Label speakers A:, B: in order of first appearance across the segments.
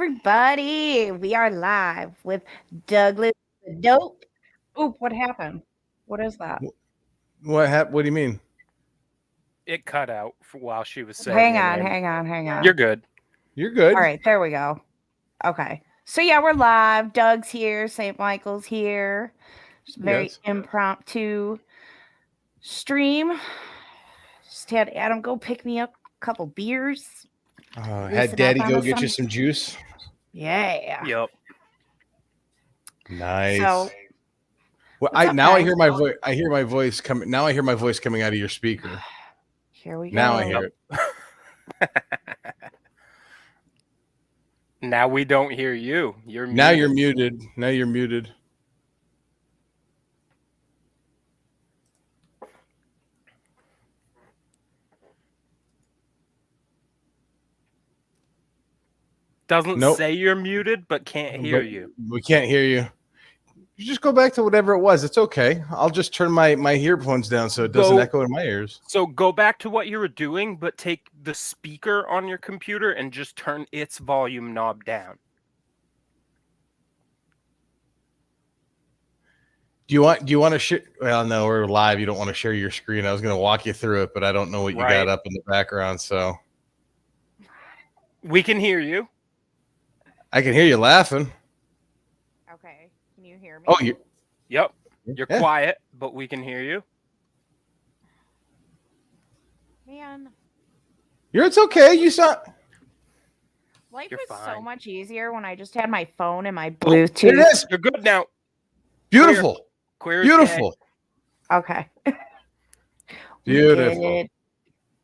A: everybody. We are live with Douglas the Dope. Oop, what happened? What is that?
B: What do you mean?
C: It cut out while she was saying
A: Hang
C: your
A: on,
C: name.
A: hang on, hang on.
C: You're good.
B: You're good.
A: All right, there we go. Okay. So yeah, we're live. Doug's here, St. Michael's here. It's a very
B: Yes.
A: impromptu stream. Just had Adam go pick me up a couple beers.
B: Had
A: Loosen
B: Daddy
A: up on
B: go
A: the
B: get you
A: sun.
B: some juice.
A: Yeah.
C: Yep.
B: Nice.
A: So
B: Well,
A: what's up,
B: I
A: guys?
B: hear my voice. I hear my voice coming. Now I hear my voice coming out of your speaker.
A: Here we go.
B: Now I hear it.
C: Now we don't hear you. You're
B: Now
C: muted.
B: you're muted. Now you're muted.
C: Doesn't
B: Nope.
C: say you're muted, but can't hear
B: But
C: you.
B: We can't hear you. You just go back to whatever it was. It's okay. I'll just turn my earphones down so it doesn't echo in my ears.
C: So go back to what you were doing, but take the speaker on your computer and just turn its volume knob down.
B: Do you want to share? Well, no, we're live. You don't want to share your screen. I was going to walk you through it, but I don't know what you got up in the background. So
C: we can hear you.
B: I can hear you laughing.
A: Okay. Can you hear me?
B: Oh, you.
C: Yep. You're quiet, but we can hear you.
A: Man.
B: It's okay. You saw.
A: Life
C: You're
A: was so
C: fine.
A: much easier when I just had my phone and my Bluetooth.
B: It is.
C: You're good now.
B: Beautiful.
C: Queer
B: Beautiful.
A: Okay.
B: Beautiful.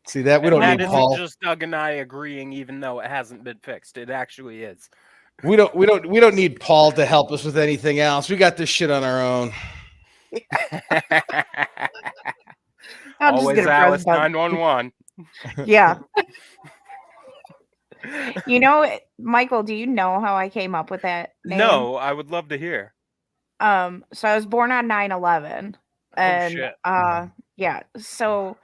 B: See that? We don't
C: that
B: need
C: isn't
B: Paul.
C: just Doug and I agreeing, even though it hasn't been fixed. It actually is.
B: We don't need Paul to help us with anything else. We got this shit on our own.
A: I'm
C: Always
A: just gonna
C: Alice
A: press
C: 911.
A: Yeah. You know, Michael, do you know how I came up with that name?
C: No, I would love to hear.
A: So I was born on 9/11. And
C: shit.
A: yeah. So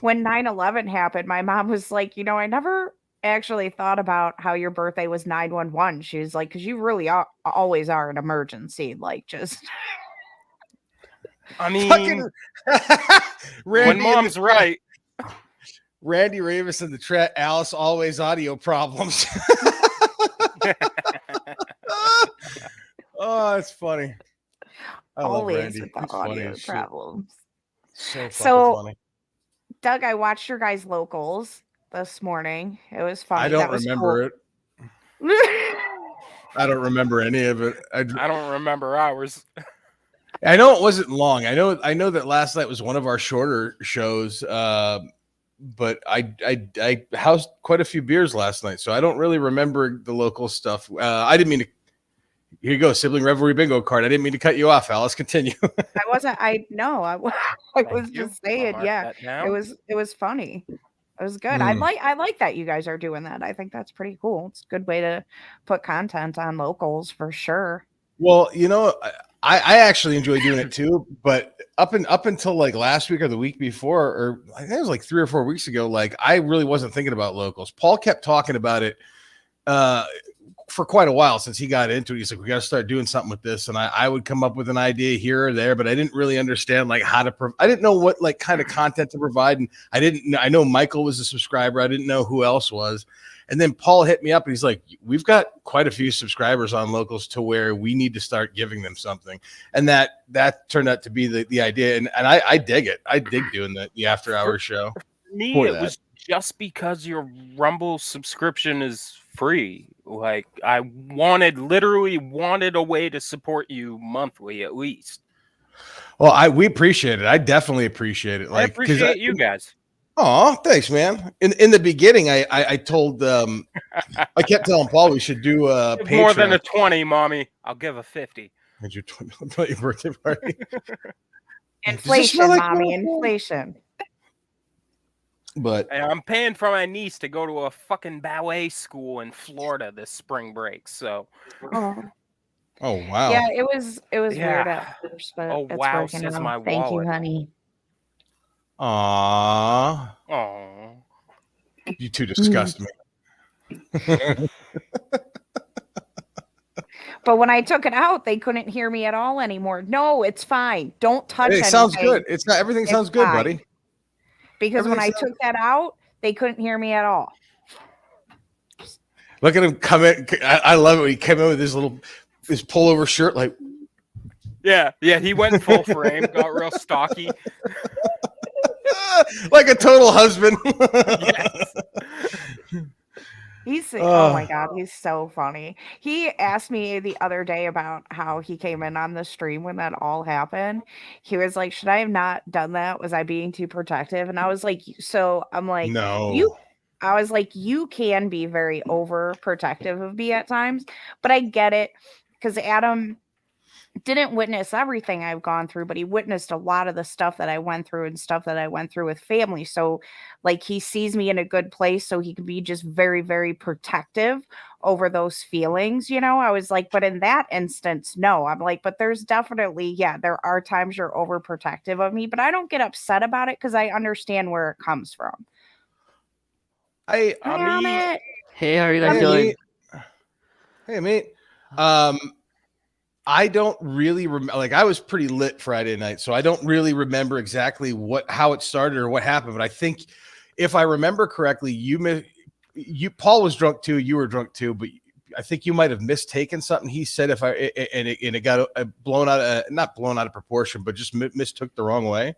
A: when 9/11 happened, my mom was like, I never actually thought about how your birthday was 911. She was like, because you really always are an emergency, like just
C: I mean, when
B: Randy
C: mom's right.
B: Randy Ravis in the chat. Alice always audio problems. Oh, that's funny. I
A: always
B: love Randy.
A: with the
B: He's funny
A: audio
B: as shit.
A: problems.
B: So
A: funny. Doug, I watched your guys' locals this morning. It was funny.
B: I don't remember it. I don't remember any of it.
C: I don't remember ours.
B: I know it wasn't long. I know that last night was one of our shorter shows. But I housed quite a few beers last night, so I don't really remember the local stuff. I didn't mean to. Here you go, sibling revelry bingo card. I didn't mean to cut you off, Alice. Continue.
A: I wasn't. I was just saying. Yeah, it was funny. It was good. I like that you guys are doing that. I think that's pretty cool. It's a good way to put content on locals for sure.
B: Well, I actually enjoy doing it too, but up until like last week or the week before, or I think it was like 3 or 4 weeks ago, like I really wasn't thinking about locals. Paul kept talking about it for quite a while since he got into it. He's like, we got to start doing something with this. And I would come up with an idea here or there, but I didn't really understand like how to, I didn't know what like kind of content to provide. And I know Michael was a subscriber. I didn't know who else was. And then Paul hit me up and he's like, we've got quite a few subscribers on locals to where we need to start giving them something. And that turned out to be the idea. And I dig it. I dig doing the after hours show.
C: For me, it was just because your Rumble subscription is free. Like I literally wanted a way to support you monthly at least.
B: Well, we appreciate it. I definitely appreciate it. Like,
C: I appreciate you guys.
B: Oh, thanks, man. In the beginning, I told I kept telling Paul we should do a Patreon.
C: More than a 20, mommy. I'll give a 50.
B: Your 20 your birthday party.
A: Inflation, mommy, inflation.
B: But
C: I'm paying for my niece to go to a fucking ballet school in Florida this spring break. So.
B: Oh wow.
A: Yeah, it was weird at first, but
C: oh
A: it's
C: wow,
A: working
C: says
A: out.
C: my
A: Thank
C: wallet.
A: you, honey.
B: Aww. You two disgust me.
A: But when I took it out, they couldn't hear me at all anymore. No, it's fine. Don't touch anything.
B: Sounds good. It's not everything sounds good, buddy.
A: Because when I took that out, they couldn't hear me at all.
B: Look at him come in. I love it when he came in with his pullover shirt, like.
C: Yeah, he went full frame, got real stocky.
B: Like a total husband.
C: Yes.
A: Oh my God, he's so funny. He asked me the other day about how he came in on the stream when that all happened. He was like, should I have not done that? Was I being too protective? And I was like, I'm like,
B: no.
A: I was like, you can be very overprotective of me at times, but I get it because Adam didn't witness everything I've gone through, but he witnessed a lot of the stuff that I went through and stuff that I went through with family. So like he sees me in a good place, so he can be just very, very protective over those feelings. I was like, but in that instance, no. I'm like, but there's definitely, there are times you're overprotective of me, but I don't get upset about it because I understand where it comes from.
B: Hey,
D: how are you guys doing?
B: Hey, mate. I don't really remember. Like, I was pretty lit Friday night, so I don't really remember exactly how it started or what happened. But I think, if I remember correctly, Paul was drunk too. You were drunk too, but I think you might have mistaken something he said. And it got blown out, not blown out of proportion, but just mistook the wrong way.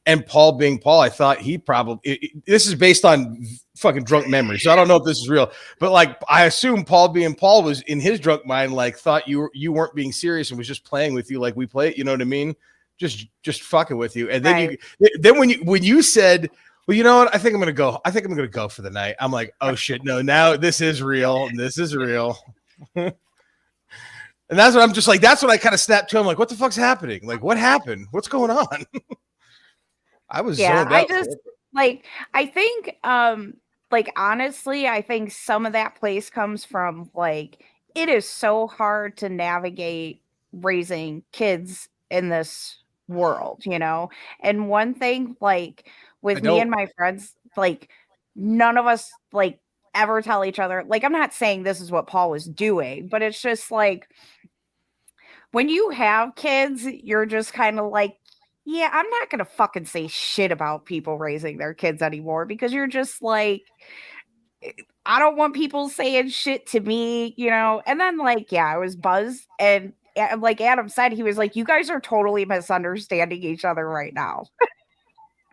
B: And Paul being Paul, I thought he probably, this is based on fucking drunk memory. So I don't know if this is real, but like, I assume Paul being Paul was in his drunk mind, like thought you weren't being serious and was just playing with you. Like we play it, you know what I mean? Just fucking with you. And then then when you said, well, you know what? I think I'm going to go for the night. I'm like, oh shit. No, now this is real. This is real. And that's what I'm just like, that's what I kind of snapped to him. Like, what the fuck's happening? Like, what happened? What's going on? I was
A: I just I think honestly, I think some of that place comes from like it is so hard to navigate raising kids in this world, And one thing like with me and my friends, like none of us like ever tell each other, like I'm not saying this is what Paul was doing, but it's just like when you have kids, you're just kind of like, yeah, I'm not going to fucking say shit about people raising their kids anymore because you're just like, I don't want people saying shit to me, And then I was buzzed. And like Adam said, he was like, you guys are totally misunderstanding each other right now.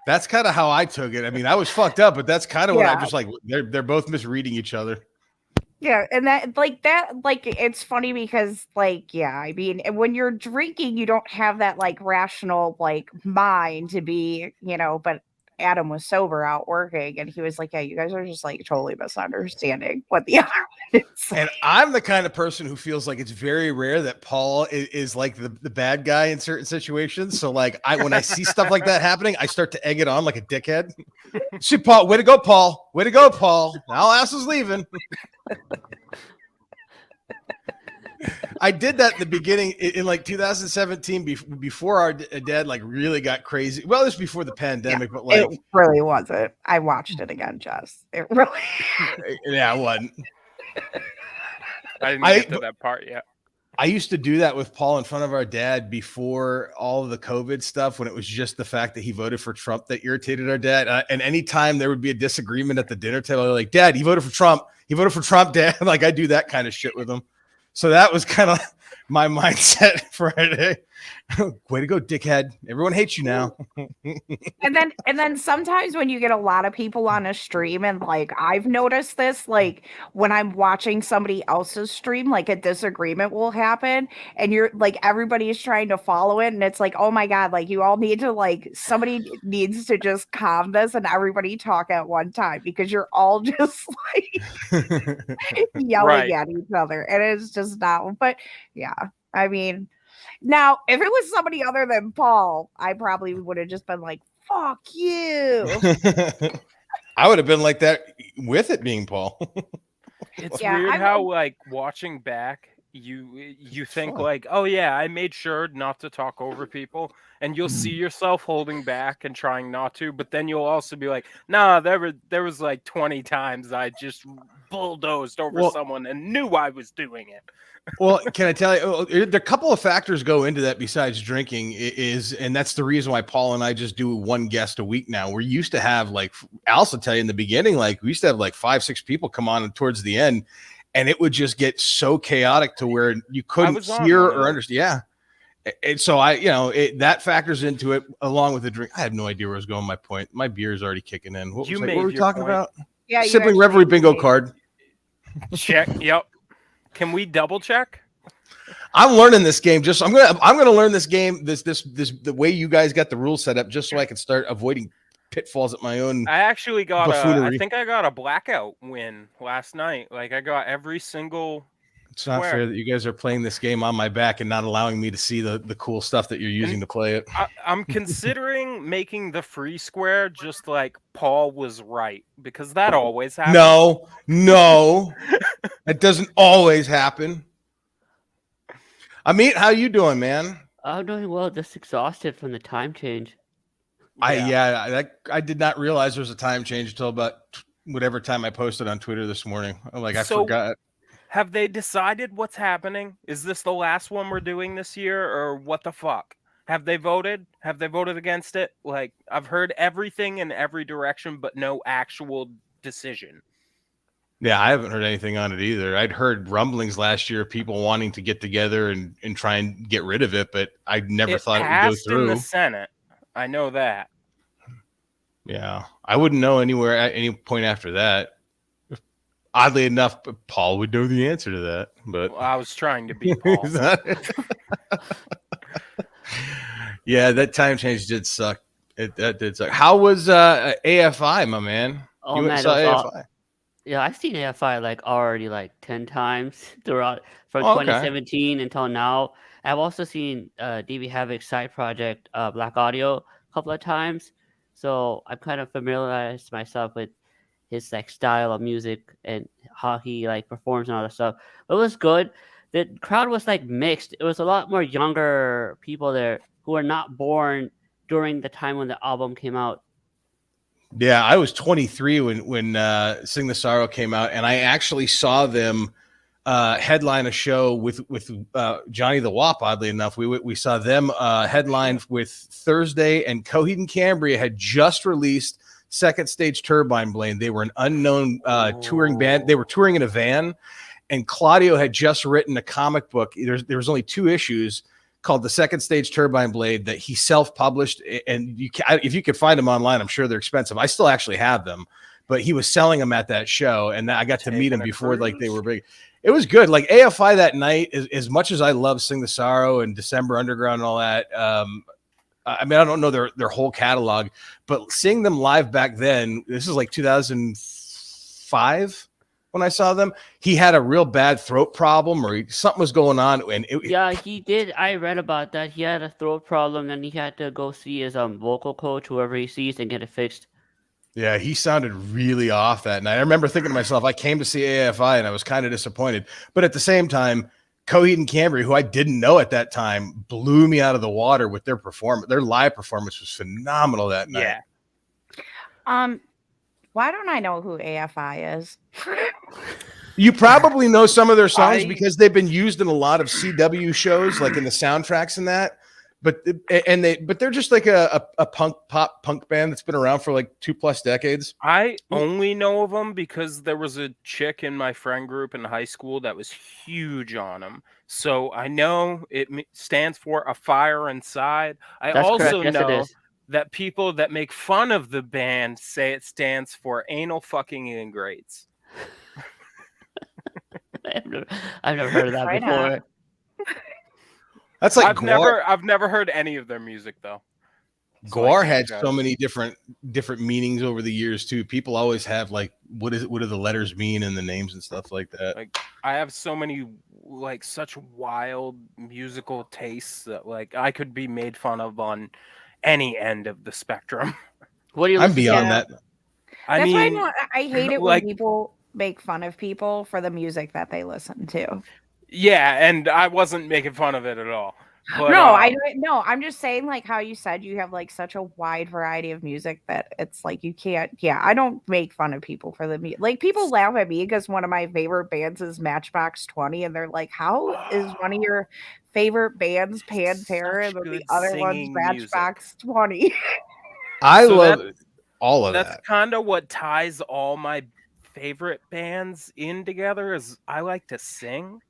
B: That's kind of how I took it. I mean, I was fucked up, but that's kind of what I'm just like, they're both misreading each other.
A: Yeah, and it's funny because I mean, when you're drinking, you don't have that rational mind to be, but Adam was sober out working and he was like, yeah, you guys are just totally misunderstanding what the other one is.
B: And I'm the kind of person who feels like it's very rare that Paul is like the bad guy in certain situations. So when I see stuff like that happening, I start to egg it on like a dickhead. See, Paul, way to go, Paul. Way to go, Paul. Now ass is leaving. I did that in the beginning in 2017 before our dad really got crazy. Well, this was before the pandemic, but
A: it really wasn't. I watched it again, Jess. It really
B: yeah, it wasn't.
C: I didn't get to that part yet.
B: I used to do that with Paul in front of our dad before all of the COVID stuff, when it was just the fact that he voted for Trump that irritated our dad. And anytime there would be a disagreement at the dinner table, they're like, Dad, he voted for Trump. He voted for Trump, Dad. I do that kind of shit with him. So that was kind of my mindset Friday. Way to go, dickhead. Everyone hates you now.
A: and then sometimes when you get a lot of people on a stream, and I've noticed this, when I'm watching somebody else's stream, a disagreement will happen and you're everybody's trying to follow it, and it's oh my God, you all need to somebody needs to just calm this and everybody talk at one time because you're all just yelling at each other, and it's just not. But yeah, I mean, now, if it was somebody other than Paul, I probably would have just been like, fuck you.
B: I would have been like that with it being Paul.
C: It's weird how watching back you think like, oh yeah, I made sure not to talk over people, and you'll see yourself holding back and trying not to, but then you'll also be like, nah, there was like 20 times I just bulldozed over someone and knew I was doing it.
B: Well, can I tell you, there are a couple of factors go into that besides drinking and that's the reason why Paul and I just do one guest a week now. We used to have like, I'll also tell you in the beginning, like we used to have like 5-6 people come on towards the end, and it would just get so chaotic to where you couldn't hear or understand. Yeah. And so that factors into it along with the drink. I have no idea where I was going. My point, my beer is already kicking in. What were we talking about?
A: Yeah.
B: Sibling Revelry bingo card.
C: Check. Yep. Can we double check?
B: I'm learning this game. I'm gonna learn this game. This the way you guys got the rules set up, just so I can start avoiding pitfalls at my own.
C: I actually got I think I got a blackout win last night. Like I got every single.
B: It's not fair that you guys are playing this game on my back and not allowing me to see the cool stuff that you're using to play it.
C: I'm considering making the free square just like Paul was right, because that always happens.
B: No, that doesn't always happen. Amit, how you doing, man?
D: I'm doing well. Just exhausted from the time change.
B: I did not realize there was a time change until about whatever time I posted on Twitter this morning. I forgot.
C: Have they decided what's happening? Is this the last one we're doing this year, or what the fuck? Have they voted? Have they voted against it? Like, I've heard everything in every direction, but no actual decision.
B: Yeah, I haven't heard anything on it either. I'd heard rumblings last year of people wanting to get together and try and get rid of it, but I never thought it would go through.
C: In the Senate. I know that.
B: Yeah, I wouldn't know anywhere at any point after that. Oddly enough, Paul would know the answer to that. But
C: I was trying to be Paul.
B: Yeah, that time change did suck. That did suck. How was AFI, my man?
D: Oh, you man, saw AFI? Yeah, I've seen AFI already 10 times throughout from 2017 until now. I've also seen DB Havoc's side project, Black Audio, a couple of times. So I've kind of familiarized myself with his style of music and how he performs and all that stuff. But it was good. The crowd was mixed. It was a lot more younger people there who were not born during the time when the album came out.
B: Yeah, I was 23 when Sing the Sorrow came out, and I actually saw them headline a show with Johnny the Wop. Oddly enough, we saw them headline with Thursday, and Coheed and Cambria had just released Second Stage Turbine Blade. They were an unknown touring band. They were touring in a van, and Claudio had just written a comic book. There was only 2 issues called The Second Stage Turbine Blade that he self-published, and if you could find them online, I'm sure they're expensive. I still actually have them, but he was selling them at that show, and I got to meet them before they were big. It was good. AFI that night, as much as I love Sing the Sorrow and December Underground and all that, I mean, I don't know their whole catalog, but seeing them live back then, this is 2005 when I saw them. He had a real bad throat problem, or something was going on. And
D: he did. I read about that. He had a throat problem, and he had to go see his vocal coach, whoever he sees, and get it fixed.
B: Yeah, he sounded really off that night. I remember thinking to myself, I came to see AFI, and I was kind of disappointed. But at the same time, Coheed and Cambria, who I didn't know at that time, blew me out of the water with their performance. Their live performance was phenomenal that night.
C: Yeah.
A: Why don't I know who AFI is?
B: You probably know some of their songs because they've been used in a lot of CW shows, in the soundtracks and that. But they're just a pop punk band that's been around for 2+ decades.
C: I only know of them because there was a chick in my friend group in high school that was huge on them. So I know it stands for A Fire Inside. That's also correct. Yes, know that people that make fun of the band say it stands for Anal Fucking Ingrates.
D: I've never heard of that before.
B: That's
C: I've never heard any of their music though.
B: Gwar had so many different meanings over the years too. People always have what do the letters mean and the names and stuff like that.
C: I have so many such wild musical tastes that I could be made fun of on any end of the spectrum.
D: What do you?
B: I'm beyond that.
A: I hate it when people make fun of people for the music that they listen to.
C: Yeah, and I wasn't making fun of it at all. But,
A: no, I'm just saying, like, how you said you have, like, such a wide variety of music that it's like you can't I don't make fun of people for the like, people laugh at me because one of my favorite bands is Matchbox 20, and they're like, "How is one of your favorite bands Pantera and then the
C: good
A: other one's
C: singing music.
A: Matchbox 20?"
B: I love all of that.
C: That's kind of what ties all my favorite bands in together is I like to sing,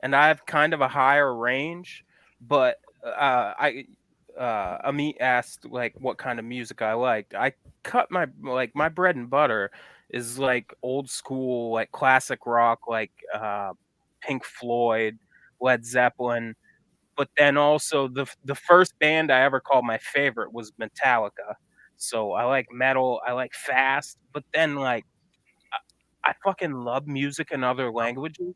C: and I have kind of a higher range, but Amit asked like what kind of music I liked. I cut my bread and butter is like old school, like classic rock, like Pink Floyd, Led Zeppelin. But then also the first band I ever called my favorite was Metallica. So I like metal, I like fast, but then like I fucking love music in other languages.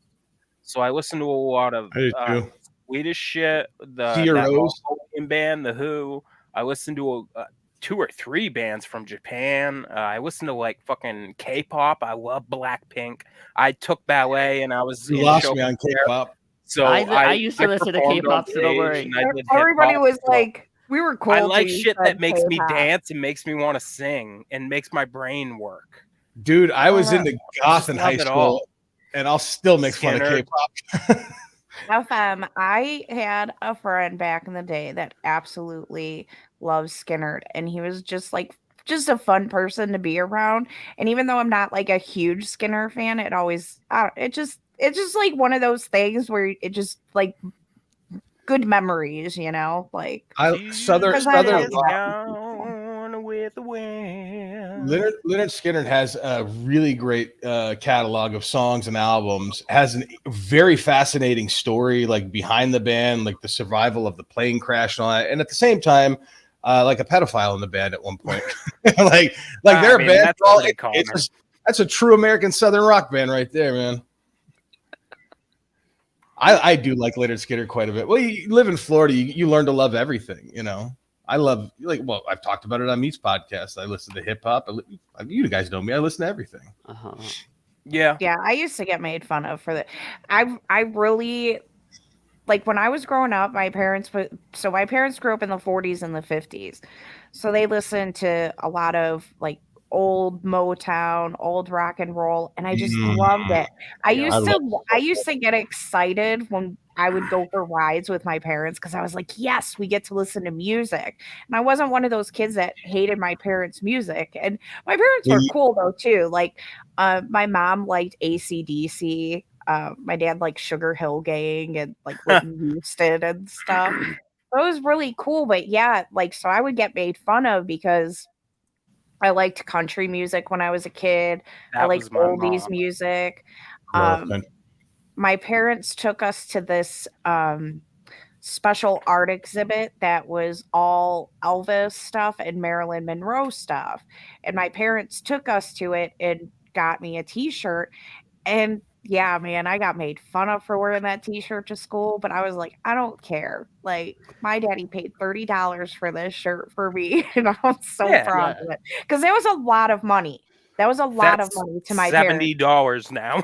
C: So I listen to a lot of
B: I do too.
C: Swedish shit, that
B: Heroes.
C: Mongolian band, The Who. I listen to 2 or 3 bands from Japan. I listen to like fucking K-pop. I love Blackpink. I took ballet and I was
B: You
C: in
B: lost
C: show
B: me on
C: choir.
B: K-pop.
C: So
D: I used to listen to
C: performed on
D: K-pop, so don't
C: stage
D: worry.
C: and I did
A: Everybody
C: hip-hop,
A: was
C: so
A: like, "We were cool."
C: I like
A: till you
C: shit that
A: said
C: makes me
A: K-pop.
C: dance and makes me wanna sing and makes my brain work.
B: Dude, I was into goth in
C: love
B: high
C: it
B: school,
C: all.
B: and I'll still make fun of
C: Skinner.
B: K-pop.
A: I had a friend back in the day that absolutely loves Skinner, and he was just like just a fun person to be around. And even though I'm not like a huge Skinner fan, it always it's just like one of those things where it just like good memories, you know, like
B: Southern
A: because that
B: Southern
A: is
B: rock.
C: Down with the wind.
B: Leonard Skinner has a really great catalog of songs and albums. Has a very fascinating story, like behind the band, like the survival of the plane crash and all that. And at the same time, like a pedophile in the band at one point. like they're a band.
C: That's pretty common.
B: That's a true American Southern rock band right there, man. I do like Leonard Skinner quite a bit. Well, you live in Florida, you learn to love everything, you know. I love I've talked about it on Meat's podcast. I listen to hip hop. You guys know me. I listen to everything.
C: Yeah.
A: I used to get made fun of for that. I really like when I was growing up, my parents grew up in the 40s and the 50s. So they listened to a lot of like old Motown, old rock and roll, and I just loved it. I used to get excited when I would go for rides with my parents because I was like, yes, we get to listen to music. And I wasn't one of those kids that hated my parents' music. And my parents were cool though too. Like my mom liked AC/DC. My dad liked Sugar Hill Gang and like Whitney Houston and stuff. It was really cool, but yeah, like so I would get made fun of because I liked country music when I was a kid. I liked oldies music. My parents took us to this special art exhibit that was all Elvis stuff and Marilyn Monroe stuff. And my parents took us to it and got me a t-shirt. And yeah, man, I got made fun of for wearing that t-shirt to school, but I was like, I don't care. Like, my daddy paid $30 for this shirt for me, and I'm so proud of it because that was a lot of money. That was a lot of money to my parents.
C: $70 now.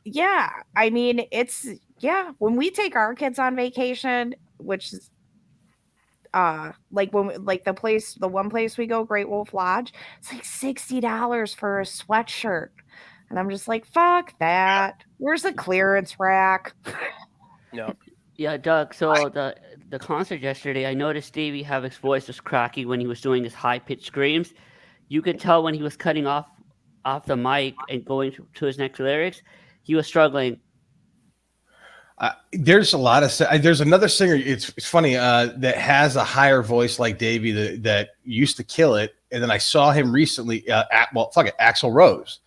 A: Yeah, I mean, when we take our kids on vacation, which is like the one place we go, Great Wolf Lodge, it's like $60 for a sweatshirt. And I'm just like, fuck that. Where's the clearance rack?
C: No.
D: Yeah, Doug. So the concert yesterday, I noticed Davey Havoc's voice was cracking when he was doing his high pitched screams. You could tell when he was cutting off the mic and going to his next lyrics, he was struggling.
B: There's a lot of there's another singer. It's funny that has a higher voice like Davey that used to kill it, and then I saw him recently. Axl Rose.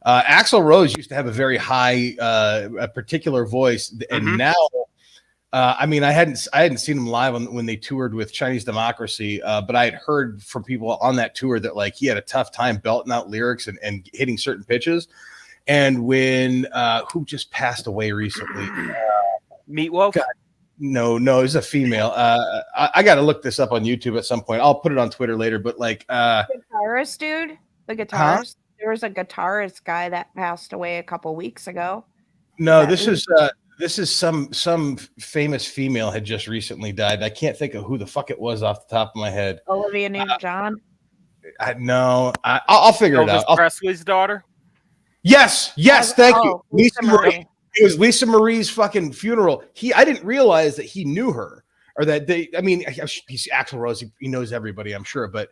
B: Axl Rose used to have a very high, a particular voice, and now, I mean, I hadn't seen him live when they toured with Chinese Democracy, but I had heard from people on that tour that like he had a tough time belting out lyrics and hitting certain pitches. And when who just passed away recently?
C: Meatloaf.
B: God, no, it was a female. I got to look this up on YouTube at some point. I'll put it on Twitter later. But like,
A: guitarist dude, the guitarist. Huh? There was a guitarist guy that passed away a couple weeks ago.
B: No, this is this is some famous female had just recently died. I can't think of who the fuck it was off the top of my head.
A: Olivia Newton-John.
B: I'll figure it out.
C: Presley's daughter.
B: Yes, thank you, Lisa Marie. It was Lisa Marie's fucking funeral. I didn't realize that he knew her, or that they. I mean, he's Axl Rose. He knows everybody, I'm sure. But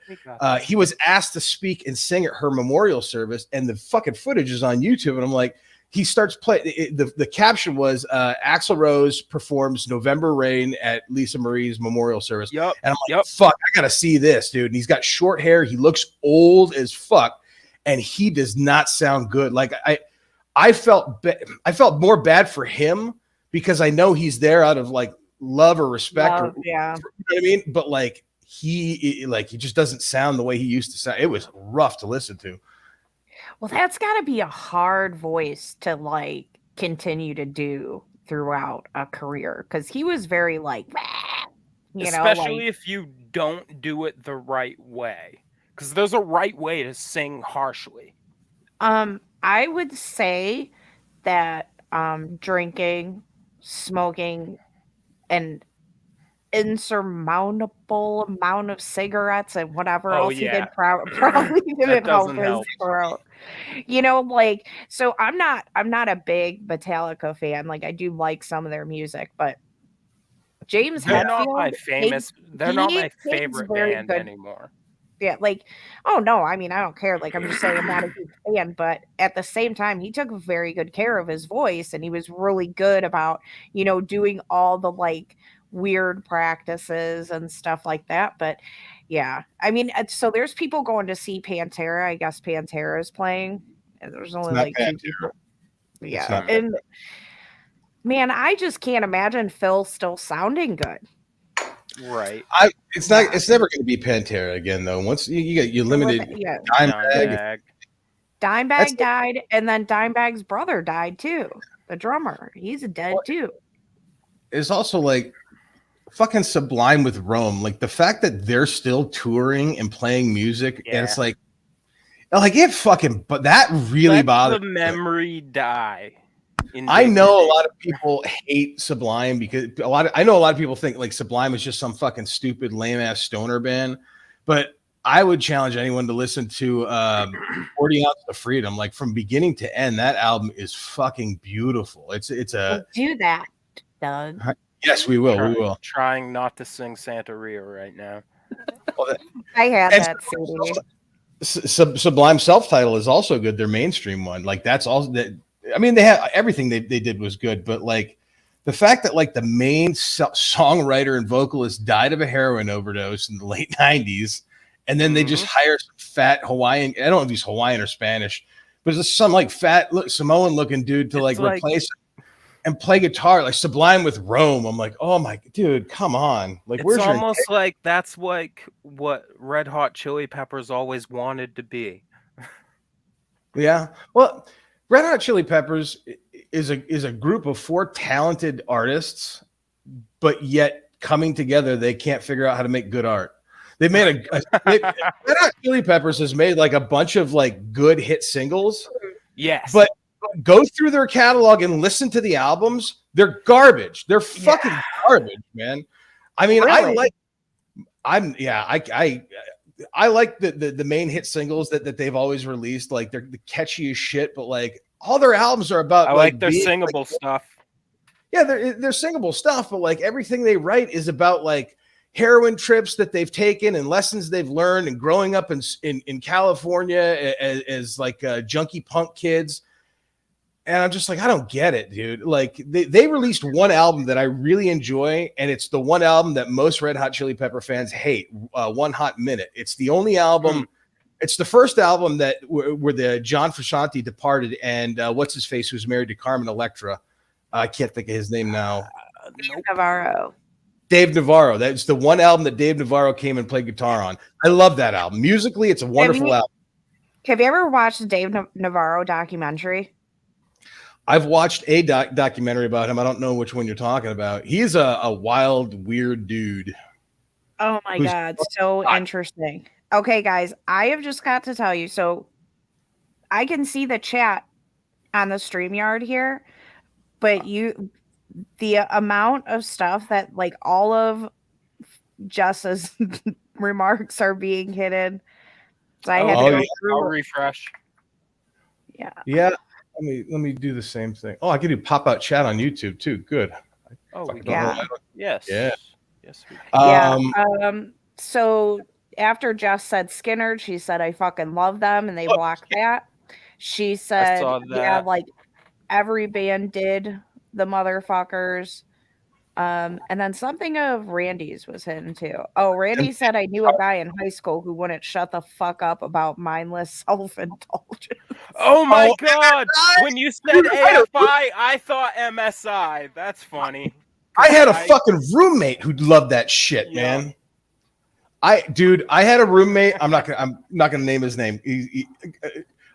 B: he was asked to speak and sing at her memorial service, and the fucking footage is on YouTube. And I'm like, he starts playing. The caption was Axl Rose performs November Rain at Lisa Marie's memorial service.
C: Yep.
B: And I'm like, fuck, I gotta see this, dude. And he's got short hair. He looks old as fuck, and he does not sound good. Like I felt more bad for him because I know he's there out of like love or respect. You know what I mean? But like he just doesn't sound the way he used to sound. It was rough to listen to.
A: Well, that's got to be a hard voice to like continue to do throughout a career, because he was very like,
C: especially if you don't do it the right way, because there's a right way to sing harshly.
A: I would say that drinking, smoking, an insurmountable amount of cigarettes and whatever else he did probably didn't help his throat. You know, like, so I'm not a big Metallica fan. Like, I do like some of their music, but James Hetfield,
C: they're not my favorite band anymore.
A: Yeah, like, oh no, I mean, I don't care. Like, I'm just saying I'm not a huge fan, but at the same time, he took very good care of his voice, and he was really good about, doing all the like weird practices and stuff like that. But yeah, I mean, so there's people going to see Pantera. I guess Pantera is playing, and there's only like two people. Yeah, and man, I just can't imagine Phil still sounding good.
C: Right.
B: It's never going to be Pantera again, though. Once you limited
A: Dimebag died, and then Dimebag's brother died too. The drummer, he's dead too.
B: It's also like fucking Sublime with Rome. Like the fact that they're still touring and playing music, and it's like it fucking. But that really bothers
C: the memory die.
B: I know a lot of people hate Sublime because I know a lot of people think like Sublime is just some fucking stupid lame ass stoner band, but I would challenge anyone to listen to 40 Ounces of Freedom. Like from beginning to end, that album is fucking beautiful. It's a
A: do that, Doug.
B: Yes, we will. We will.
C: Trying not to sing Santeria right now.
A: I had that
B: CD. Sublime self-title is also good. Their mainstream one, like that's also that. I mean, they have everything they did was good, but like the fact that like the main songwriter and vocalist died of a heroin overdose in the late 90s, and then they just hire some fat Hawaiian, I don't know if he's Hawaiian or Spanish, but it's some like fat Samoan looking dude to like replace and play guitar, like Sublime with Rome. I'm like, oh my dude, come on. Like
C: it's almost like that's like what Red Hot Chili Peppers always wanted to be.
B: Yeah. Well, Red Hot Chili Peppers is a group of 4 talented artists, but yet coming together, they can't figure out how to make good art. They made Red Hot Chili Peppers has made like a bunch of like good hit singles.
C: Yes.
B: But go through their catalog and listen to the albums. They're garbage. They're fucking garbage, man. I mean, really? I like the main hit singles that they've always released. Like they're the catchy as shit, but like all their albums are about.
C: I like their singable stuff.
B: Yeah, they're singable stuff, but like everything they write is about like heroin trips that they've taken and lessons they've learned and growing up in California as like junkie punk kids. And I'm just like, I don't get it, dude. Like they released one album that I really enjoy, and it's the one album that most Red Hot Chili Pepper fans hate, One Hot Minute. It's the only album. It's the first album that where the John Frusciante departed, and what's his face who's married to Carmen Electra. I can't think of his name now. Dave Navarro. That's the one album that Dave Navarro came and played guitar on. I love that album. Musically, it's a wonderful album.
A: Have you ever watched the Dave Navarro documentary?
B: I've watched a documentary about him. I don't know which one you're talking about. He's a wild, weird dude.
A: Oh my God. So interesting. Okay, guys, I have just got to tell you. So I can see the chat on the StreamYard here, but the amount of stuff that like all of Jess's remarks are being hidden. So I had to go through.
C: I'll refresh.
A: Yeah.
B: Yeah. Let me do the same thing. Oh, I can do pop-out chat on YouTube too. Good.
C: Oh,
A: yeah.
C: Yes.
B: Yeah.
C: Yes.
A: Yeah. So after Jess said Skinner, she said, I fucking love them, and they blocked that. She said, yeah, like every band did the motherfuckers. And then something of Randy's was hidden too. Oh, Randy said, I knew a guy in high school who wouldn't shut the fuck up about mindless self-indulgence.
C: Oh my God. When you said AFI, I thought MSI. That's funny.
B: I had a fucking roommate who loved that shit, man. I had a roommate. I'm not gonna name his name.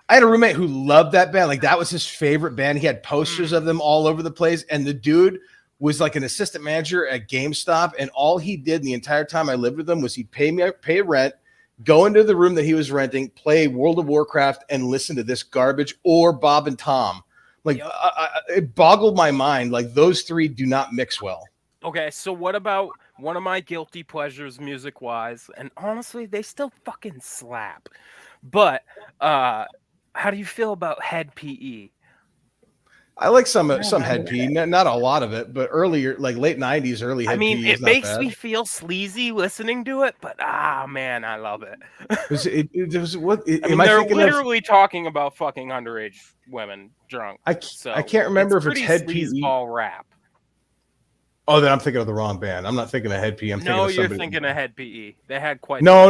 B: I had a roommate who loved that band. Like that was his favorite band. He had posters of them all over the place. And the dude was like an assistant manager at GameStop. And all he did the entire time I lived with him was he'd pay rent, go into the room that he was renting, play World of Warcraft, and listen to this garbage or Bob and Tom. Like it boggled my mind. Like those three do not mix well.
C: Okay, so what about one of my guilty pleasures music-wise? And honestly, they still fucking slap. But how do you feel about Head PE?
B: I like some Head PE, not a lot of it, but earlier, like late 90s, early Head PE.
C: It makes me feel sleazy listening to it, but man, I love it. They're literally talking about fucking underage women drunk.
B: I can't remember if it's Head PE.
C: Ball rap.
B: Oh, then I'm thinking of the wrong band. I'm not thinking of Head PE.
C: You're thinking of Head PE. They had quite.
B: No,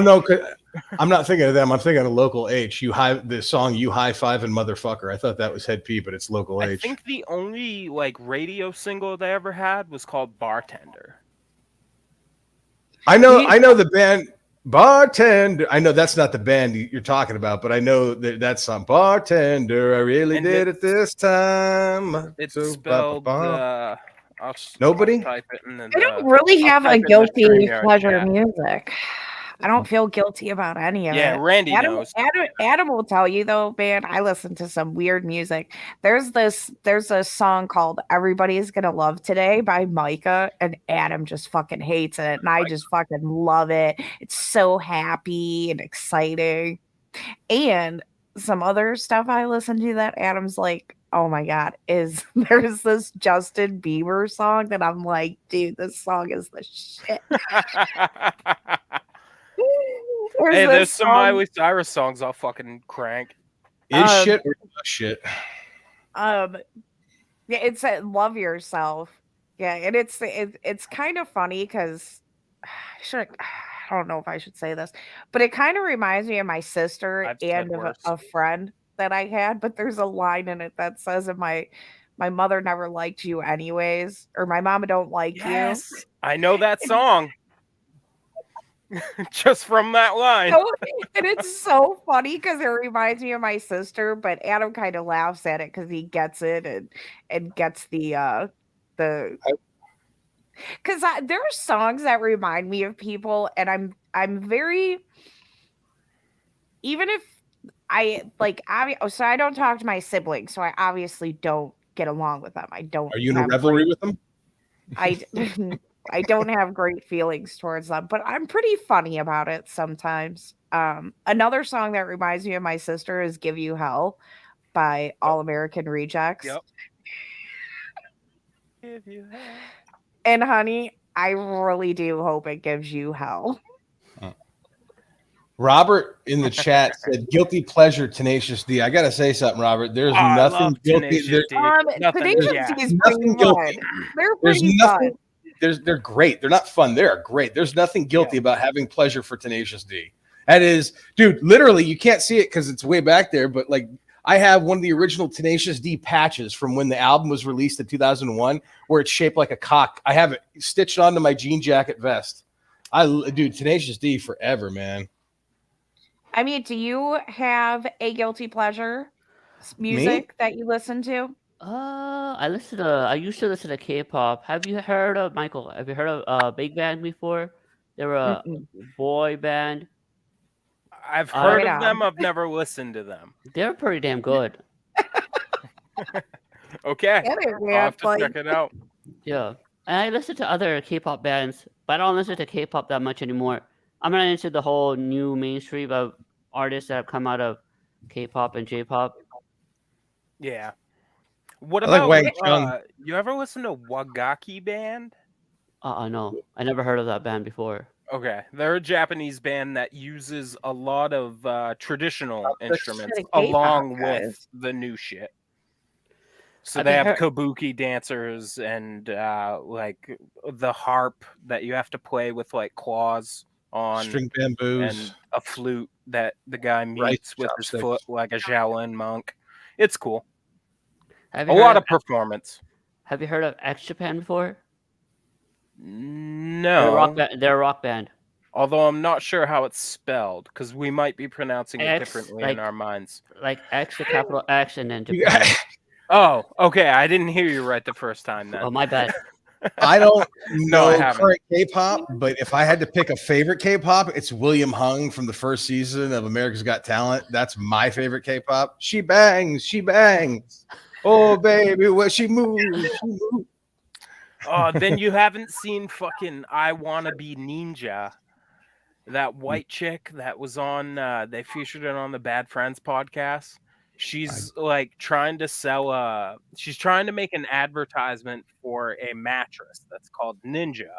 B: I'm not thinking of them. I'm thinking of Local H. The song "You High Five" and "Motherfucker." I thought that was Head PE, but it's Local H.
C: I think the only like radio single they ever had was called "Bartender."
B: I know the band Bartender. I know that's not the band you're talking about, but I know that song "Bartender." I really did it this time.
C: It's spelled.
B: Nobody?
A: I don't really have a guilty pleasure music. I don't feel guilty about any of it.
C: Yeah, Randy knows.
A: Adam will tell you though, man, I listen to some weird music. There's a song called Everybody's Gonna Love Today by Micah, and Adam just fucking hates it. And I just fucking love it. It's so happy and exciting. And some other stuff I listen to that Adam's like, oh my God, there's this Justin Bieber song that I'm like, dude, this song is the shit.
C: There's some Miley Cyrus songs I'll fucking crank.
B: Is shit or shit?
A: Yeah, it's Love Yourself. Yeah, and it's kind of funny because I don't know if I should say this, but it kind of reminds me of my sister and of a friend that I had, but there's a line in it that says, my mother never liked you anyways, or my mama don't like you.
C: I know that song. Just from that line.
A: And it's so funny because it reminds me of my sister, but Adam kind of laughs at it because he gets it and gets the because there are songs that remind me of people, and I'm very, even if I so I don't talk to my siblings, so I obviously don't get along with them. I don't.
B: Are you in a revelry with them?
A: I don't have great feelings towards them, but I'm pretty funny about it sometimes. Another song that reminds me of my sister is "Give You Hell" by All American Rejects.
C: Yep. Give you hell.
A: And honey, I really do hope it gives you hell.
B: Robert in the chat said guilty pleasure Tenacious D. I gotta say something, Robert. There's nothing guilty. There's nothing guilty.
A: They're pretty fun.
B: They're great. They're not fun. They're great. There's nothing guilty about having pleasure for Tenacious D. That is, dude, literally, you can't see it because it's way back there, but like I have one of the original Tenacious D patches from when the album was released in 2001, where it's shaped like a cock. I have it stitched onto my jean jacket vest. Dude, Tenacious D forever, man.
A: I mean, do you have a guilty pleasure music that you listen to?
D: I used to listen to K-pop. Have you heard of Michael? Have you heard of Big Bang before? They were a boy band.
C: I've heard of them. I've never listened to them.
D: They're pretty damn good.
C: Okay, I'll have to check it out.
D: Yeah, and I listen to other K-pop bands, but I don't listen to K-pop that much anymore. I'm not into the whole new mainstream of artists that have come out of K-pop and J-pop.
C: Yeah. What
B: I like
C: about
B: Wang Chung.
C: you ever listen to Wagaki Band?
D: No, I never heard of that band before.
C: Okay, they're a Japanese band that uses a lot of traditional instruments along with the new shit. So they have kabuki dancers and like the harp that you have to play with like claws on,
B: string bamboos,
C: and a flute that the guy mutes with his foot like a Shaolin monk. It's cool. A lot of performance.
D: Have you heard of X Japan before?
C: No.
D: They're a rock band.
C: Although I'm not sure how it's spelled, because we might be pronouncing it differently in our minds.
D: Like X, the capital X, and then Japan.
C: Oh, okay. I didn't hear you right the first time then.
D: Oh, my bad.
B: I don't know current K-pop, but if I had to pick a favorite K-pop, it's William Hung from the first season of America's Got Talent. That's my favorite K-pop. She bangs, she bangs. Oh, baby, where she moves, she moves.
C: Oh, then you haven't seen fucking I Wanna Be Ninja. That white chick that was on, they featured it on the Bad Friends podcast. She's like trying to sell she's trying to make an advertisement for a mattress that's called Ninja,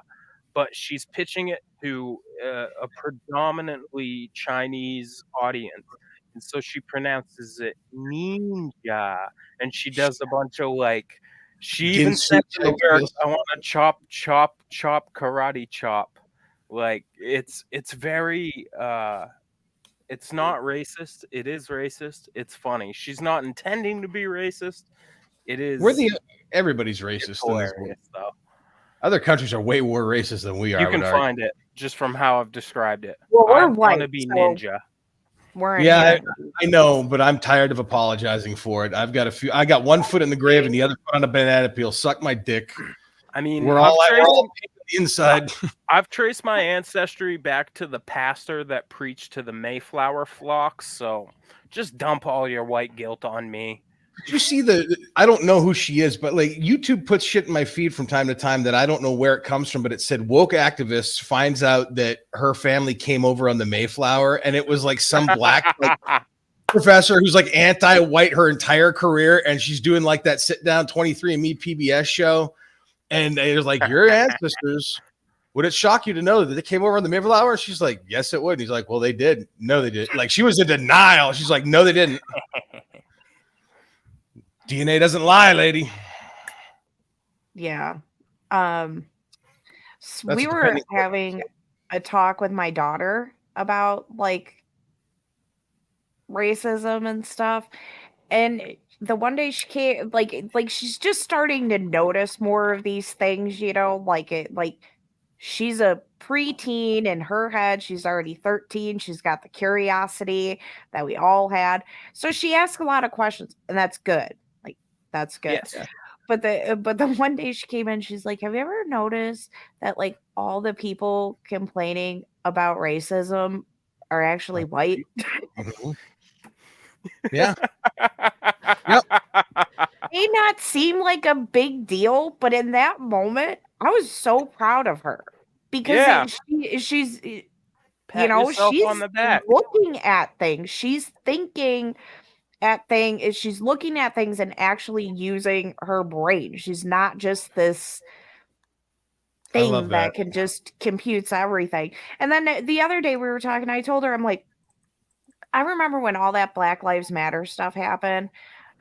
C: but she's pitching it to a predominantly Chinese audience. And so she pronounces it ninja, and she does a bunch of like, she even said the lyrics, I want to chop, chop, chop, karate chop. Like it's very it's not racist. It is racist. It's funny. She's not intending to be racist. It is.
B: Everybody's racist in this world. Though. Other countries are way more racist than we are.
C: You can find it just from how I've described it.
A: Well, we're white.
C: To be ninja.
B: I know, but I'm tired of apologizing for it. I got one foot in the grave and the other foot on a banana peel. Suck my dick.
C: I mean,
B: we're all inside.
C: I've traced my ancestry back to the pastor that preached to the Mayflower flocks, so just dump all your white guilt on me.
B: Did you see I don't know who she is, but like YouTube puts shit in my feed from time to time that I don't know where it comes from, but it said woke activist finds out that her family came over on the Mayflower, and it was like some black professor who's like anti-white her entire career, and she's doing like that sit down 23andMe PBS show. And it was like, your ancestors, would it shock you to know that they came over on the Mayflower? She's like, yes, it would. And he's like, well, they did. No, they didn't. Like, she was in denial. She's like, no, they didn't. DNA doesn't lie, lady.
A: Yeah. So we were having a talk with my daughter about like racism and stuff. And the one day she came, like she's just starting to notice more of these things, you know, like she's a preteen in her head. She's already 13. She's got the curiosity that we all had. So she asks a lot of questions, and that's good. Like, that's good.
C: Yes.
A: But the one day she came in, she's like, have you ever noticed that like all the people complaining about racism are actually white?
B: Yeah.
A: Yep. May not seem like a big deal, but in that moment, I was so proud of her because she's
C: Pat yourself
A: she's
C: on the back.
A: looking at things. She's thinking at things. She's looking at things and actually using her brain. She's not just this thing that can just computes everything. And then the other day we were talking, I told her, I'm like, I remember when all that Black Lives Matter stuff happened.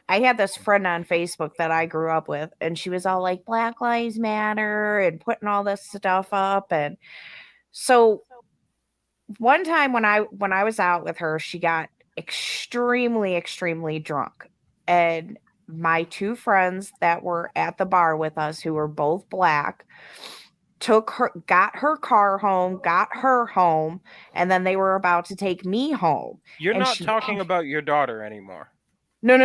A: I had this friend on Facebook that I grew up with, and she was all like, Black Lives Matter and putting all this stuff up. And so one time when I was out with her, she got extremely, extremely drunk. And my two friends that were at the bar with us, who were both black, got her car home, got her home, and then they were about to take me home.
C: You're not talking about your daughter anymore.
A: No.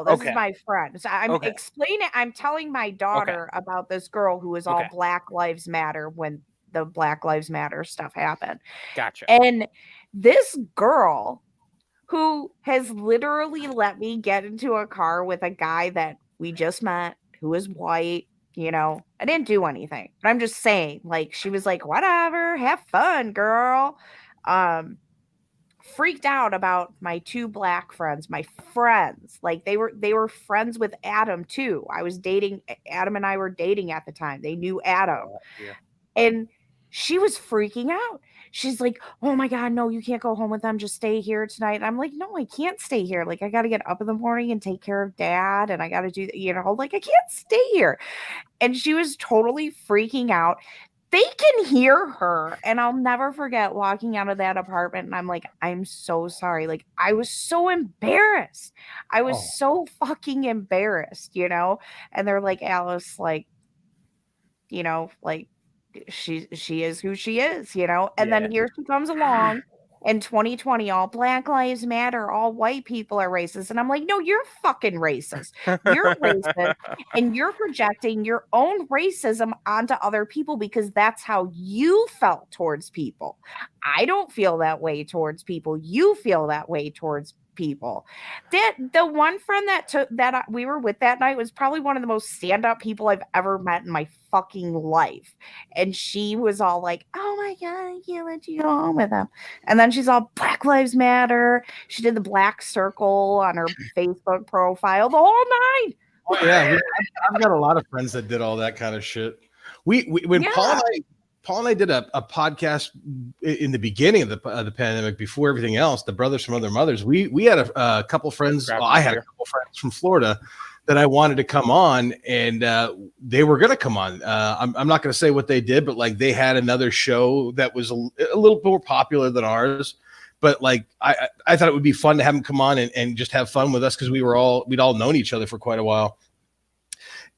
A: This is my friend. So I'm explaining. I'm telling my daughter about this girl who was all Black Lives Matter when the Black Lives Matter stuff happened.
C: Gotcha.
A: And this girl who has literally let me get into a car with a guy that we just met, who is white, you know, I didn't do anything, but I'm just saying, like, she was like, whatever, have fun, girl. Freaked out about my two black friends, my friends. Like they were friends with Adam too. I was dating Adam and I were dating at the time. They knew Adam.
C: Yeah.
A: And she was freaking out. She's like, "Oh my god, no, you can't go home with them. Just stay here tonight." I'm like, "No, I can't stay here. Like I got to get up in the morning and take care of dad and I got to do, you know, like I can't stay here." And she was totally freaking out. They can hear her, and I'll never forget walking out of that apartment and I'm like, "I'm so sorry." Like I was so embarrassed. I was so fucking embarrassed, you know? And they're like, "Alice, like, you know, like she is who she is, you know." And then here she comes along in 2020, all Black Lives Matter, all white people are racist. And I'm like, no, you're fucking racist. You're racist and you're projecting your own racism onto other people because that's how you felt towards people. I don't feel that way towards people. You feel that way towards people. That the one friend we were with that night was probably one of the most stand-up people I've ever met in my fucking life. And she was all like, "Oh my god, I can't let you go home with them." And then she's all Black Lives Matter. She did the black circle on her Facebook profile, the whole nine.
B: Oh yeah, I've got a lot of friends that did all that kind of shit. When Paul and I did a podcast in the beginning of the pandemic, before everything else, the Brothers from Other Mothers. We had a couple friends. Well, I had a couple friends from Florida that I wanted to come on, and they were going to come on. I'm not going to say what they did, but like they had another show that was a little more popular than ours. But like I thought it would be fun to have them come on and just have fun with us because we'd all known each other for quite a while,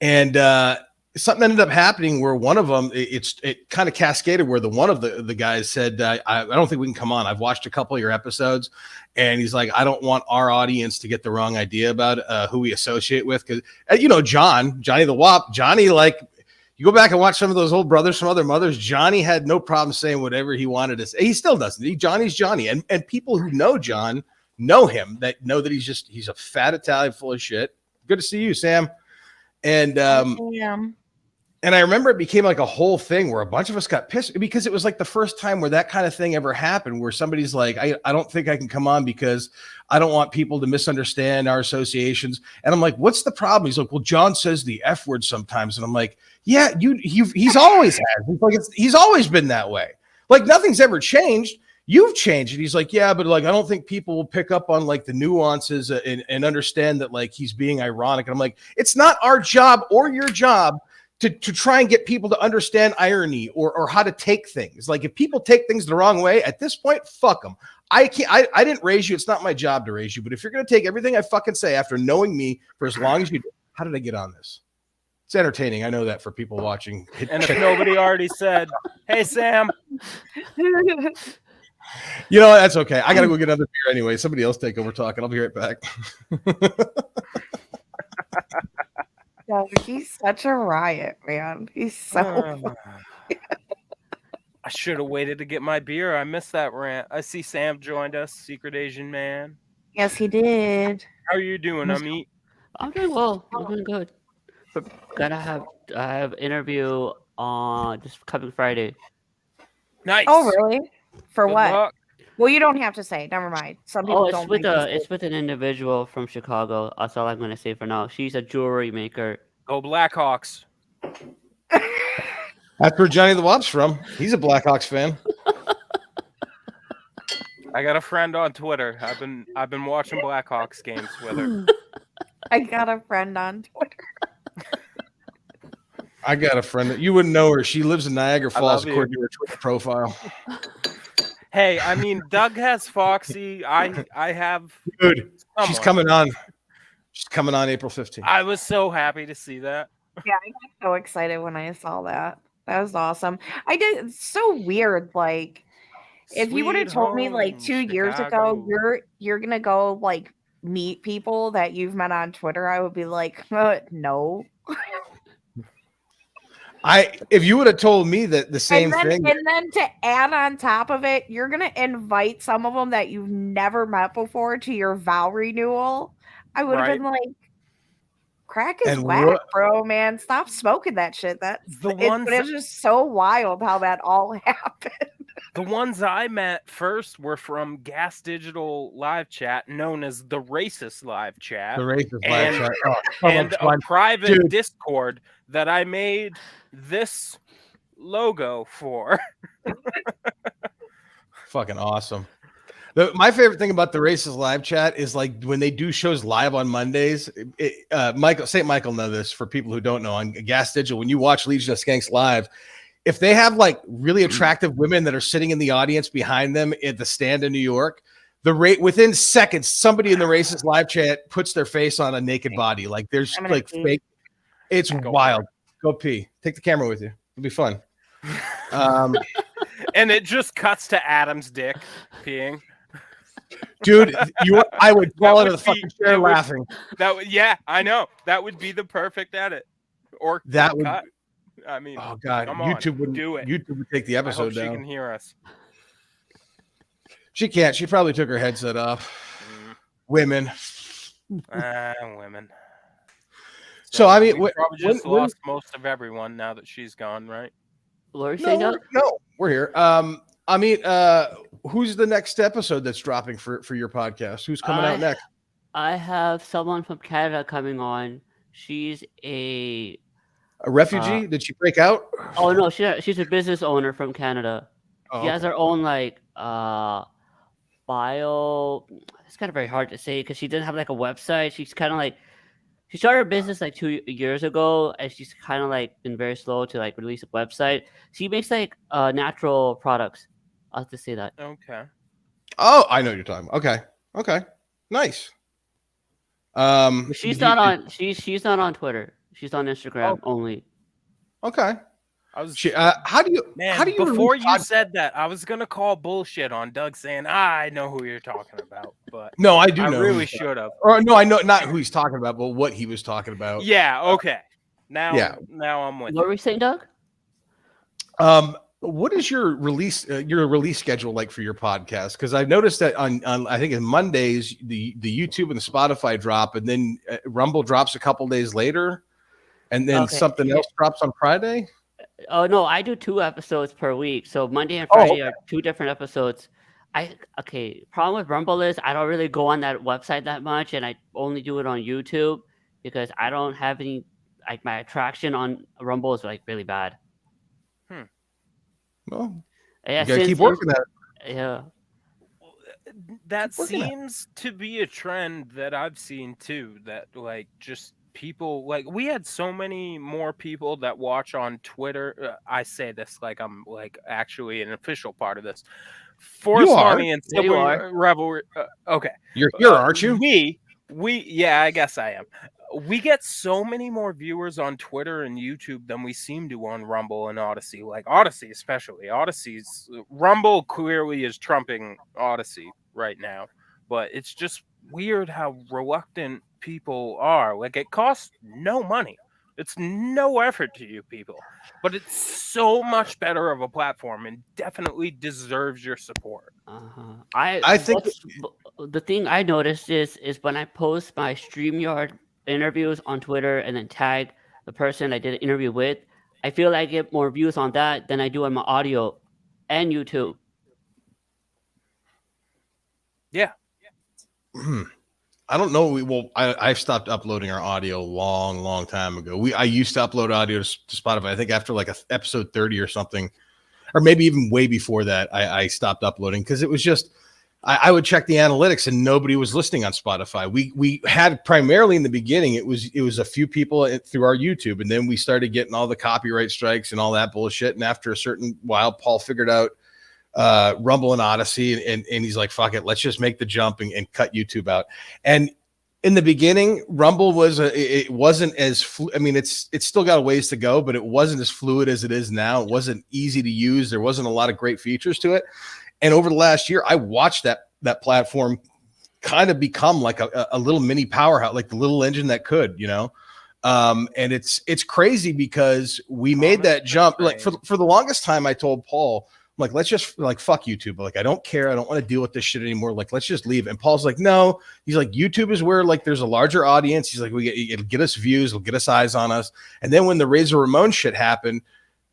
B: and something ended up happening where one of them, it kind of cascaded where one of the guys said, I don't think we can come on. I've watched a couple of your episodes, and he's like, I don't want our audience to get the wrong idea about who we associate with. Because, you know, Johnny the Wop, Johnny, like, you go back and watch some of those old Brothers from Other Mothers, Johnny had no problem saying whatever he wanted to say. He still doesn't. Johnny's Johnny. And people who know John know him, that know that he's a fat Italian full of shit. Good to see you, Sam. And and I remember it became like a whole thing where a bunch of us got pissed because it was like the first time where that kind of thing ever happened, where somebody's like, I don't think I can come on because I don't want people to misunderstand our associations. And I'm like, what's the problem? He's like, well, John says the F word sometimes. And I'm like, yeah, he's always had. He's like, he's always been that way. Like nothing's ever changed. You've changed. And he's like, yeah, but like, I don't think people will pick up on like the nuances and understand that like he's being ironic. And I'm like, it's not our job or your job to try and get people to understand irony or how to take things. Like if people take things the wrong way at this point, fuck them. I didn't raise you. It's not my job to raise you. But if you're going to take everything I fucking say after knowing me for as long as you do, how did I get on this? It's entertaining. I know that for people watching.
C: And if nobody already said, hey, Sam.
B: You know, that's okay. I got to go get another beer anyway. Somebody else take over talking. I'll be right back.
A: Yeah, he's such a riot, man. He's so
C: I should have waited to get my beer. I missed that rant. I see Sam joined us, Secret Asian Man.
A: Yes, he did.
C: How are you doing, Amit?
D: I'm doing well. I'm doing good. I have interview on this coming Friday.
C: Nice.
A: Oh, really? For
C: Good
A: what?
C: luck.
A: Well, you don't have to say. Never mind. Some people don't.
D: It's with an individual from Chicago. That's all I'm going to say for now. She's a jewelry maker.
C: Go Blackhawks.
B: That's where Johnny the Wop's from. He's a Blackhawks fan.
C: I got a friend on Twitter. I've been watching Blackhawks games with her.
A: I got a friend on Twitter.
B: I got a friend that you wouldn't know her. She lives in Niagara Falls, according to her Twitter profile.
C: Hey, I mean, Doug has Foxy. I have.
B: Dude, she's coming on. She's coming on April 15th.
C: I was so happy to see that.
A: Yeah, I got so excited when I saw that. That was awesome. I did. It's so weird. Like, if you would have told me like 2 years ago, you're gonna go like meet people that you've met on Twitter, I would be like, no.
B: If you would have told me that the same thing,
A: and then to add on top of it, you're gonna invite some of them that you've never met before to your vow renewal. I would have been like, Crack is whack, bro, man. Stop smoking that shit. It's just so wild how that all happened.
C: The ones I met first were from Gas Digital Live Chat, known as the Racist Live Chat.
B: The Racist Live Chat.
C: And a private Discord that I made this logo for.
B: Fucking awesome. My favorite thing about the Racist Live Chat is like when they do shows live on Mondays. St. Michael know this for people who don't know. On Gas Digital, when you watch Legion of Skanks live, if they have like really attractive women that are sitting in the audience behind them at the stand in New York, within seconds, somebody in the Racist Live Chat puts their face on a naked body. Like there's like fake. It's wild. Go pee. Take the camera with you. It'll be fun.
C: And it just cuts to Adam's dick peeing.
B: Dude, I would fall out of the fucking chair laughing.
C: Yeah, I know. That would be the perfect edit. Or
B: that would
C: cut. I mean,
B: oh god, YouTube wouldn't do it. YouTube would take the episode down.
C: She can hear us.
B: She can't. She probably took her headset off. Women.
C: Women.
B: So I mean,
C: we probably just lost most of everyone now that she's gone, right?
B: No, we're here. I mean, who's the next episode that's dropping for your podcast? Who's coming out next?
D: I have someone from Canada coming on. She's a
B: refugee. Did she break out?
D: Oh no, she's a business owner from Canada. She has her own like bio. It's kind of very hard to say because she didn't have like a website. She's kind of like she started her business like 2 years ago, and she's kind of like been very slow to like release a website. She makes like natural products. I'll have to say that.
C: Okay.
B: Oh, I know what you're talking about. Okay. Nice.
D: She's not on. She's not on Twitter. She's on Instagram only.
B: Okay. How do you?
C: Before you said that, I was gonna call bullshit on Doug saying I know who you're talking about, but
B: no, I do know.
C: I really should have.
B: Or no, I know not who he's talking about, but what he was talking about.
C: Yeah. Okay. Now I'm with.
D: What were you saying, Doug?
B: What is your release schedule like for your podcast? Because I've noticed that on I think on Mondays the YouTube and the Spotify drop, and then Rumble drops a couple days later, and then something else drops on Friday.
D: Oh no, I do 2 episodes per week. So Monday and Friday are 2 different episodes. Problem with Rumble is I don't really go on that website that much, and I only do it on YouTube because I don't have any like my attraction on Rumble is like really bad.
B: Well, you gotta keep working that.
D: Yeah.
C: That seems to be a trend that I've seen too. That like just people like we had so many more people that watch on Twitter. I say this like I'm like actually an official part of this. Force Money and Civil Revelry. Okay,
B: you're here, aren't you?
C: Yeah, I guess I am. We get so many more viewers on Twitter and YouTube than we seem to on Rumble and Odyssey. Like Odyssey, especially. Rumble clearly is trumping Odyssey right now, but it's just weird how reluctant people are. Like it costs no money. It's no effort to you people, but it's so much better of a platform and definitely deserves your support.
D: I think the thing I noticed is when I post my StreamYard interviews on Twitter and then tag the person I did an interview with, I feel like I get more views on that than I do on my audio and YouTube.
C: Yeah.
B: I don't know. I stopped uploading our audio long time ago. I used to upload audio to Spotify. I think after like episode 30 or something, or maybe even way before that, I stopped uploading because it was just I would check the analytics and nobody was listening on Spotify. We had primarily in the beginning it was a few people through our YouTube, and then we started getting all the copyright strikes and all that bullshit. And after a certain while, Paul figured out Rumble and Odyssey, and he's like, fuck it, let's just make the jump and cut YouTube out. And in the beginning, Rumble it wasn't as it's still got a ways to go, but it wasn't as fluid as it is now. It wasn't easy to use. There wasn't a lot of great features to it. And over the last year, I watched that platform kind of become like a little mini powerhouse, like the little engine that could, and it's crazy because we made that jump. Like for the longest time, I told Paul, like, let's just like fuck YouTube. Like, I don't care. I don't want to deal with this shit anymore. Like, let's just leave. And Paul's like, no. He's like, YouTube is where like there's a larger audience. He's like, it'll get us views, it'll get us eyes on us. And then when the Razor Ramon shit happened,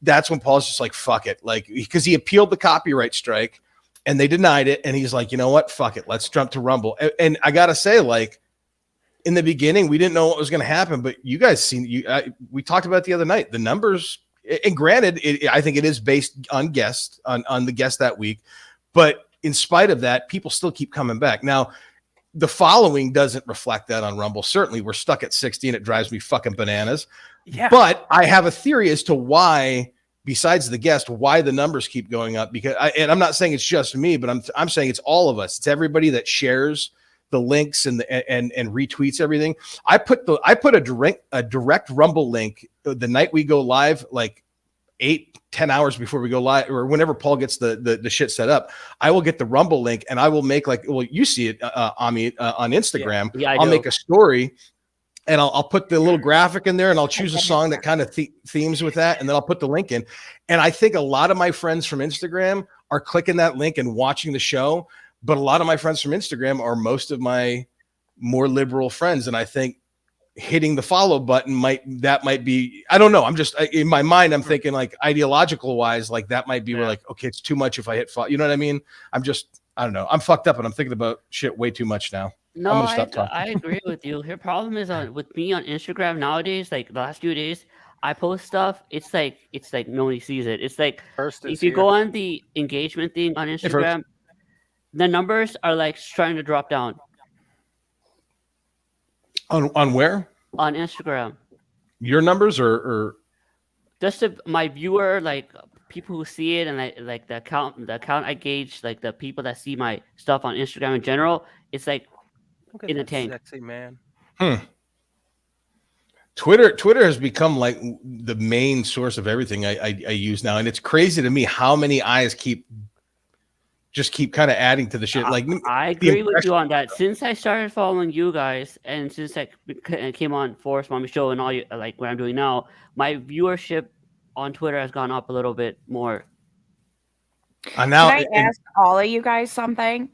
B: that's when Paul's just like, fuck it. Like, because he appealed the copyright strike and they denied it. And he's like, you know what? Fuck it. Let's jump to Rumble. And I gotta say, like, in the beginning, we didn't know what was going to happen, but you guys we talked about it the other night, the numbers, and granted, I think it is based on guests, on the guest that week, but in spite of that, people still keep coming back. Now, the following doesn't reflect that on Rumble. Certainly, we're stuck at 60, and it drives me fucking bananas. Yeah. But I have a theory as to why, besides the guest, why the numbers keep going up. Because and I'm not saying it's just me, but I'm saying it's all of us. It's everybody that shares the links and retweets everything. I put a direct Rumble link the night we go live, like 8-10 hours before we go live, or whenever Paul gets the shit set up. I will get the Rumble link and I will make you see it on Instagram. Yeah, I'll make a story and I'll put the little graphic in there and I'll choose a song that kind of themes with that, and then I'll put the link in. And I think a lot of my friends from Instagram are clicking that link and watching the show. But a lot of my friends from Instagram are most of my more liberal friends. And I think hitting the follow button might be, I don't know. I'm just in my mind, I'm thinking like ideological wise, like that might be where like, okay, it's too much if I hit follow. You know what I mean? I don't know. I'm fucked up and I'm thinking about shit way too much now.
D: No, I agree with you. Your problem is with me on Instagram nowadays, like the last few days, I post stuff. It's like nobody sees it. It's like if you go on the engagement thing on Instagram, the numbers are like starting to drop down.
B: On where?
D: On Instagram.
B: Your numbers or
D: just my viewer, like people who see it, and like the account I gauge, like the people that see my stuff on Instagram in general, it's like in the tank.
C: Sexy man.
B: Twitter has become like the main source of everything I use now, and it's crazy to me how many eyes keep kind of adding to the shit. Like,
D: I agree with you on that. Since I started following you guys, and since I came on Forest Mommy Show and all you, like what I'm doing now, my viewership on Twitter has gone up a little bit more.
A: Can I ask all of you guys something?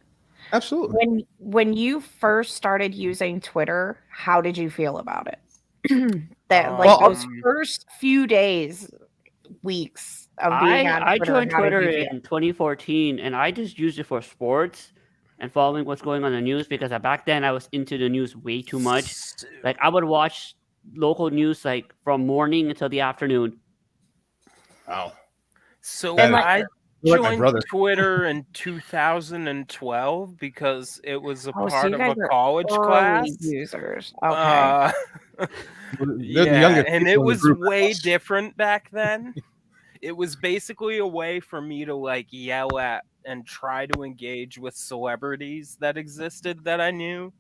B: Absolutely.
A: When you first started using Twitter, how did you feel about it? Those first few days, weeks.
D: I joined Twitter in 2014, and I just used it for sports and following what's going on in the news, because back then I was into the news way too much. Like, I would watch local news like from morning until the afternoon.
B: Wow.
C: So I joined Twitter in 2012 because it was a part of a college class.
A: Users. Okay.
C: And it was way different back then. It was basically a way for me to like yell at and try to engage with celebrities that existed that I knew.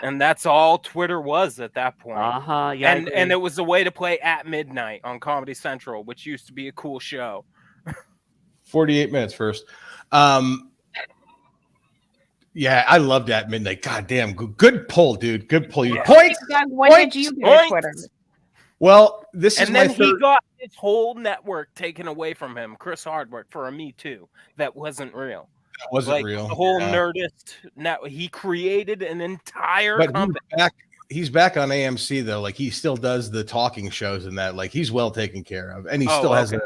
C: And that's all Twitter was at that point.
D: Yeah.
C: And it was a way to play at midnight on Comedy Central, which used to be a cool show.
B: 48 minutes first. Yeah, I loved At Midnight. God damn, good pull, dude. Good pull.
A: Yeah. Points. When did you get Twitter?
B: Well, this is my third.
C: And then he got his whole network taken away from him. Chris Hardwick for a Me Too. That wasn't real.
B: That wasn't real.
C: The whole Nerdist network. He created an entire company.
B: He's back on AMC though. Like, he still does the talking shows and that. Like, he's well taken care of, and he still has a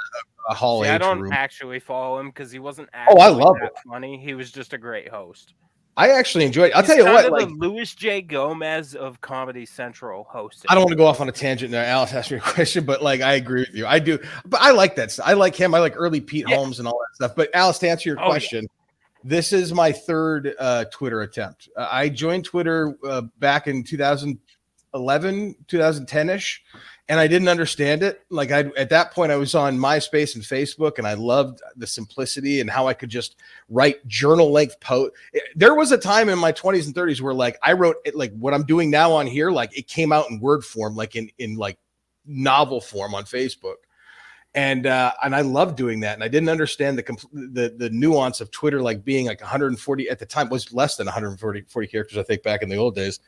B: Hall H room. I don't
C: actually follow him because he wasn't actually that funny. He was just a great host.
B: I actually enjoyed it. I'll tell you what,
C: like the Louis J. Gomez of Comedy Central hosted.
B: I don't want to go off on a tangent now. Alice asked me a question, but like, I agree with you. I do, but I like that. I like him. I like early Pete Holmes and all that stuff. But Alice, to answer your question, this is my third Twitter attempt. I joined Twitter back in 2011, 2010-ish. And I didn't understand it. Like, at that point, I was on MySpace and Facebook, and I loved the simplicity and how I could just write journal-length post. There was a time in my 20s and 30s where, like, I wrote it, like what I'm doing now on here, like it came out in Word form, like in like novel form on Facebook. And I loved doing that. And I didn't understand the nuance of Twitter, like being like 140 at the time, was less than 140 characters, I think, back in the old days.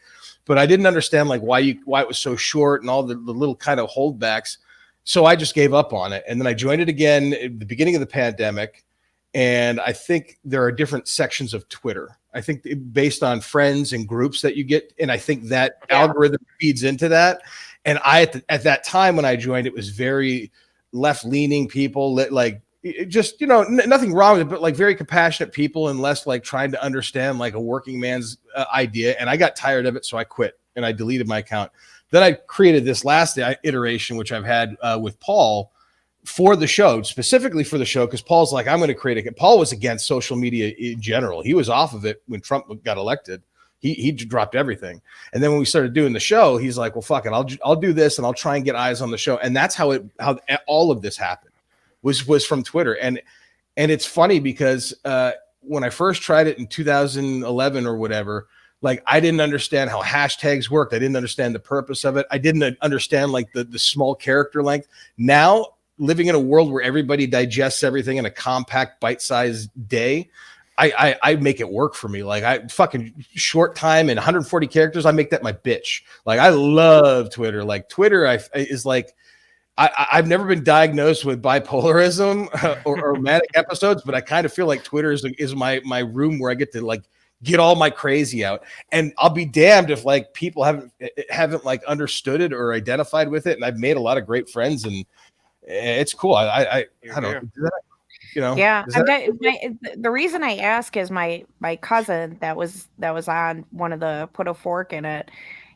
B: But I didn't understand like why it was so short and all the little kind of holdbacks. So I just gave up on it. And then I joined it again at the beginning of the pandemic. And I think there are different sections of Twitter. I think based on friends and groups that you get. And I think that algorithm feeds into that. And at that time when I joined, it was very left-leaning people, like just, nothing wrong with it, but like very compassionate people and less like trying to understand like a working man's idea. And I got tired of it. So I quit and I deleted my account. Then I created this last iteration, which I've had with Paul for the show, specifically for the show, because Paul's like, I'm going to create it. Paul was against social media in general. He was off of it when Trump got elected. He dropped everything. And then when we started doing the show, he's like, well, fuck it. I'll do this and I'll try and get eyes on the show. And that's how all of this happened was from Twitter. And it's funny because when I first tried it in 2011 or whatever, like I didn't understand how hashtags worked. I didn't understand the purpose of it. I didn't understand like the small character length. Now, living in a world where everybody digests everything in a compact, bite-sized day, I make it work for me. Like I fucking short time and 140 characters, I make that my bitch. Like I love Twitter. Like Twitter is like, I've never been diagnosed with bipolarism or manic episodes, but I kind of feel like Twitter is my room where I get to like get all my crazy out. And I'll be damned if like people haven't like understood it or identified with it. And I've made a lot of great friends, and it's cool. I don't know.
A: Yeah. The reason I ask is my cousin that was on one of the Put a Fork in It.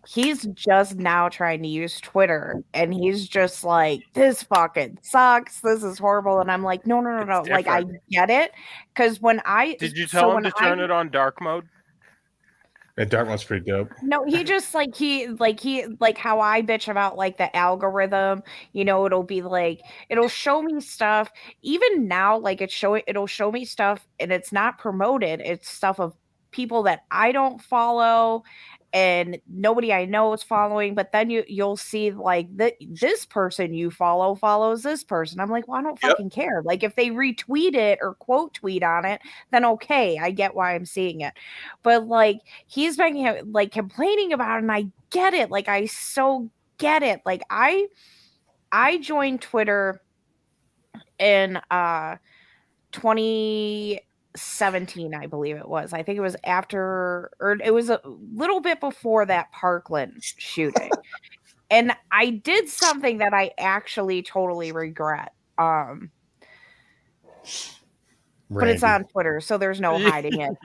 A: He's just now trying to use Twitter, and he's just like, this fucking sucks. This is horrible. And I'm like, no. Like, I get it. Because
C: did you tell him to turn it on dark mode?
B: And dark mode's pretty dope.
A: No, he just like how I bitch about like the algorithm, it'll be like, it'll show me stuff even now, like it'll show me stuff and it's not promoted. It's stuff of people that I don't follow and nobody I know is following, but then you'll see like this person you follows this person. I'm like, well, I don't fucking care. Like if they retweet it or quote tweet on it, then okay, I get why I'm seeing it. But like he's been like complaining about it, and I get it. Like I so get it. Like I joined Twitter in 2017, I believe it was. I think it was after, or it was a little bit before that Parkland shooting. And I did something that I actually totally regret. But it's on Twitter, so there's no hiding it.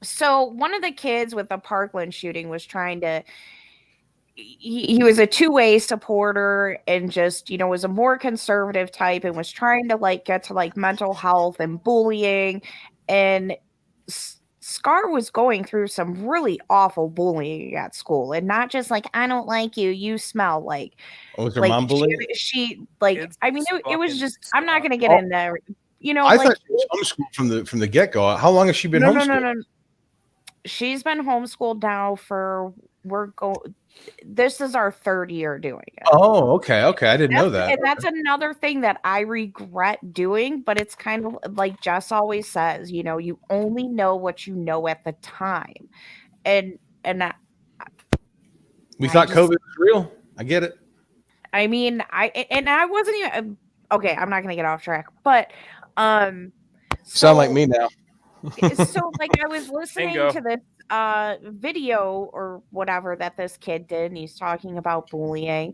A: So one of the kids with the Parkland shooting was trying to, he was a two-way supporter and just, was a more conservative type and was trying to like get to like mental health and bullying. And Scar was going through some really awful bullying at school, and not just like, I don't like you, you smell like.
B: Oh, was her mom bullying?
A: She like, I mean, it was just, I'm not going to get in there.
B: I thought she was homeschooled from the get-go. How long has she been homeschooled?
A: No. She's been homeschooled now for, this is our third year doing it.
B: Oh, okay. I didn't know that.
A: And that's another thing that I regret doing, but it's kind of like Jess always says, you only know what you know at the time. And
B: we thought COVID was real. I get it.
A: I mean, I wasn't even, okay, I'm not going to get off track, but
B: sound like me now.
A: So like I was listening to this video or whatever that this kid did, and he's talking about bullying,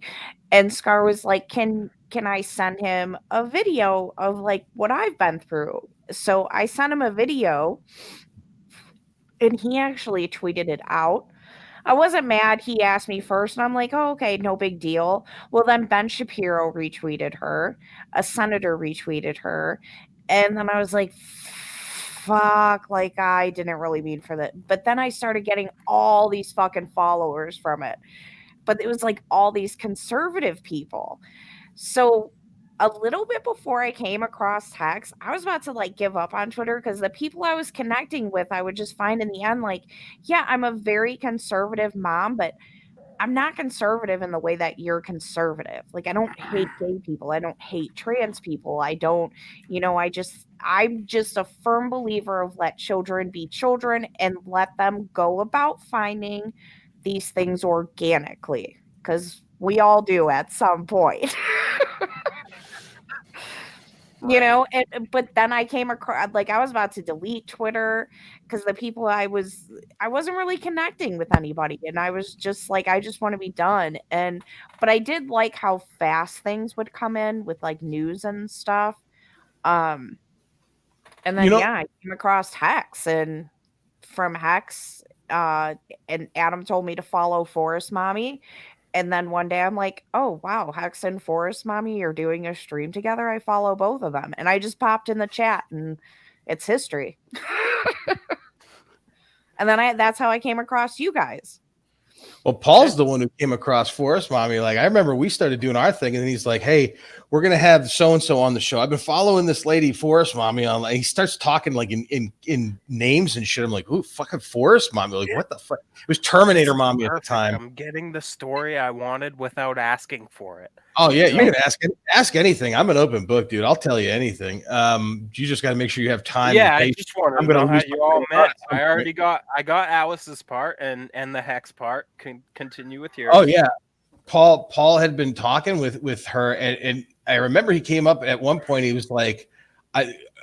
A: and Scar was like, can I send him a video of like what I've been through? So I sent him a video, and he actually tweeted it out. I wasn't mad. He asked me first, and I'm like, oh, okay, no big deal. Well, then Ben Shapiro retweeted her, a senator retweeted her, and then I was like, fuck, like I didn't really mean for that. But then I started getting all these fucking followers from it. But it was like all these conservative people. So a little bit before I came across text, I was about to like give up on Twitter because the people I was connecting with, I would just find in the end, like, yeah, I'm a very conservative mom, but I'm not conservative in the way that you're conservative. Like, I don't hate gay people. I don't hate trans people. I don't, I'm just a firm believer of let children be children and let them go about finding these things organically, because we all do at some point. You know, but then I came across, like, I was about to delete Twitter because the people I wasn't really connecting with anybody, and I was just like, I just want to be done. But I did like how fast things would come in with like news and stuff. And then yeah, I came across Hex, and from Hex, and Adam told me to follow Forest Mommy. And then one day I'm like, oh wow, Hex and Forest Mommy are doing a stream together. I follow both of them. And I just popped in the chat and it's history. And then that's how I came across you guys.
B: Well, Paul's the one who came across Forest Mommy. Like, I remember we started doing our thing, and then he's like, hey, we're going to have so-and-so on the show. I've been following this lady, Forest Mommy, on. He starts talking like in names and shit. I'm like, ooh, fucking Forest Mommy. Like, what the fuck? It was Terminator Mommy at the time.
C: I'm getting the story I wanted without asking for it.
B: Oh, yeah, you can ask anything. I'm an open book, dude. I'll tell you anything. You just got to make sure you have time.
C: Yeah, I just wanted to know how you all met. I got Alice's part and the Hex part. Can continue with yours.
B: Oh, yeah. Paul had been talking with her, and I remember he came up at one point. He was like,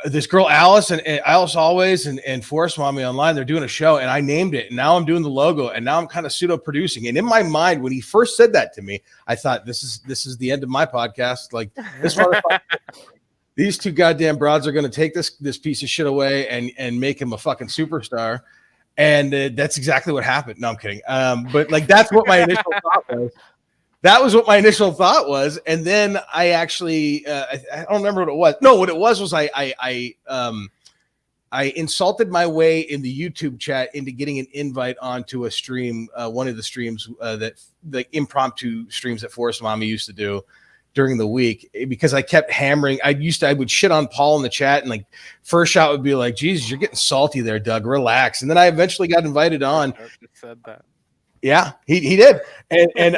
B: this girl Alice and Alice Always and Forest Mommy Online, they're doing a show, and I named it, and now I'm doing the logo, and now I'm kind of pseudo producing. And in my mind, when he first said that to me, I thought, this is the end of my podcast. Like, this motherfucker, these two goddamn broads are going to take this piece of shit away and make him a fucking superstar. And that's exactly what happened. No, I'm kidding. But like, that's what my initial thought was. That was what my initial thought was. And then I actually, I don't remember what it was. No, what it was I insulted my way in the YouTube chat into getting an invite onto a stream, one of the streams that the impromptu streams that Forest Mommy used to do during the week, because I kept hammering. I would shit on Paul in the chat, and like first shot would be like, Jesus, you're getting salty there, Doug, relax. And then I eventually got invited on.
C: Said that.
B: Yeah, he did. And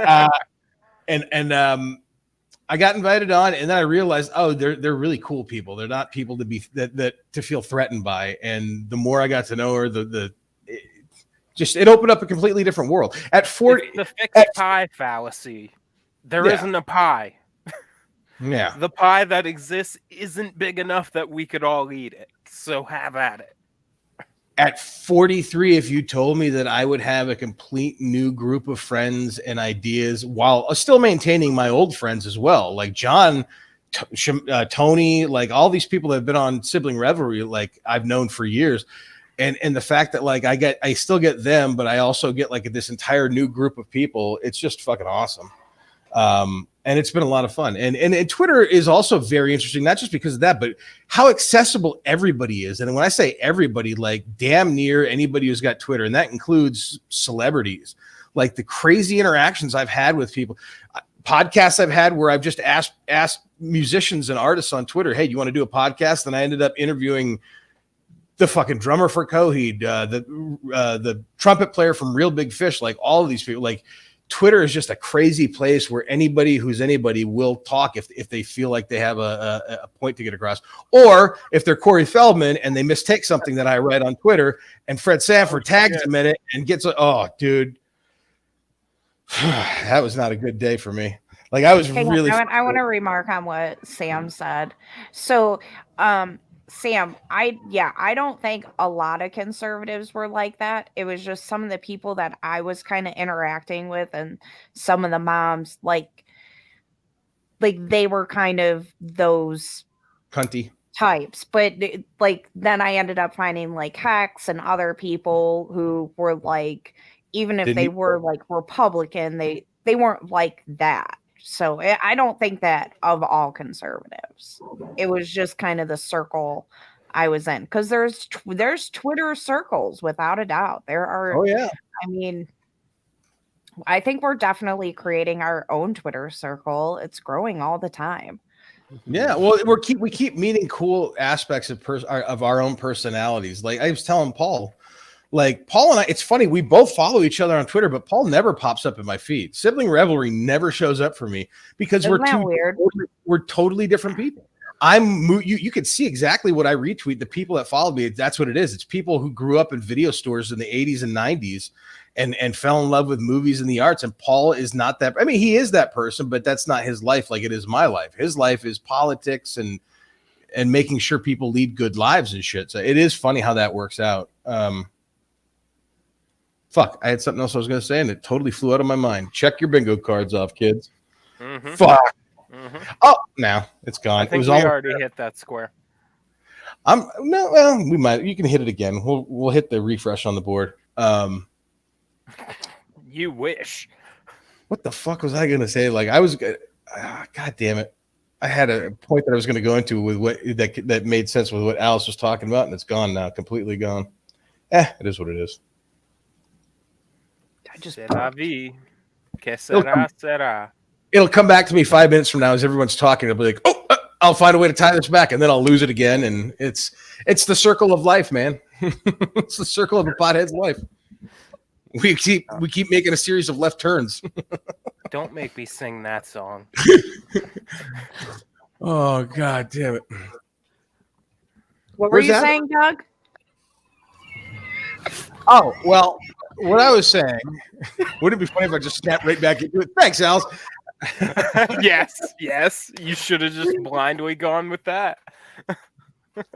B: I got invited on, and then I realized, oh, they're really cool people. They're not people to be that to feel threatened by. And the more I got to know her, it opened up a completely different world. At 40,
C: it's the fixed pie fallacy. There isn't a pie.
B: Yeah,
C: the pie that exists isn't big enough that we could all eat it. So have at it.
B: At 43, if you told me that I would have a complete new group of friends and ideas while still maintaining my old friends as well, like John, Tony, like all these people that have been on Sibling Revelry, like I've known for years. And the fact that like I still get them, but I also get like this entire new group of people. It's just fucking awesome. And it's been a lot of fun. And Twitter is also very interesting, not just because of that, but how accessible everybody is. And when I say everybody, like damn near anybody who's got Twitter, and that includes celebrities, like the crazy interactions I've had with people, podcasts I've had where I've just asked musicians and artists on Twitter, hey, do you want to do a podcast? And I ended up interviewing the fucking drummer for Coheed, the trumpet player from Real Big Fish, like all of these people. Like, Twitter is just a crazy place where anybody who's anybody will talk if they feel like they have a point to get across, or if they're Corey Feldman and they mistake something that I write on Twitter, and Fred Sanford tags him in it and gets dude, that was not a good day for me. Like I was really.
A: I want to remark on what Sam said. So, Sam, I don't think a lot of conservatives were like that. It was just some of the people that I was kind of interacting with, and some of the moms, like they were kind of those
B: cunty
A: types. But like then I ended up finding like Hex and other people who were like, even if they were like Republican, they weren't like that. So I don't think that of all conservatives. It was just kind of the circle I was in, because there's Twitter circles without a doubt. There are.
B: Oh yeah.
A: I mean, I think we're definitely creating our own Twitter circle. It's growing all the time.
B: Yeah, well, we keep meeting cool aspects of our own personalities. Like I was telling Paul. Like Paul and I, it's funny, we both follow each other on Twitter, but Paul never pops up in my feed. Sibling Revelry never shows up for me because we're totally different people. You could see exactly what I retweet. The people that follow me, that's what it is. It's people who grew up in video stores in the 80s and 90s and fell in love with movies and the arts. And Paul is not that. I mean, he is that person, but that's not his life like it is my life. His life is politics and making sure people lead good lives and shit. So it is funny how that works out. Fuck, I had something else I was going to say, and it totally flew out of my mind. Check your bingo cards off, kids.
C: Mm-hmm.
B: Fuck. Mm-hmm. Oh, now it's gone.
C: I think
B: it was
C: we already hit that square.
B: Well, we might. You can hit it again. We'll hit the refresh on the board.
C: You wish.
B: What the fuck was I going to say? Like I was. God damn it! I had a point that I was going to go into with what that made sense with what Alice was talking about, and it's gone now, completely gone. It is what it is.
C: I just It'll
B: come back to me 5 minutes from now as everyone's talking. I'll be like, oh, I'll find a way to tie this back, and then I'll lose it again. And it's the circle of life, man. It's the circle of a pothead's life. We keep making a series of left turns.
C: Don't make me sing that song.
B: Oh, God damn it.
A: What were you saying, Doug?
B: Oh, well, what I was saying, would it be funny if I just snapped right back into it? Thanks, Alice.
C: Yes. You should have just blindly gone with that.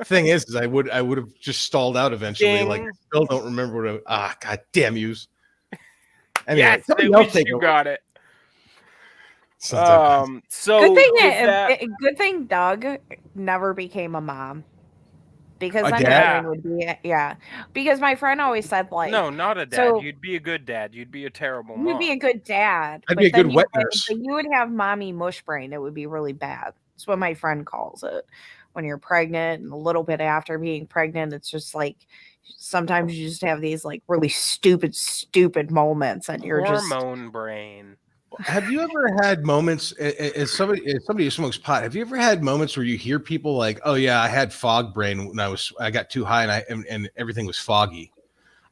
B: Thing is I would have just stalled out eventually.
C: Ding.
B: Like, I still don't remember what God damn yous. Anyway,
C: yes, you got it. So
A: good thing Doug never became a mom. Because then
B: dad?
A: Would be because my friend always said like
C: no, not a dad. So, you'd be a good dad. You'd be a terrible mom.
A: You'd be a good dad.
B: I'd be a good wet nurse.
A: You would have mommy mush brain. It would be really bad. That's what my friend calls it. When you're pregnant and a little bit after being pregnant, it's just like sometimes you just have these like really stupid moments and you're
C: hormone brain.
B: Have you ever had moments as somebody who smokes pot? Have you ever had moments where you hear people like, "Oh yeah, I had fog brain when I got too high and everything was foggy."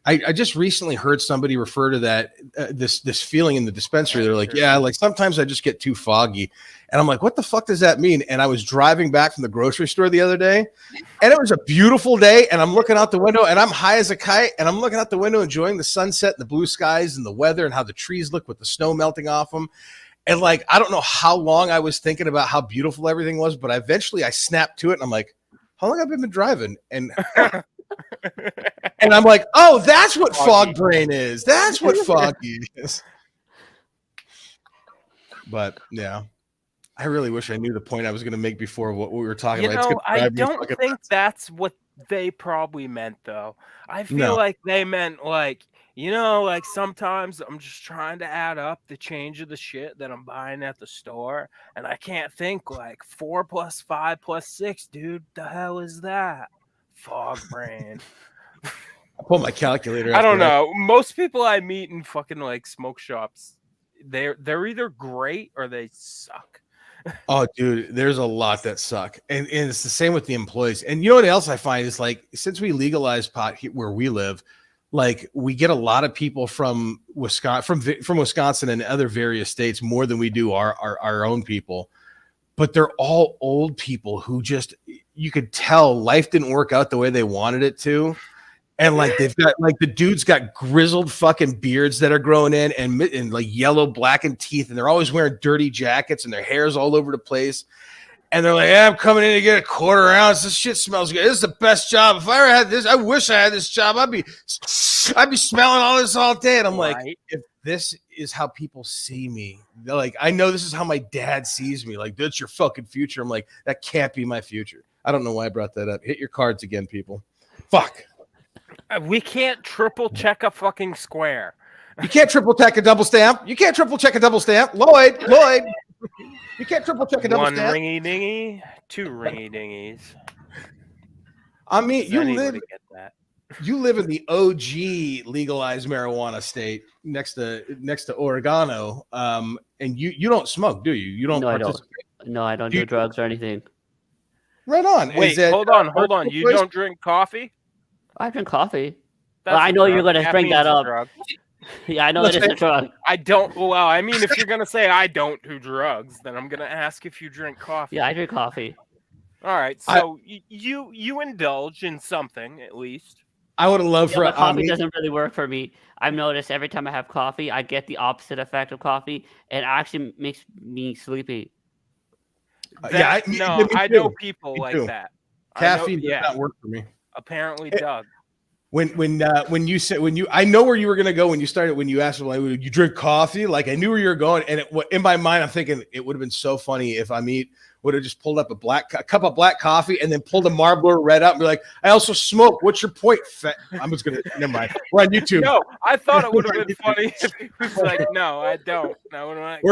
B: I just recently heard somebody refer to that this feeling in the dispensary. They're like, "Yeah, like sometimes I just get too foggy," and I'm like, "What the fuck does that mean?" And I was driving back from the grocery store the other day, and it was a beautiful day, and I'm looking out the window, and I'm high as a kite, and I'm looking out the window enjoying the sunset, and the blue skies, and the weather, and how the trees look with the snow melting off them. And like, I don't know how long I was thinking about how beautiful everything was, but eventually I snapped to it, and I'm like, "How long have I been driving?" And and I'm like, oh, that's what fog brain is. That's what foggy is. But yeah, I really wish I knew the point I was going to make before what we were talking about.
C: I don't think that's what they probably meant, though. I feel like they meant like, like sometimes I'm just trying to add up the change of the shit that I'm buying at the store, and I can't think like 4 + 5 + 6, dude. The hell is that? Fog brain.
B: I pull my calculator.
C: I don't know. Most people I meet in fucking like smoke shops, they're either great or they suck.
B: Oh, dude, there's a lot that suck, and it's the same with the employees. And you know what else I find is like since we legalized pot where we live, like we get a lot of people from Wisconsin, from Wisconsin and other various states more than we do our own people. But they're all old people who just, you could tell life didn't work out the way they wanted it to. And like they've got like the dude's got grizzled fucking beards that are growing in and like yellow blackened teeth. And they're always wearing dirty jackets and their hair's all over the place. And they're like, yeah, I'm coming in to get a quarter ounce. This shit smells good. This is the best job. If I ever had this, I wish I had this job. I'd be smelling all this all day. And I'm like, if this is how people see me, they're like, I know this is how my dad sees me. Like, that's your fucking future. I'm like, that can't be my future. I don't know why I brought that up. Hit your cards again, people. Fuck.
C: We can't triple check a fucking square.
B: You can't triple check a double stamp. You can't triple check a double stamp. Lloyd. You can't triple check a double stamp.
C: 1 ringy dingy, 2 ringy dingies.
B: I mean, you live in the OG legalized marijuana state next to Oregano, and you don't smoke, do you? You don't participate.
D: I don't do drugs or anything.
B: Right on.
C: Wait, hold on. You don't drink coffee?
D: I drink coffee. Well, I know you're going to bring that up. Yeah, I know that it's a drug.
C: I don't. Well, I mean, if you're gonna say I don't do drugs, then I'm gonna ask if you drink coffee.
D: Yeah, I drink coffee.
C: All right, so you indulge in something at least.
B: I would have loved for
D: coffee doesn't really work for me. I've noticed every time I have coffee, I get the opposite effect of coffee. It actually makes me sleepy.
C: I know people like that.
B: Caffeine does not work for me.
C: Apparently, Doug.
B: When you said I know where you were gonna go when you asked me, like, you drink coffee, like I knew where you were going, and in my mind I'm thinking it would have been so funny if Amit would have just pulled up a cup of black coffee and then pulled a Marlboro Red out and be like, I also smoke. What's your point? I'm just gonna never mind. We're on YouTube.
C: No, I thought it would have been funny if he was like, no, I don't. No, all right.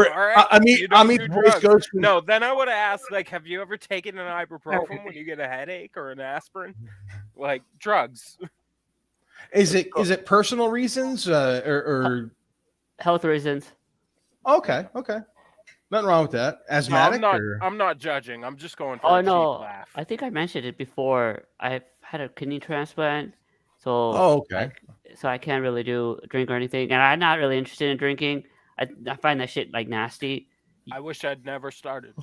B: Amit's voice goes.
C: No, then I would have asked, like, have you ever taken an ibuprofen when you get a headache or an aspirin? Like drugs.
B: Is it personal reasons or
D: health reasons?
B: Okay. Nothing wrong with that. Asthmatic?
C: I'm not judging. I'm just going for a cheap laugh.
D: I think I mentioned it before. I've had a kidney transplant, so
B: okay.
D: So I can't really drink or anything, and I'm not really interested in drinking. I find that shit like nasty.
C: I wish I'd never started.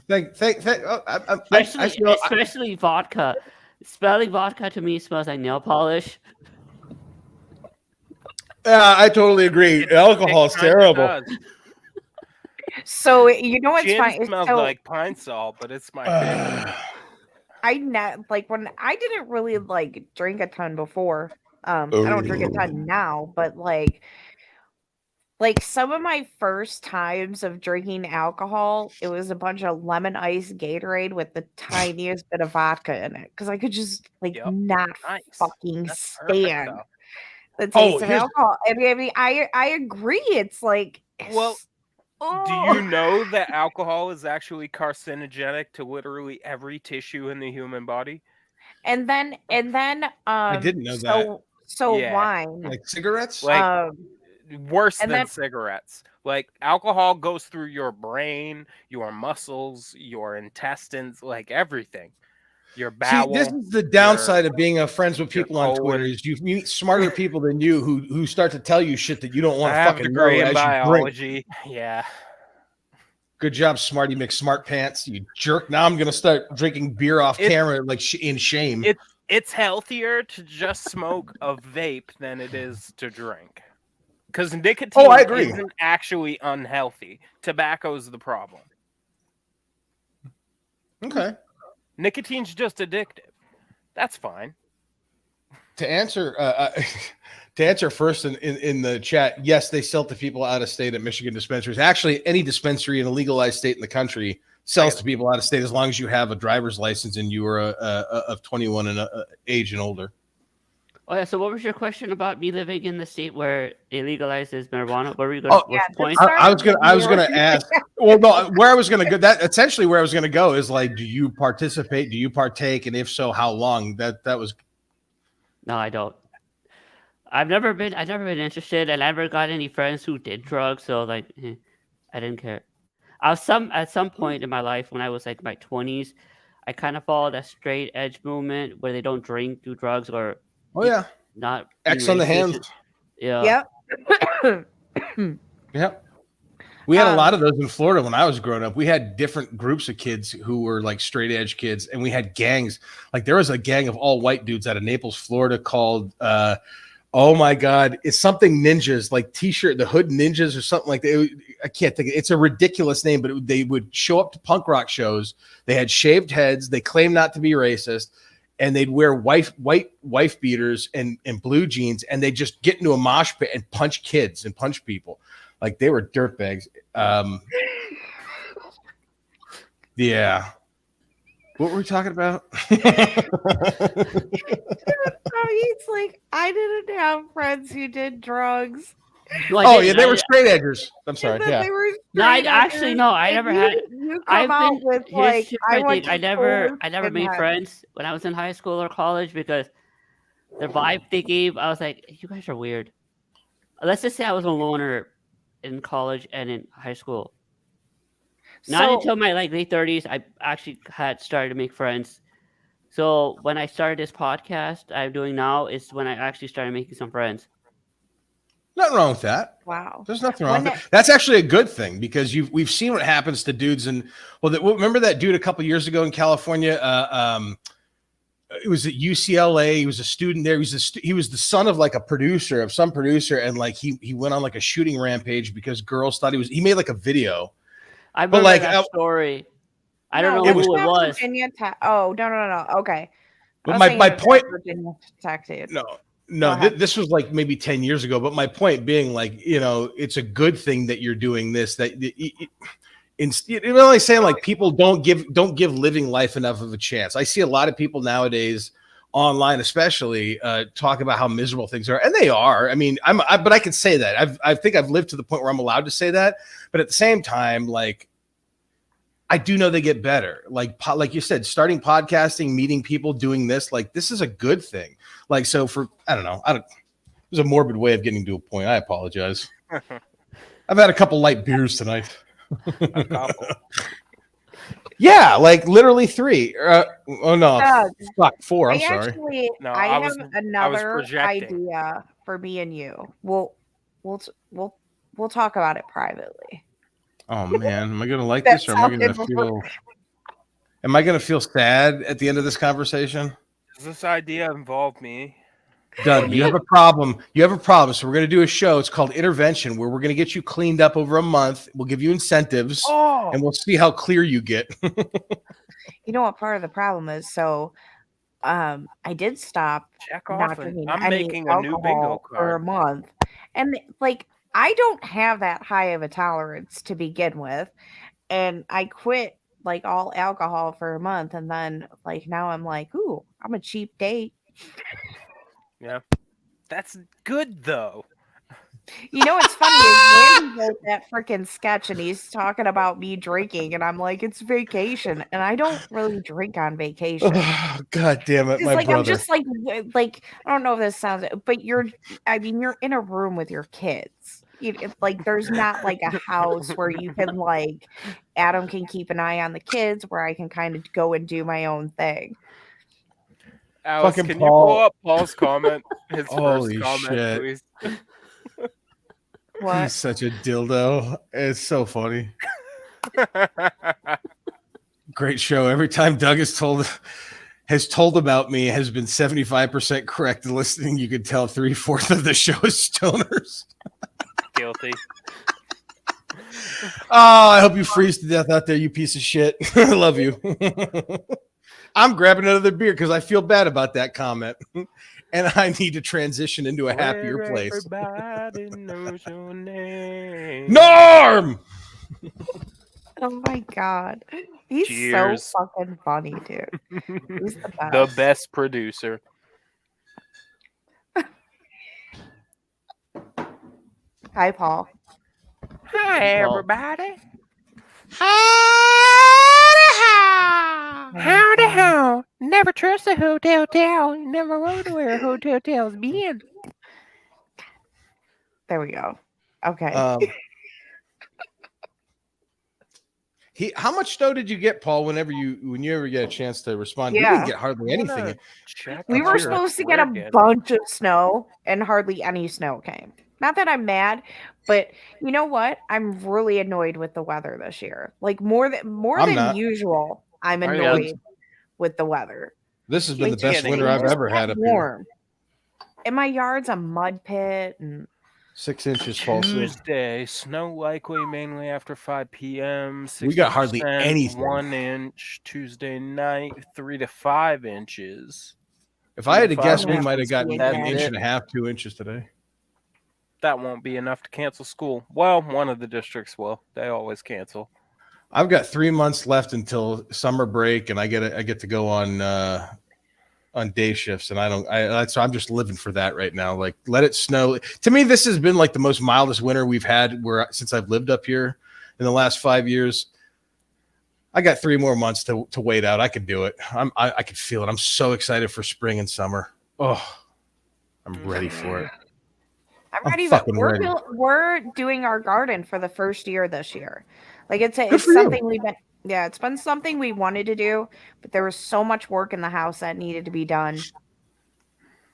D: Especially vodka. Spelling vodka to me smells like nail polish.
B: Yeah, I totally agree. Alcohol is terrible.
A: So you know what's funny?
C: It smells like pine salt, but it's my favorite.
A: When I didn't really like drink a ton before. I don't drink a ton now, but like some of my first times of drinking alcohol, it was a bunch of lemon ice Gatorade with the tiniest bit of vodka in it because I could just not fucking stand the taste of alcohol. I mean, I agree. It's like
C: do you know that alcohol is actually carcinogenic to literally every tissue in the human body?
A: And then
B: I didn't know that.
A: So wine,
B: like cigarettes,
C: worse than cigarettes. Like alcohol goes through your brain, your muscles, your intestines, like everything. Your bowel.
B: See, this is the downside of being friends with people on Twitter is you meet smarter people than you who start to tell you shit that you don't want to fucking know as
C: biology.
B: You drink.
C: Yeah.
B: Good job, Smarty McSmart Pants, you jerk. Now I'm gonna start drinking beer off camera like in shame.
C: It's healthier to just smoke a vape than it is to drink. Because nicotine isn't actually unhealthy. Tobacco's the problem.
B: Okay.
C: Nicotine's just addictive. That's fine.
B: To answer first in the chat, yes, they sell to people out of state at Michigan dispensaries. Actually, any dispensary in a legalized state in the country sells to people out of state as long as you have a driver's license and you are of 21 and age and older.
D: Oh yeah. So what was your question about me living in the state where it legalizes marijuana? What were you going? What's the point?
B: I was gonna ask. Well, no, where I was gonna go. That essentially where I was gonna go is like, do you participate? Do you partake? And if so, how long? That was.
D: No, I don't. I've never been interested, and I never got any friends who did drugs. So like, I didn't care. At some point in my life when I was like my 20s, I kind of followed that straight edge movement where they don't drink, do drugs, or not
B: X on the hands.
D: Yeah.
B: Yep. We had a lot of those in Florida when I was growing up. We had different groups of kids who were like straight edge kids, and we had gangs. Like there was a gang of all white dudes out of Naples, Florida called oh my God, it's something ninjas, like T-shirt, the Hood Ninjas or something like that. I can't think. It's a ridiculous name, but they would show up to punk rock shows. They had shaved heads. They claimed not to be racist, and they'd wear white wife beaters and blue jeans, and they just get into a mosh pit and punch kids and punch people. Like they were dirtbags. Yeah. What were we talking about?
A: It's like I didn't have friends who did drugs.
B: They were straight edgers. I'm sorry. Yeah.
D: I never had. I never made friends when I was in high school or college because the vibe they gave, I was like, you guys are weird. Let's just say I was a loner in college and in high school. Not until my late 30s, I actually had started to make friends. So when I started this podcast I'm doing now is when I actually started making some friends.
B: Nothing wrong with that.
A: Wow.
B: There's nothing wrong with that. That's actually a good thing because we've seen what happens to dudes. And remember that dude a couple years ago in California? it was at UCLA. He was a student there. He was the son of like some producer, and like he went on like a shooting rampage because girls thought he made like a video.
D: I remember that story. I don't know who it was.
A: Virginia Tech. Oh, no. Okay.
B: But my point.
A: Virginia Tech, dude.
B: No, this was like maybe 10 years ago. But my point being, like, it's a good thing that you're doing this. That you're really saying like people don't give living life enough of a chance. I see a lot of people nowadays online, especially, talk about how miserable things are, and they are. I mean, but I can say that. I think I've lived to the point where I'm allowed to say that. But at the same time, like, I do know they get better. Like you said, starting podcasting, meeting people, doing this, like, this is a good thing. Like, so I don't know. It was a morbid way of getting to a point. I apologize. I've had a couple light beers tonight.
C: A couple.
B: Yeah, like literally 3. Oh no, fuck 4. I'm sorry.
A: Actually, I have another idea for me and you. We'll talk about it privately.
B: Oh man, am I gonna like this, or am I gonna feel sad at the end of this conversation?
C: Does this idea involve me?
B: Doug, you have a problem. So we're gonna do a show. It's called Intervention, where we're gonna get you cleaned up over a month. We'll give you incentives, and we'll see how clear you get.
A: You know what part of the problem is? So, I did stop.
C: I'm making a new bingo card
A: for a month, and like, I don't have that high of a tolerance to begin with, and I quit like all alcohol for a month, and then like now I'm like, ooh, I'm a cheap date.
C: Yeah, that's good though.
A: You know what's funny is Randy wrote that freaking sketch, and he's talking about me drinking, and I'm like, it's vacation, and I don't really drink on vacation.
B: Oh, God damn it, my
A: like,
B: brother.
A: I'm just like I don't know if this sounds, but you're in a room with your kids. Like, there's not like a house where you can like Adam can keep an eye on the kids, where I can kind of go and do my own thing.
C: Alice, can you pull up Paul's comment? His first comment,
B: shit.
C: Please.
A: What?
B: He's such a dildo. It's so funny. Great show. Every time Doug has told about me has been 75% correct. Listening, you could tell 3/4 of the show is stoners.
C: Guilty.
B: Oh, I hope you freeze to death out there, you piece of shit. I love you. I'm grabbing another beer because I feel bad about that comment. And I need to transition into a happier place.
C: Everybody knows your name.
B: Norm!
A: Oh my God. He's
C: Cheers.
A: so fucking funny, dude. He's the best.
C: The best producer.
A: Hi, Paul.
C: Hi, everybody. Howdy how. Never trust a hotel. Never wonder where a hotel's been.
A: There we go. Okay.
B: How much snow did you get, Paul, whenever you ever get a chance to respond? Yeah. We didn't get hardly anything.
A: We were supposed to get a bunch of snow, and hardly any snow came. Not that I'm mad, but you know what? I'm really annoyed with the weather this year. Like, more than usual, I'm annoyed with the weather.
B: This has been the best winter I've ever had up here.
A: And my yard's a mud pit, and
B: 6 inches, Paul.
C: Tuesday, snow likely mainly after 5 p.m.
B: We got hardly anything.
C: 1 inch. Tuesday night, 3 to 5 inches.
B: If I had to guess, we might have gotten an inch and a half, 2 inches today.
C: That won't be enough to cancel school. Well, one of the districts will. They always cancel.
B: I've got 3 months left until summer break, and I get to go on day shifts, and so I'm just living for that right now. Like, let it snow. To me, this has been like the most mildest winter we've had since I've lived up here in the last 5 years. I got 3 more months to wait out. I can do it. I can feel it. I'm so excited for spring and summer. Oh, I'm ready for it.
A: I'm ready. We're doing our garden for the first year this year. Like, it's something we've been. Yeah, it's been something we wanted to do, but there was so much work in the house that needed to be done.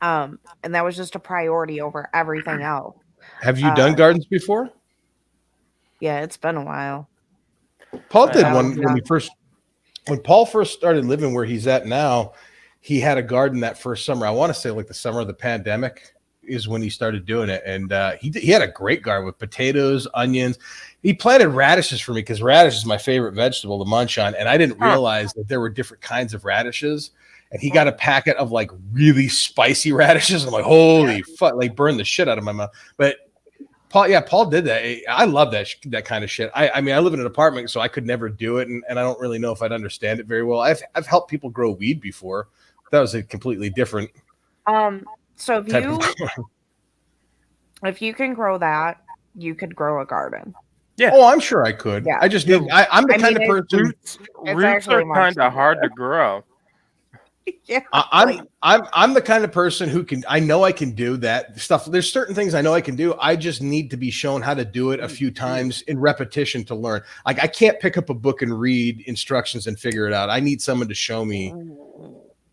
A: And that was just a priority over everything else.
B: Have you done gardens before?
A: Yeah, it's been a while.
B: Paul did one when Paul first started living where he's at now. he had a garden that first summer. I want to say like the summer of the pandemic is when he started doing it. And he had a great garden with potatoes, onions. He planted radishes for me because radish is my favorite vegetable to munch on. And I didn't realize that there were different kinds of radishes. And he got a packet of like really spicy radishes. I'm like, holy fuck, like burned the shit out of my mouth. But Paul did that. I love that kind of shit. I mean, I live in an apartment, so I could never do it. And I don't really know if I'd understand it very well. I've helped people grow weed before. That was a completely different.
A: So if you can grow that, you could grow a garden.
B: Yeah. Oh, I'm sure I could. Yeah. I just need. I'm the kind of person.
C: Roots are kind of hard to grow.
A: Yeah.
B: I'm the kind of person who can. I know I can do that stuff. There's certain things I know I can do. I just need to be shown how to do it a few times in repetition to learn. Like I can't pick up a book and read instructions and figure it out. I need someone to show me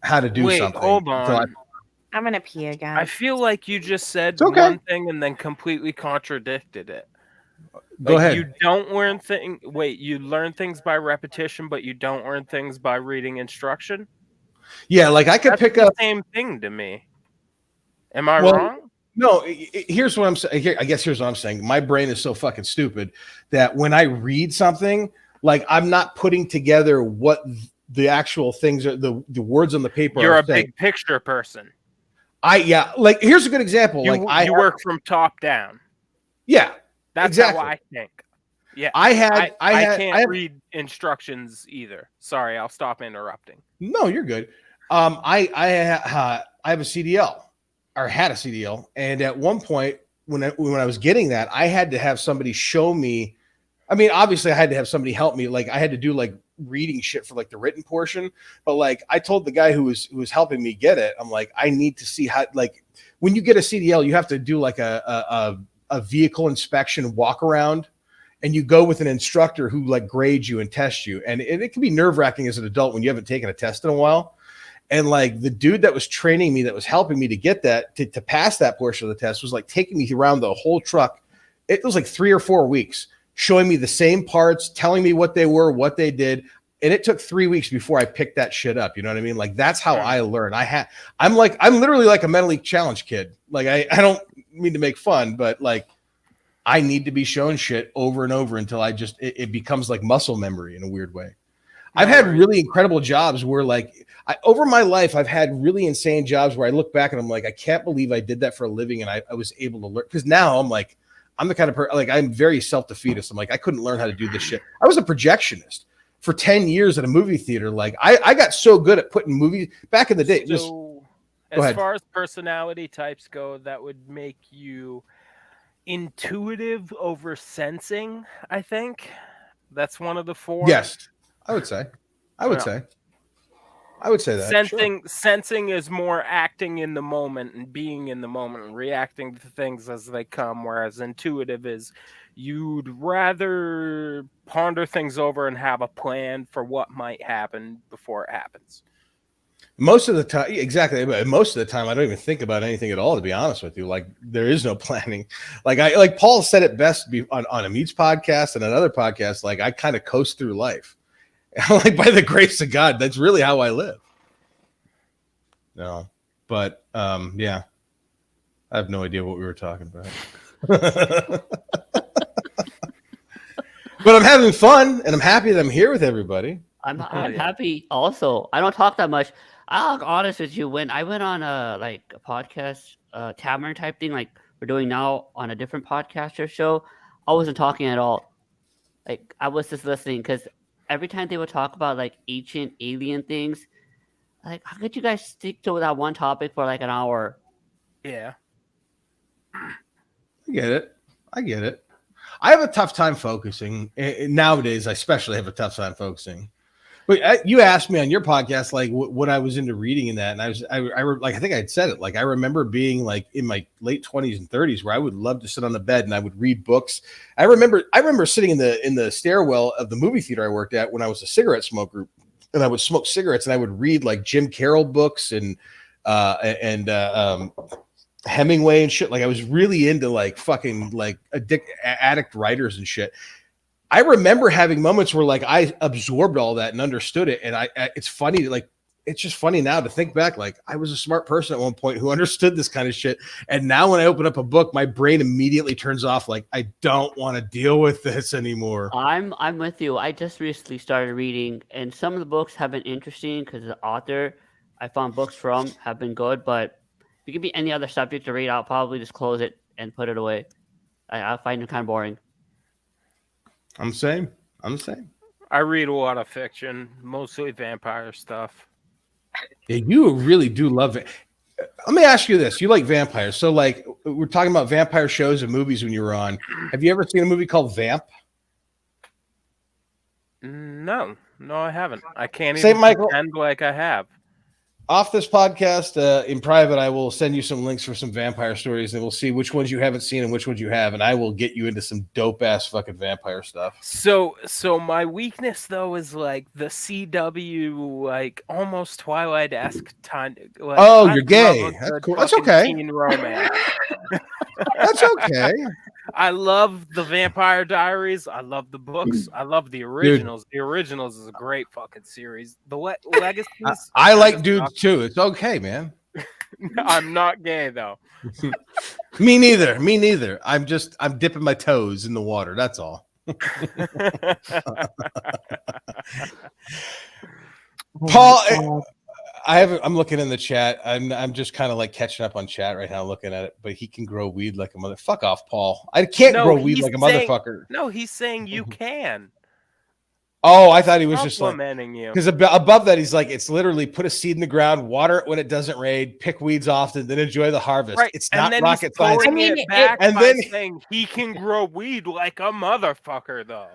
B: how to do something.
C: Hold on.
A: I'm gonna pee again.
C: I feel like you just said one thing and then completely contradicted it.
B: Go ahead.
C: You don't learn things. Wait, you learn things by repetition, but you don't learn things by reading instruction.
B: Yeah, like I could pick up
C: the same thing to me. Am I wrong?
B: No. Here's what I'm saying. I guess here's what I'm saying. My brain is so fucking stupid that when I read something, like I'm not putting together what the actual things are. The words on the paper.
C: You're a big picture person.
B: Like here's a good example.
C: You work from top down.
B: Yeah,
C: that's how I think. Yeah,
B: I
C: can't read instructions either. Sorry, I'll stop interrupting.
B: No, you're good. I have a CDL, or had a CDL, and at one point when I was getting that, I had to have somebody show me. I mean, obviously, I had to have somebody help me. Like I had to do like reading shit for like the written portion, but like I told the guy who was helping me get it, I'm like, I need to see how, like when you get a CDL, you have to do like a vehicle inspection walk around, and you go with an instructor who like grades you and tests you, and it can be nerve-wracking as an adult when you haven't taken a test in a while. And like the dude that was training me, that was helping me to get that to pass that portion of the test, was like taking me around the whole truck. It was like 3 or 4 weeks, showing me the same parts, telling me what they were, what they did. And it took 3 weeks before I picked that shit up. You know what I mean? Like that's how I learn. I'm literally like a mentally challenged kid. Like I don't mean to make fun, but like I need to be shown shit over and over until it becomes like muscle memory in a weird way. I've had really incredible jobs where like over my life, I've had really insane jobs where I look back and I'm like, I can't believe I did that for a living. And I was able to learn, because now I'm like, I'm the kind of person, like I'm very self-defeatist. I'm like, I couldn't learn how to do this shit. I was a projectionist for 10 years at a movie theater. Like I got so good at putting movies back in the day.
C: So as far as personality types go, that would make you intuitive over sensing. I think that's one of the 4.
B: Yes, I would say that.
C: Sensing is more acting in the moment and being in the moment and reacting to things as they come, whereas intuitive is you'd rather ponder things over and have a plan for what might happen before it happens.
B: Most of the time, exactly. Most of the time, I don't even think about anything at all, to be honest with you. Like there is no planning. Like Paul said it best on Amit's podcast and another podcast. Like I kind of coast through life. Like by the grace of God, that's really how I live. No, but yeah, I have no idea what we were talking about. But I'm having fun, and I'm happy that I'm here with everybody.
D: I'm happy also. I don't talk that much. I'll be honest with you. When I went on a podcast, tavern type thing, like we're doing now on a different podcaster show, I wasn't talking at all. Like I was just listening, because every time they would talk about like ancient alien things, like how could you guys stick to that one topic for like an hour?
C: Yeah,
B: I get it. I have a tough time focusing nowadays. I especially have a tough time focusing. But you asked me on your podcast, like what I was into reading in that. And I think I had said it. Like, I remember being like in my late 20s and 30s where I would love to sit on the bed and I would read books. I remember sitting in the stairwell of the movie theater I worked at when I was a cigarette smoker, and I would smoke cigarettes and I would read like Jim Carroll books and Hemingway and shit. Like I was really into like fucking like addict writers and shit. I remember having moments where like I absorbed all that and understood it. And it's funny, like it's just funny now to think back. Like, I was a smart person at one point who understood this kind of shit. And now when I open up a book, my brain immediately turns off. Like, I don't want to deal with this anymore.
D: I'm with you. I just recently started reading, and some of the books have been interesting because the author I found books from have been good. But if it could be any other subject to read, I'll probably just close it and put it away. I find it kind of boring.
B: I'm the same.
C: I read a lot of fiction, mostly vampire stuff.
B: Yeah, you really do love it. Let me ask you this. You like vampires. So, like, we're talking about vampire shows and movies when you were on. Have you ever seen a movie called Vamp?
C: No, I haven't. I can't
B: St.
C: even
B: Michael,
C: pretend like I have.
B: Off this podcast, in private, I will send you some links for some vampire stories, and we'll see which ones you haven't seen and which ones you have, and I will get you into some dope-ass fucking vampire stuff.
C: So my weakness, though, is, like, the CW, like, almost Twilight-esque kind of... Like,
B: oh, you're gay. That's cool. That's okay.
C: Teen romance.
B: That's okay.
C: I love the Vampire Diaries. I love the books. I love the originals. Dude. The originals is a great fucking series. The Legacies.
B: I like dudes too. It's okay, man.
C: I'm not gay though.
B: Me neither. I'm dipping my toes in the water. That's all. Paul, I'm looking in the chat. I'm just kind of like catching up on chat right now, looking at it. But he can grow weed like a mother. Fuck off, Paul. I can't grow weed like a motherfucker.
C: No, he's saying you can.
B: Oh, I thought he was just like
C: complimenting you.
B: Because above that, he's like, it's literally put a seed in the ground, water it when it doesn't rain, pick weeds often, then enjoy the harvest.
C: Right.
B: It's not rocket science.
C: I mean, and then saying he can grow weed like a motherfucker, though.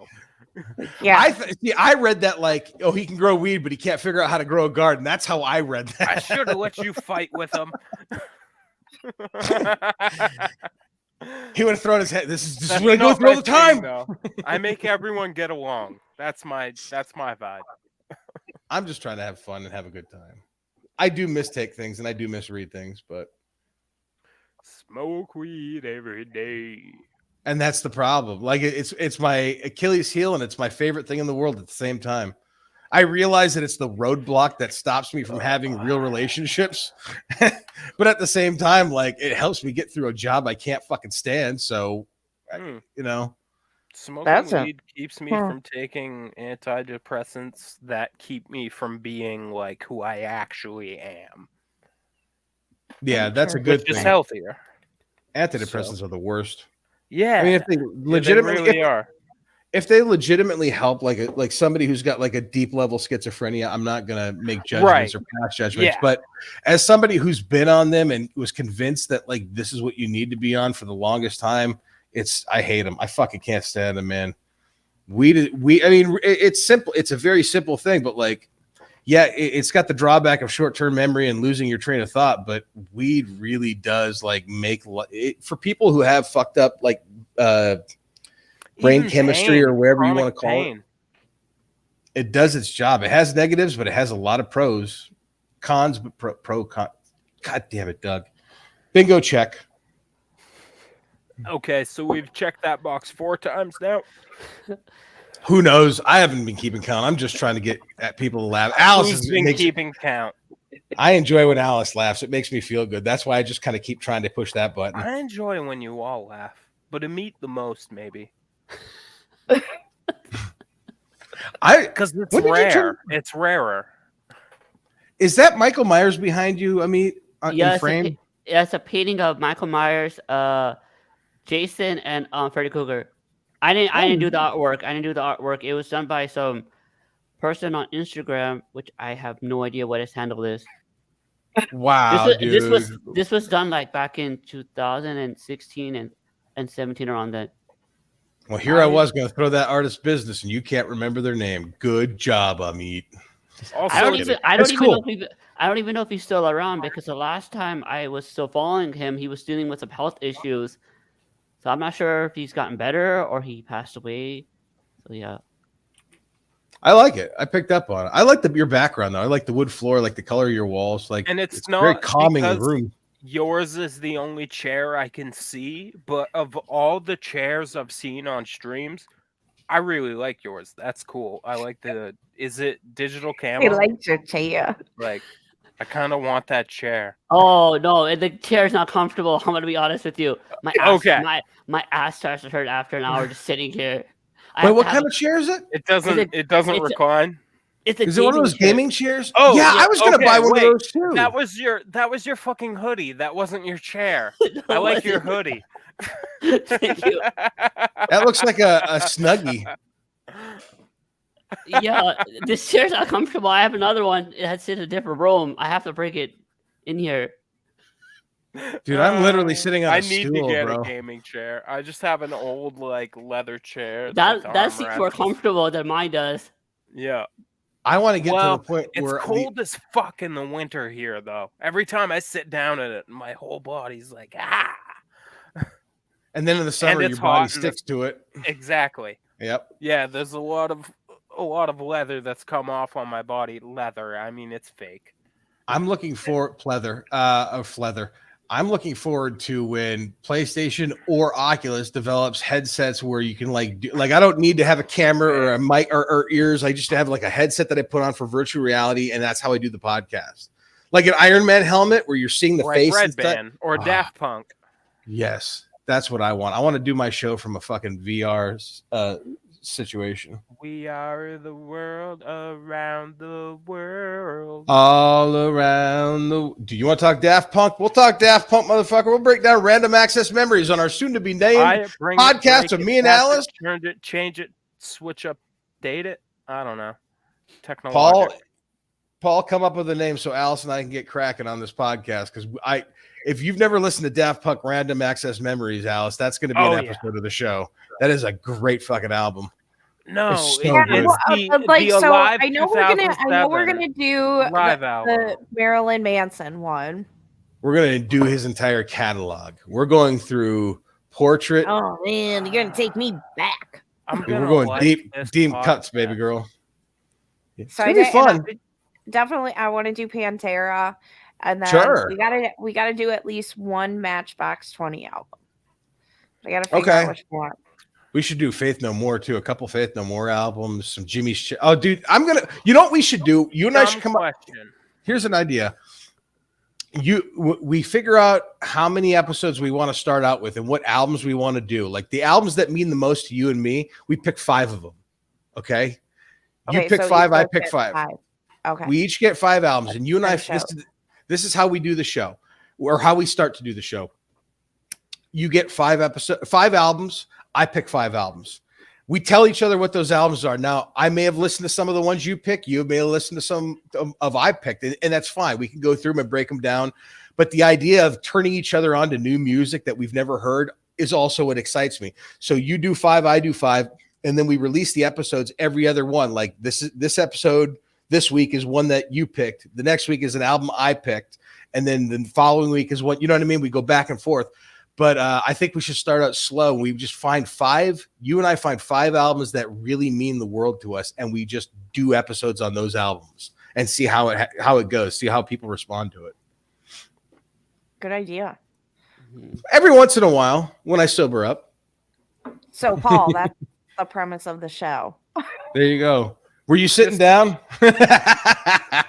B: Yeah, I read that like, oh, he can grow weed, but he can't figure out how to grow a garden. That's how I read that.
C: I should have let you fight with him.
B: He would have thrown his head. This is what I go through all the time.
C: I make everyone get along. That's my vibe.
B: I'm just trying to have fun and have a good time. I do mistake things and I do misread things, but
C: smoke weed every day.
B: And that's the problem. Like it's my Achilles heel and it's my favorite thing in the world at the same time. I realize that it's the roadblock that stops me from having real relationships. But at the same time, like it helps me get through a job I can't fucking stand. So, you know,
C: smoking weed keeps me from taking antidepressants that keep me from being like who I actually am.
B: Yeah, that's a good thing.
C: Just healthier.
B: Antidepressants are the worst.
C: Yeah,
B: I mean, if they legitimately
C: are.
B: If they legitimately help, like somebody who's got like a deep level schizophrenia, I'm not gonna make judgments or pass judgments. Yeah. But as somebody who's been on them and was convinced that like this is what you need to be on for the longest time, I hate them. I fucking can't stand them, man. I mean, it's simple. It's a very simple thing, but like, yeah, it's got the drawback of short-term memory and losing your train of thought. But weed really does like make it for people who have fucked up like brain chemistry or wherever you want to call it. It does its job. It has negatives, but it has a lot of pros, cons, but con. God damn it, Doug. Bingo check.
C: Okay, so we've checked that box 4 times now.
B: Who knows? I haven't been keeping count. I'm just trying to get at people to laugh. Alice has
C: been keeping count.
B: I enjoy when Alice laughs. It makes me feel good. That's why I just kind of keep trying to push that button.
C: I enjoy when you all laugh, but Amit the most, maybe. Because it's rare. It's rarer.
B: Is that Michael Myers behind you, Amit? In frame?
D: It's a painting of Michael Myers, Jason, and Freddy Krueger. I didn't do the artwork. It was done by some person on Instagram, which I have no idea what his handle is.
B: Wow,
D: this was done like back in 2016 and 17 around then.
B: Well, I was going to throw that artist business, and you can't remember their name. Good job, Amit.
D: I don't even know if he's still around because the last time I was still following him, he was dealing with some health issues. So I'm not sure if he's gotten better or he passed away. So yeah.
B: I like it. I picked up on it. I like your background though. I like the wood floor, I like the color of your walls. Like,
C: and it's not
B: very calming in the room.
C: Yours is the only chair I can see, but of all the chairs I've seen on streams, I really like yours. That's cool. I like the. Is it digital
A: He
C: camo?
A: likes your chair.
C: Like, I kind of want that chair.
D: Oh no, the chair's not comfortable. I'm gonna be honest with you. My ass starts to hurt after an hour just sitting here.
B: Wait, what kind of chair is it?
C: It doesn't recline.
B: Is it one of those gaming chairs?
C: Oh
B: yeah, I was gonna buy one of those too.
C: That was your fucking hoodie. That wasn't your chair. I like your hoodie.
D: Thank you.
B: That looks like a Snuggie.
D: Yeah, this chair's not comfortable. I have another one. It's in a different room. I have to bring it in here.
B: Dude, I'm literally sitting on a stool,
C: I need to get
B: bro.
C: a gaming chair. I just have an old like leather chair.
D: That seems more comfortable than mine does.
C: Yeah.
B: I want to get to the point where
C: it's cold as fuck in the winter here, though. Every time I sit down in it, my whole body's like
B: And then in the summer, your body sticks to it.
C: Exactly.
B: Yep.
C: Yeah, there's a lot of leather that's come off on my body. Leather. I mean, it's fake.
B: I'm looking for pleather. I'm looking forward to when PlayStation or Oculus develops headsets where you can I don't need to have a camera or a mic or ears. I just have like a headset that I put on for virtual reality, and that's how I do the podcast. Like an Iron Man helmet where you're seeing the face.
C: Red Band or Daft Punk.
B: Yes, that's what I want. I want to do my show from a fucking VR situation.
C: We are the world around the world.
B: All around the... Do you want to talk Daft Punk? We'll talk Daft Punk, motherfucker. We'll break down random access memories on our soon-to-be named podcast of me and Alice.
C: Change it, switch up, date it. I don't know. Technological.
B: Paul, come up with a name so Alice and I can get cracking on this podcast, because if you've never listened to Daft Punk Random Access Memories, Alice, that's going to be an episode of the show. That is a great fucking album.
C: No,
A: I know we're gonna do the Marilyn Manson one.
B: We're gonna do his entire catalog. We're going through Portrait.
A: Oh man, you're gonna take me back.
B: We're going deep cuts, baby girl. It's
A: so
B: gonna be fun.
A: Definitely, I want to do Pantera, and then we gotta do at least one Matchbox 20 album. I gotta figure out which one.
B: We should do Faith No More too. A couple Faith No More albums, some Jimmy's. Oh, dude, you know what we should do? You and I should come up. Here's an idea. We figure out how many episodes we want to start out with and what albums we want to do. Like the albums that mean the most to you and me, we pick 5 of them. Okay. You pick 5, I pick 5.
A: Okay.
B: We each get 5 albums, and you and I. This is how we do the show, or how we start to do the show. You get 5 albums. I pick 5 albums. We tell each other what those albums are. Now, I may have listened to some of the ones you pick. You may have listened to some of I picked, and that's fine. We can go through them and break them down. But the idea of turning each other on to new music that we've never heard is also what excites me. So you do 5, I do 5, and then we release the episodes every other one. Like this episode this week is one that you picked. The next week is an album I picked, and then the following week is what, you know what I mean? We go back and forth. But I think we should start out slow. We just find 5. You and I find 5 albums that really mean the world to us, and we just do episodes on those albums and see how it goes. See how people respond to it.
A: Good idea.
B: Every once in a while, when I sober up.
A: So, Paul, that's the premise of the show.
B: There you go. Were you sitting down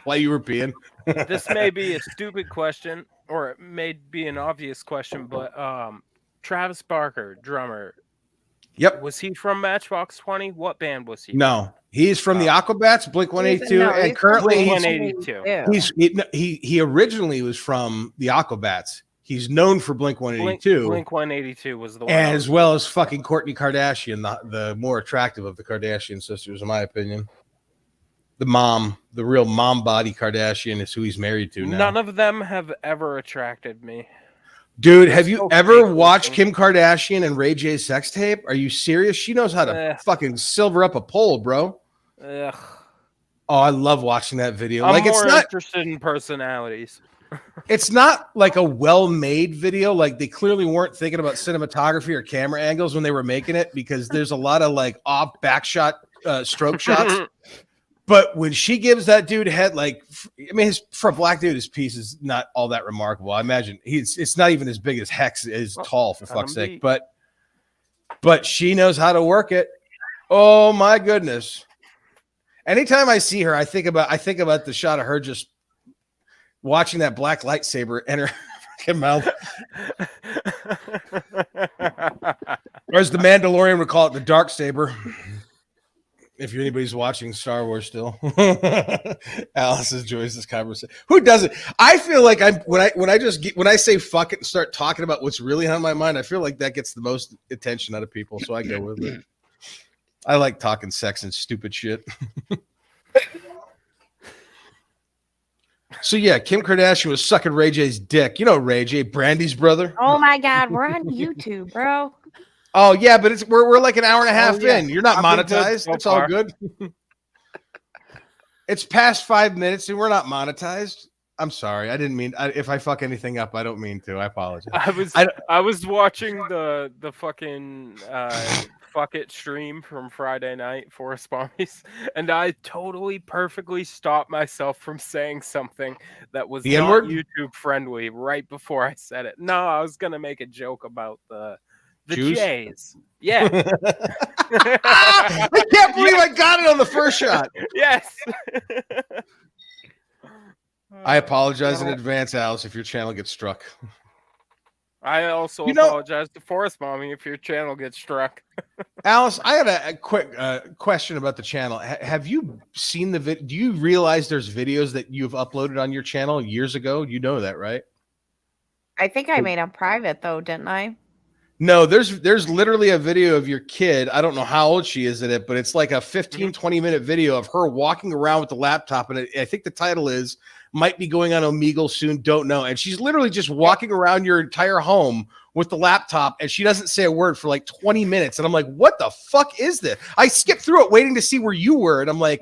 B: while you were peeing?
C: This may be a stupid question, or it may be an obvious question, but Travis Barker, drummer.
B: Yep.
C: Was he from Matchbox 20? What band was he?
B: No, he's from the Aquabats, Blink-182, and currently
C: Blink-182.
B: He originally was from the Aquabats. He's known for Blink-182.
C: Blink-182 was the one.
B: As well as fucking Kourtney Kardashian, the more attractive of the Kardashian sisters, in my opinion. The real mom body Kardashian is who he's married to now.
C: None of them have ever attracted me.
B: Dude, have you ever watched Kim Kardashian and Ray J's sex tape? Are you serious? She knows how to fucking silver up a pole, bro.
C: Ugh.
B: Oh, I love watching that video.
C: I'm more interested in personalities.
B: It's not like a well-made video. Like they clearly weren't thinking about cinematography or camera angles when they were making it, because there's a lot of like off backshot stroke shots. But when she gives that dude head, for a black dude, his piece is not all that remarkable. I imagine it's not even as big as Hex is tall, for fuck's sake. But she knows how to work it. Oh my goodness. Anytime I see her, I think about the shot of her just watching that black lightsaber enter her fucking mouth. Or as the Mandalorian would call it, the dark saber. If anybody's watching Star Wars still, Alice enjoys this conversation. Who doesn't? I feel like when I say fuck it and start talking about what's really on my mind, I feel like that gets the most attention out of people. So I go with it. I like talking sex and stupid shit. So yeah, Kim Kardashian was sucking Ray J's dick. You know Ray J, Brandy's brother.
A: Oh my God, we're on YouTube, bro.
B: Oh yeah, but we're like an hour and a half in. You're not monetized.
C: So
B: it's all good. It's past 5 minutes and we're not monetized. I'm sorry. I didn't mean. If I fuck anything up, I don't mean to. I apologize.
C: I was watching the fucking fuck it stream from Friday night, Forest Mommies, and I totally perfectly stopped myself from saying something that was
B: The
C: not
B: N-word?
C: YouTube friendly right before I said it. No, I was gonna make a joke about the
B: Jews?
C: Jays. Yeah.
B: I can't believe I got it on the first shot.
C: Yes.
B: I apologize in advance, Alice, if your channel gets struck.
C: I also apologize to Forest Mommy if your channel gets struck.
B: Alice, I got a quick question about the channel. Have you seen the video? Do you realize there's videos that you've uploaded on your channel years ago? You know that, right?
A: I think I made them private though, didn't I?
B: No, there's literally a video of your kid. I don't know how old she is in it, but it's like a 15, 20-minute video of her walking around with the laptop. And I think the title is might be going on Omegle soon. Don't know. And she's literally just walking around your entire home with the laptop. And she doesn't say a word for like 20 minutes. And I'm like, what the fuck is this? I skipped through it waiting to see where you were. And I'm like,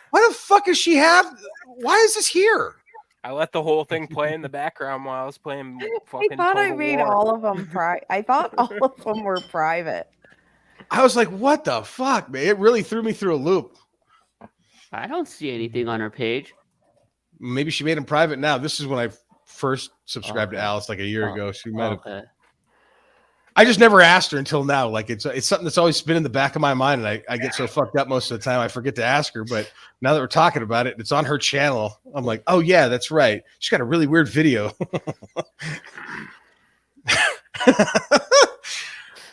B: why the fuck does she have? Why is this here?
C: I let the whole thing play in the background while I was playing fucking
A: I thought I
C: Total
A: made
C: War.
A: all of them private. I thought all of them were private.
B: I was like, what the fuck, man? It really threw me through a loop.
D: I don't see anything on her page.
B: Maybe she made them private now. This is when I first subscribed to Alice like a year ago. She might have.
D: Okay.
B: I just never asked her until now. Like it's something that's always been in the back of my mind, and I get so fucked up most of the time I forget to ask her. But now that we're talking about it, it's on her channel. I'm like, oh yeah, that's right. She's got a really weird video.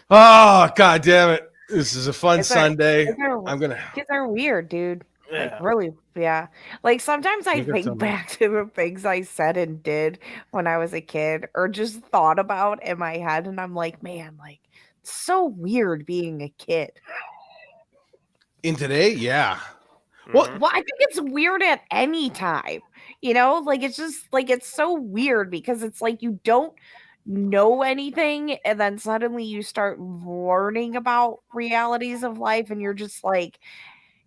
B: Oh god damn it! This is a fun Sunday.
A: Kids are weird, dude. Like really, yeah. Like sometimes I think back to the things I said and did when I was a kid, or just thought about in my head, and I'm like, man, like it's so weird being a kid.
B: In today, yeah.
A: Well, I think it's weird at any time. You know, like it's just like it's so weird because it's like you don't know anything, and then suddenly you start learning about realities of life, and you're just like.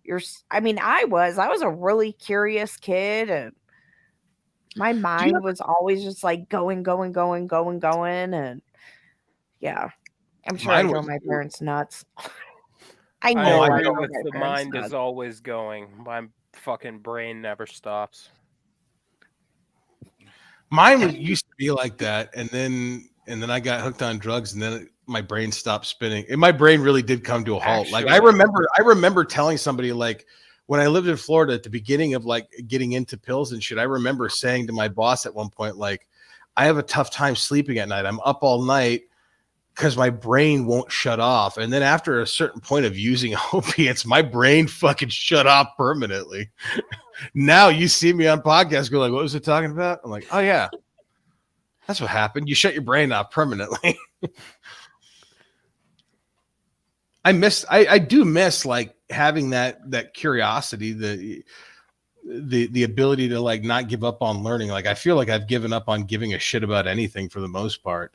A: I was a really curious kid, and my mind was always just like going, and yeah, I'm sure I drove my parents nuts. I know
C: I agree with the mind nuts. Is always going. My fucking brain never stops.
B: Mine used to be like that, and then I got hooked on drugs, and then my brain stopped spinning. And my brain really did come to a halt. Like I remember telling somebody, like when I lived in Florida at the beginning of like getting into pills and shit, I remember saying to my boss at one point, like, I have a tough time sleeping at night. I'm up all night because my brain won't shut off. And then after a certain point of using opiates, my brain fucking shut off permanently. Now you see me on podcasts go like, what was it talking about? I'm like, oh yeah, that's what happened. You shut your brain off permanently. I do miss like having that curiosity, the ability to like not give up on learning. Like I feel like I've given up on giving a shit about anything for the most part.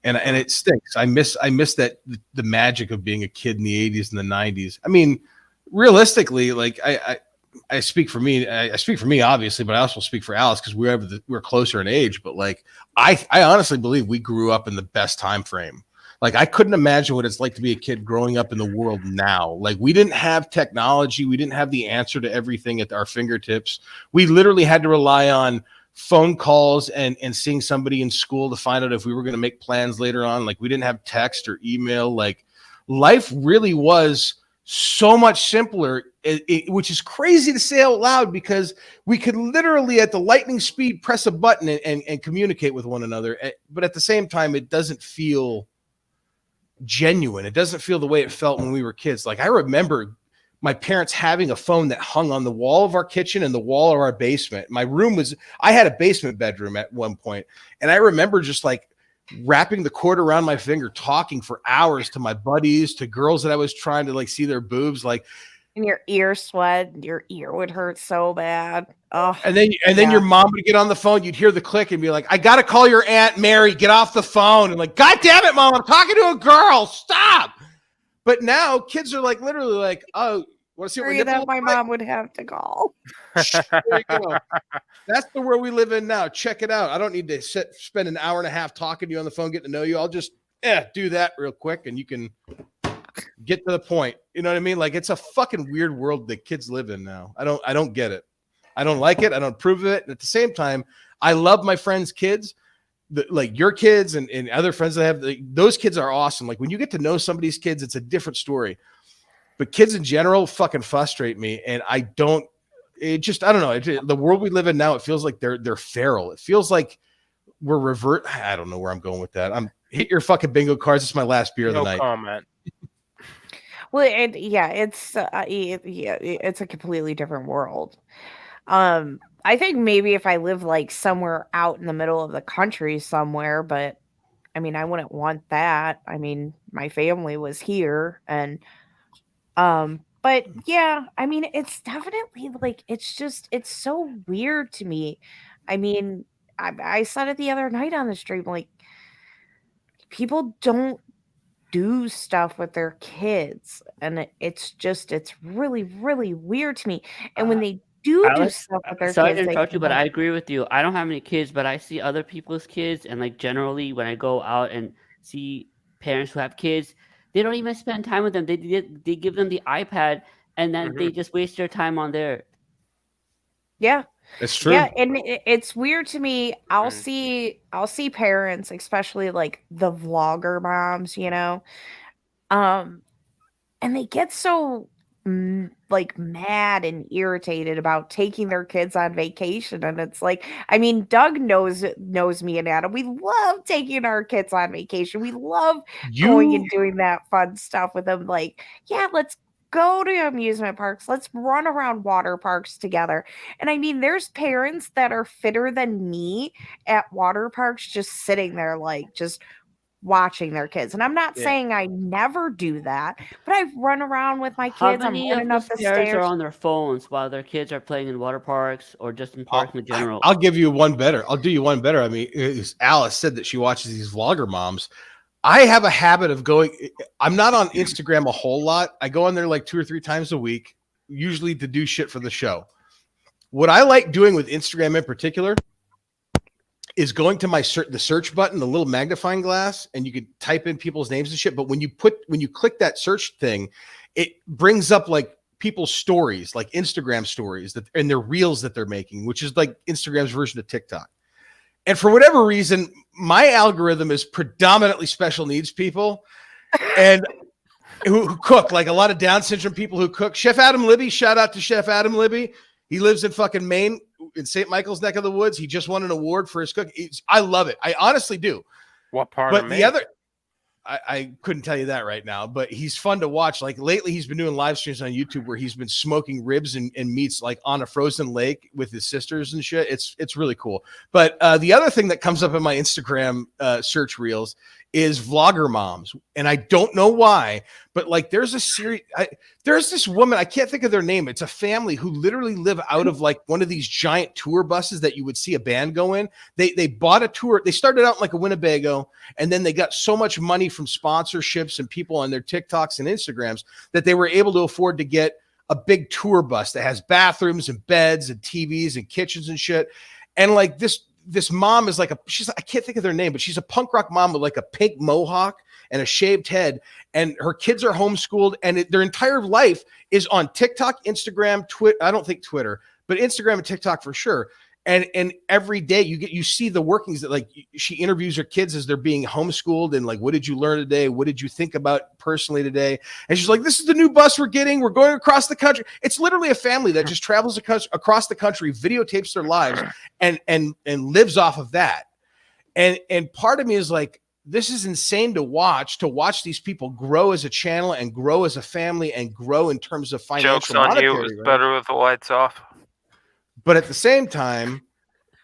B: And it stinks. I miss that the magic of being a kid in the 80s and the 90s. I mean, realistically, like I speak for me. I speak for me, obviously, but I also speak for Alice because we're closer in age. But like, I honestly believe we grew up in the best time frame. Like, I couldn't imagine what it's like to be a kid growing up in the world now. Like, we didn't have technology. We didn't have the answer to everything at our fingertips. We literally had to rely on phone calls and seeing somebody in school to find out if we were going to make plans later on. Like, we didn't have text or email. Like, life really was so much simpler, which is crazy to say out loud, because we could literally at the lightning speed press a button and communicate with one another. But at the same time, it doesn't feel genuine. It doesn't feel the way it felt when we were kids. Like I remember my parents having a phone that hung on the wall of our kitchen and the wall of our basement. I had a basement bedroom at one point, and I remember just like wrapping the cord around my finger, talking for hours to my buddies, to girls that I was trying to like see their boobs, like.
A: And your ear sweat, your ear would hurt so bad. Oh,
B: and then your mom would get on the phone. You'd hear the click and be like, "I got to call your Aunt Mary. Get off the phone." And like, "God damn it, Mom, I'm talking to a girl. Stop." But now kids are like literally like, "Oh, want to see what
A: that my mom would have to call."
B: There you go. That's the world we live in now. Check it out. I don't need to spend an hour and a half talking to you on the phone, getting to know you. I'll just do that real quick, and you can get to the point. You know what I mean? Like, it's a fucking weird world that kids live in now. I don't get it. I don't like it. I don't approve of it. And at the same time, I love my friends' kids, like your kids and other friends that I have. Those kids are awesome. Like when you get to know somebody's kids, it's a different story. But kids in general fucking frustrate me, and I don't know. The world we live in now, it feels like they're feral. It feels like we're I don't know where I'm going with that. Hit your fucking bingo cards. It's my last beer of the night.
C: No comment.
A: Well, it's a completely different world. I think maybe if I live like somewhere out in the middle of the country somewhere, but I mean, I wouldn't want that. I mean, my family was here, and but yeah, I mean, it's definitely like it's so weird to me. I mean, I said it the other night on the stream, like people don't do stuff with their kids, and it's really, really weird to me. And when they do stuff with their
D: sorry
A: kids,
D: to interrupt you, but I agree with you. I don't have any kids, but I see other people's kids, and like generally when I go out and see parents who have kids, they don't even spend time with them. They give them the iPad, and then they just waste their time on there.
A: Yeah,
B: it's true.
A: Yeah, and it's weird to me. I'll see parents, especially like the vlogger moms, you know, and they get so like mad and irritated about taking their kids on vacation. And it's like, I mean, Doug knows me and Adam. We love taking our kids on vacation. We love going and doing that fun stuff with them. Like, yeah, let's go to amusement parks. Let's run around water parks together. And I mean, there's parents that are fitter than me at water parks, just sitting there, like, just watching their kids. And I'm not saying I never do that, but I run around with my kids.
D: How many of those parents are on their phones while their kids are playing in water parks or just in parks in general?
B: I'll give you one better. I'll do you one better. I mean, Alice said that she watches these vlogger moms. I have a habit of going. I'm not on Instagram a whole lot. I go on there like 2 or 3 times a week, usually to do shit for the show. What I like doing with Instagram in particular is going to the search button, the little magnifying glass, and you can type in people's names and shit. But when you click that search thing, it brings up like people's stories, like Instagram stories and their reels that they're making, which is like Instagram's version of TikTok. And for whatever reason, my algorithm is predominantly special needs people and who cook, like a lot of Down syndrome people who cook. Chef Adam Libby, shout out to Chef Adam Libby. He lives in fucking Maine, in St. Michael's neck of the woods. He just won an award for his cooking. I love it. I honestly do.
C: What part
B: but
C: of
B: the
C: Maine?
B: other, I couldn't tell you that right now, but he's fun to watch. Like lately he's been doing live streams on YouTube where he's been smoking ribs and meats like on a frozen lake with his sisters and shit. It's really cool. But the other thing that comes up in my Instagram search reels is vlogger moms. And I don't know why, but like there's a series, there's this woman, I can't think of their name. It's a family who literally live out of like one of these giant tour buses that you would see a band go in. They bought a tour. They started out in like a Winnebago, and then they got so much money from sponsorships and people on their TikToks and Instagrams that they were able to afford to get a big tour bus that has bathrooms and beds and TVs and kitchens and shit. And like this mom is like I can't think of their name, but she's a punk rock mom with like a pink mohawk and a shaved head, and her kids are homeschooled, and their entire life is on TikTok, Instagram, Twitter. I don't think Twitter, but Instagram and TikTok for sure. And every day you see the workings that, like, she interviews her kids as they're being homeschooled, and like, what did you learn today? What did you think about personally today? And she's like, this is the new bus we're getting. We're going across the country. It's literally a family that just travels across the country, videotapes their lives, and lives off of that. And part of me is like, this is insane to watch these people grow as a channel and grow as a family and grow in terms of financial.
C: Joke's on you. It was better with the lights off.
B: But at the same time,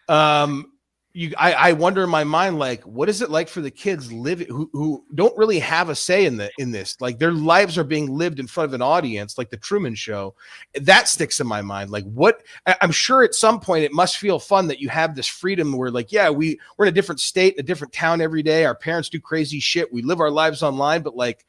B: I wonder in my mind, like, what is it like for the kids who don't really have a say in this? Like, their lives are being lived in front of an audience, like the Truman Show. That sticks in my mind. Like, I'm sure at some point it must feel fun that you have this freedom where, like, yeah, we're in a different state, a different town every day. Our parents do crazy shit. We live our lives online, but like,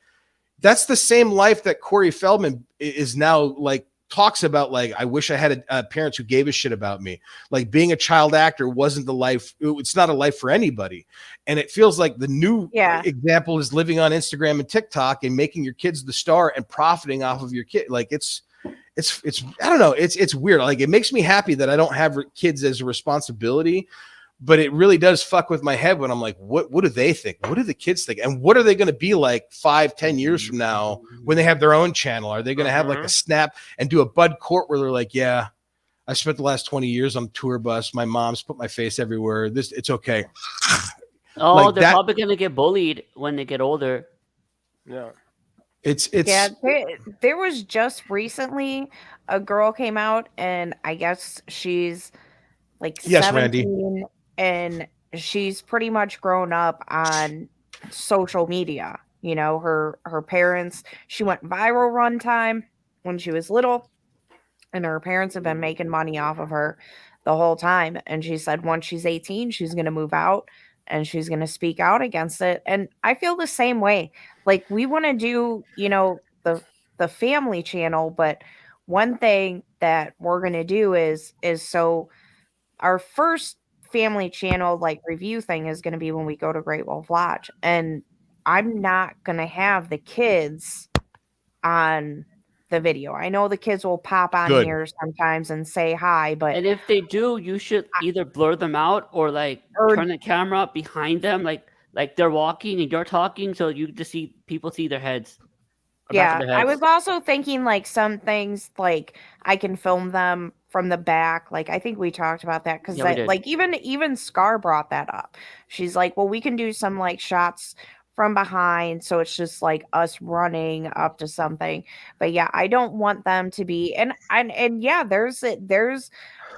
B: that's the same life that Corey Feldman is now, like, talks about. Like, I wish I had parents who gave a shit about me. Like, being a child actor wasn't the life. It's not a life for anybody. And it feels like the new example is living on Instagram and TikTok and making your kids the star and profiting off of your kid. Like, it's I don't know. It's weird. Like, it makes me happy that I don't have kids as a responsibility, but it really does fuck with my head when I'm like, what do they think? What do the kids think? And what are they going to be like 5-10 years from now when they have their own channel? Are they going to have like a snap and do a Bud Court where they're like, yeah, I spent the last 20 years on tour bus. My mom's put my face everywhere. It's okay.
D: Oh, like, they're probably going to get bullied when they get older.
C: Yeah.
A: There was just recently a girl came out, and I guess she's like 17.
B: Randy.
A: And she's pretty much grown up on social media. You know, her parents, she went viral one time when she was little, and her parents have been making money off of her the whole time. And she said once she's 18, she's going to move out and she's going to speak out against it. And I feel the same way. Like, we want to do, you know, the family channel, but one thing that we're going to do is so our first family channel like review thing is going to be when we go to Great Wolf Lodge, and I'm not going to have the kids on the video. I know the kids will pop on here sometimes and say hi, but
D: and if they do, you should either blur them out or turn the camera behind them, like they're walking and you're talking, so you just see people see their heads.
A: Yeah, I was also thinking like some things like I can film them from the back. Like, I think we talked about that because like even Scar brought that up. She's like, well, we can do some like shots from behind, so it's just like us running up to something. But yeah, I don't want them to be and yeah, there's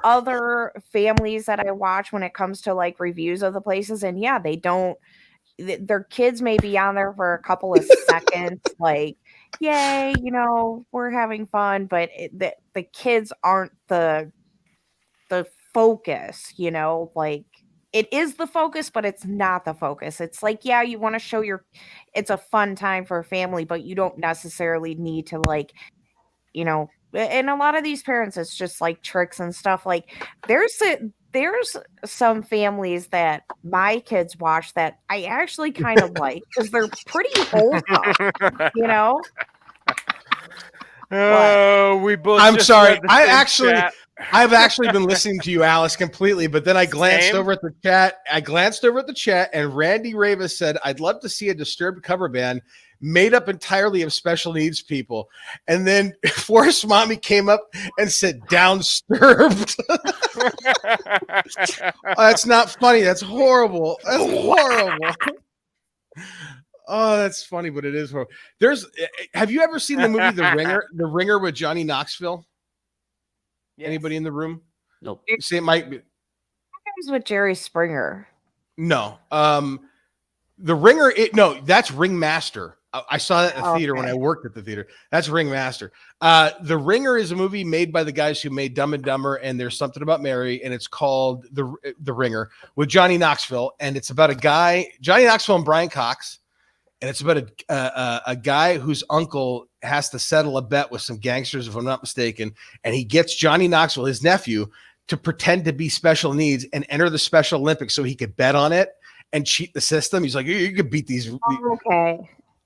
A: other families that I watch when it comes to like reviews of the places, and yeah, they don't. Their kids may be on there for a couple of seconds, like, yay, you know, we're having fun, but the kids aren't the focus, you know, like, it is the focus, but it's not the focus. It's like, yeah, you want to show it's a fun time for a family, but you don't necessarily need to, like, you know, and a lot of these parents, it's just like tricks and stuff. Like, there's some families that my kids watch that I actually kind of like because they're pretty wholesome, you know.
C: We both.
B: I'm sorry. I've actually been listening to you, Alice, completely. But then I glanced over at the chat. And Randy Ravis said, "I'd love to see a Disturbed cover band made up entirely of special needs people." And then Forrest Mommy came up and said, "Downsturbed." Oh, that's not funny. That's horrible. That's horrible. Oh, that's funny, but it is horrible. Have you ever seen the movie The Ringer? The Ringer with Johnny Knoxville? Yes. Anybody in the room?
D: Nope.
B: See, it might be.
A: What was with Jerry Springer?
B: No. The Ringer. No, that's Ringmaster. I saw that in the theater when I worked at the theater. That's Ringmaster. The Ringer is a movie made by the guys who made Dumb and Dumber, and There's Something About Mary, and it's called The Ringer with Johnny Knoxville, and it's about a guy, Johnny Knoxville and Brian Cox, and it's about a guy whose uncle has to settle a bet with some gangsters, if I'm not mistaken, and he gets Johnny Knoxville, his nephew, to pretend to be special needs and enter the Special Olympics so he could bet on it and cheat the system. He's like, you could beat these.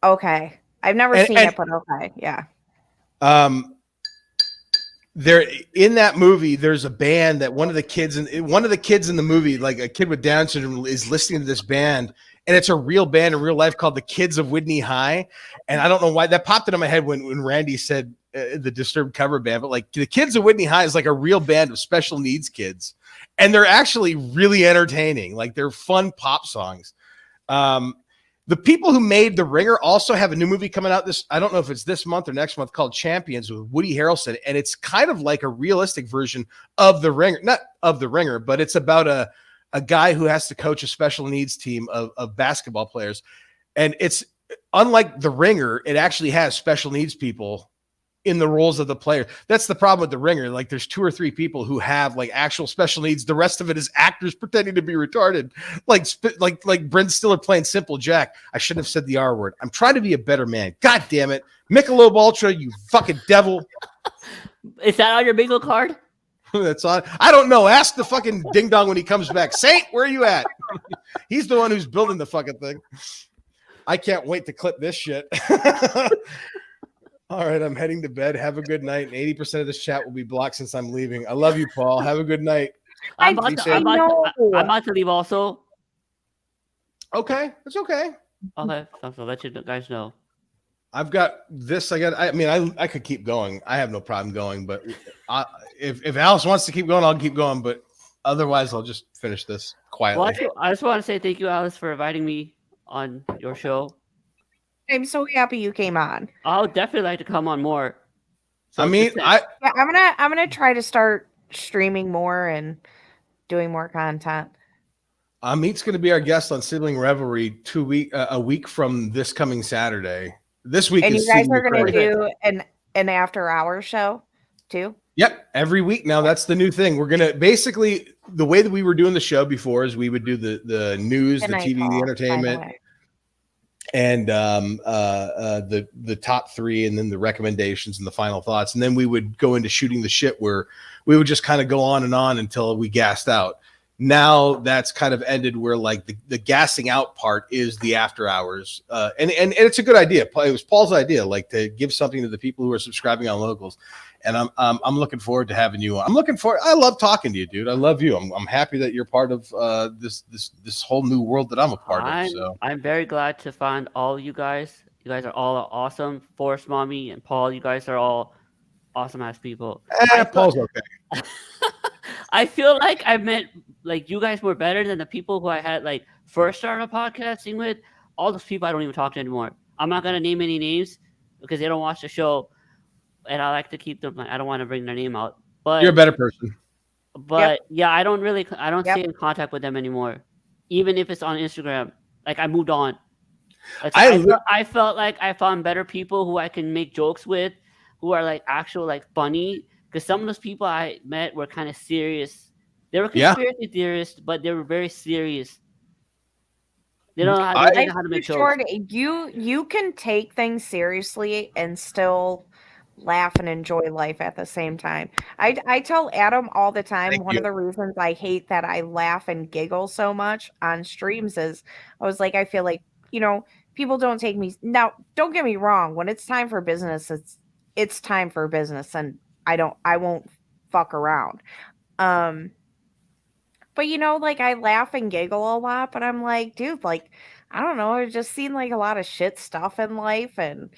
A: Okay. I've never seen it, but okay. Yeah.
B: there in that movie, there's a band that one of the kids in the movie, like a kid with Down syndrome, is listening to this band, and it's a real band in real life called the Kids of Whitney High. And I don't know why that popped into my head when Randy said the Disturbed cover band, but like the Kids of Whitney High is like a real band of special needs kids, and they're actually really entertaining. Like they're fun pop songs. The people who made The Ringer also have a new movie coming out I don't know if it's this month or next month, called Champions with Woody Harrelson. And it's kind of like a realistic version of The Ringer, not of The Ringer, but it's about a guy who has to coach a special needs team of basketball players. And it's unlike The Ringer, it actually has special needs people in the roles of the player. That's the problem with The Ringer. Like there's 2 or 3 people who have like actual special needs. The rest of it is actors pretending to be retarded. Like Brent Stiller playing Simple Jack. I shouldn't have said the R word. I'm trying to be a better man. God damn it. Michelob Ultra, you fucking devil.
D: Is that on your bingo card?
B: That's on. I don't know. Ask the fucking ding dong when he comes back. Saint, where are you at? He's the one who's building the fucking thing. I can't wait to clip this shit. All right, I'm heading to bed. Have a good night. And 80% of this chat will be blocked since I'm leaving. I love you, Paul. Have a good night.
D: I'm about to leave also.
B: Okay, it's okay.
D: Okay, so I'll let you guys know.
B: I've got this. I could keep going. I have no problem going, but if Alice wants to keep going, I'll keep going. But otherwise, I'll just finish this quietly.
D: Well, I just want to say thank you, Alice, for inviting me on your show.
A: I'm so happy you came on.
D: I'll definitely like to come on more. So
B: I'm
A: gonna try to start streaming more and doing more content.
B: Amit's going to be our guest on Sibling Revelry a week from this coming Saturday. This week,
A: and you guys are going to do an after hours show too.
B: Yep, every week now. That's the new thing. We're gonna basically, the way that we were doing the show before is we would do the news, the TV, the entertainment, and the top 3, and then the recommendations and the final thoughts, and then we would go into shooting the shit, where we would just kind of go on and on until we gassed out. Now that's kind of ended, where like the gassing out part is the after hours, and it's a good idea. It was Paul's idea, like to give something to the people who are subscribing on Locals. And I'm looking forward to having you on. I love talking to you, dude. I love you. I'm happy that you're part of this whole new world that I'm a part of. So
D: I'm very glad to find all you guys. You guys are all awesome. Force Mommy and Paul, you guys are all awesome ass people.
B: Paul's okay.
D: I feel like I met like you guys were better than the people who I had like first started podcasting with. All those people I don't even talk to anymore. I'm not gonna name any names because they don't watch the show. And I like to keep them. I don't want to bring their name out. But
B: you're a better person.
D: But yeah, I don't stay in contact with them anymore, even if it's on Instagram. Like I moved on. I felt like I found better people who I can make jokes with, who are like actual like funny. Because some of those people I met were kind of serious. They were conspiracy theorists, but they were very serious. They don't know how to make jokes.
A: You can take things seriously and still laugh and enjoy life at the same time. I tell Adam all the time, one of the reasons I hate that I laugh and giggle so much on streams is I was like, I feel like, people don't take me now. Don't get me wrong. When it's time for business, it's time for business, and I won't fuck around. But like I laugh and giggle a lot, but I'm like, dude, like, I don't know. I've just seen like a lot of shit stuff in life, and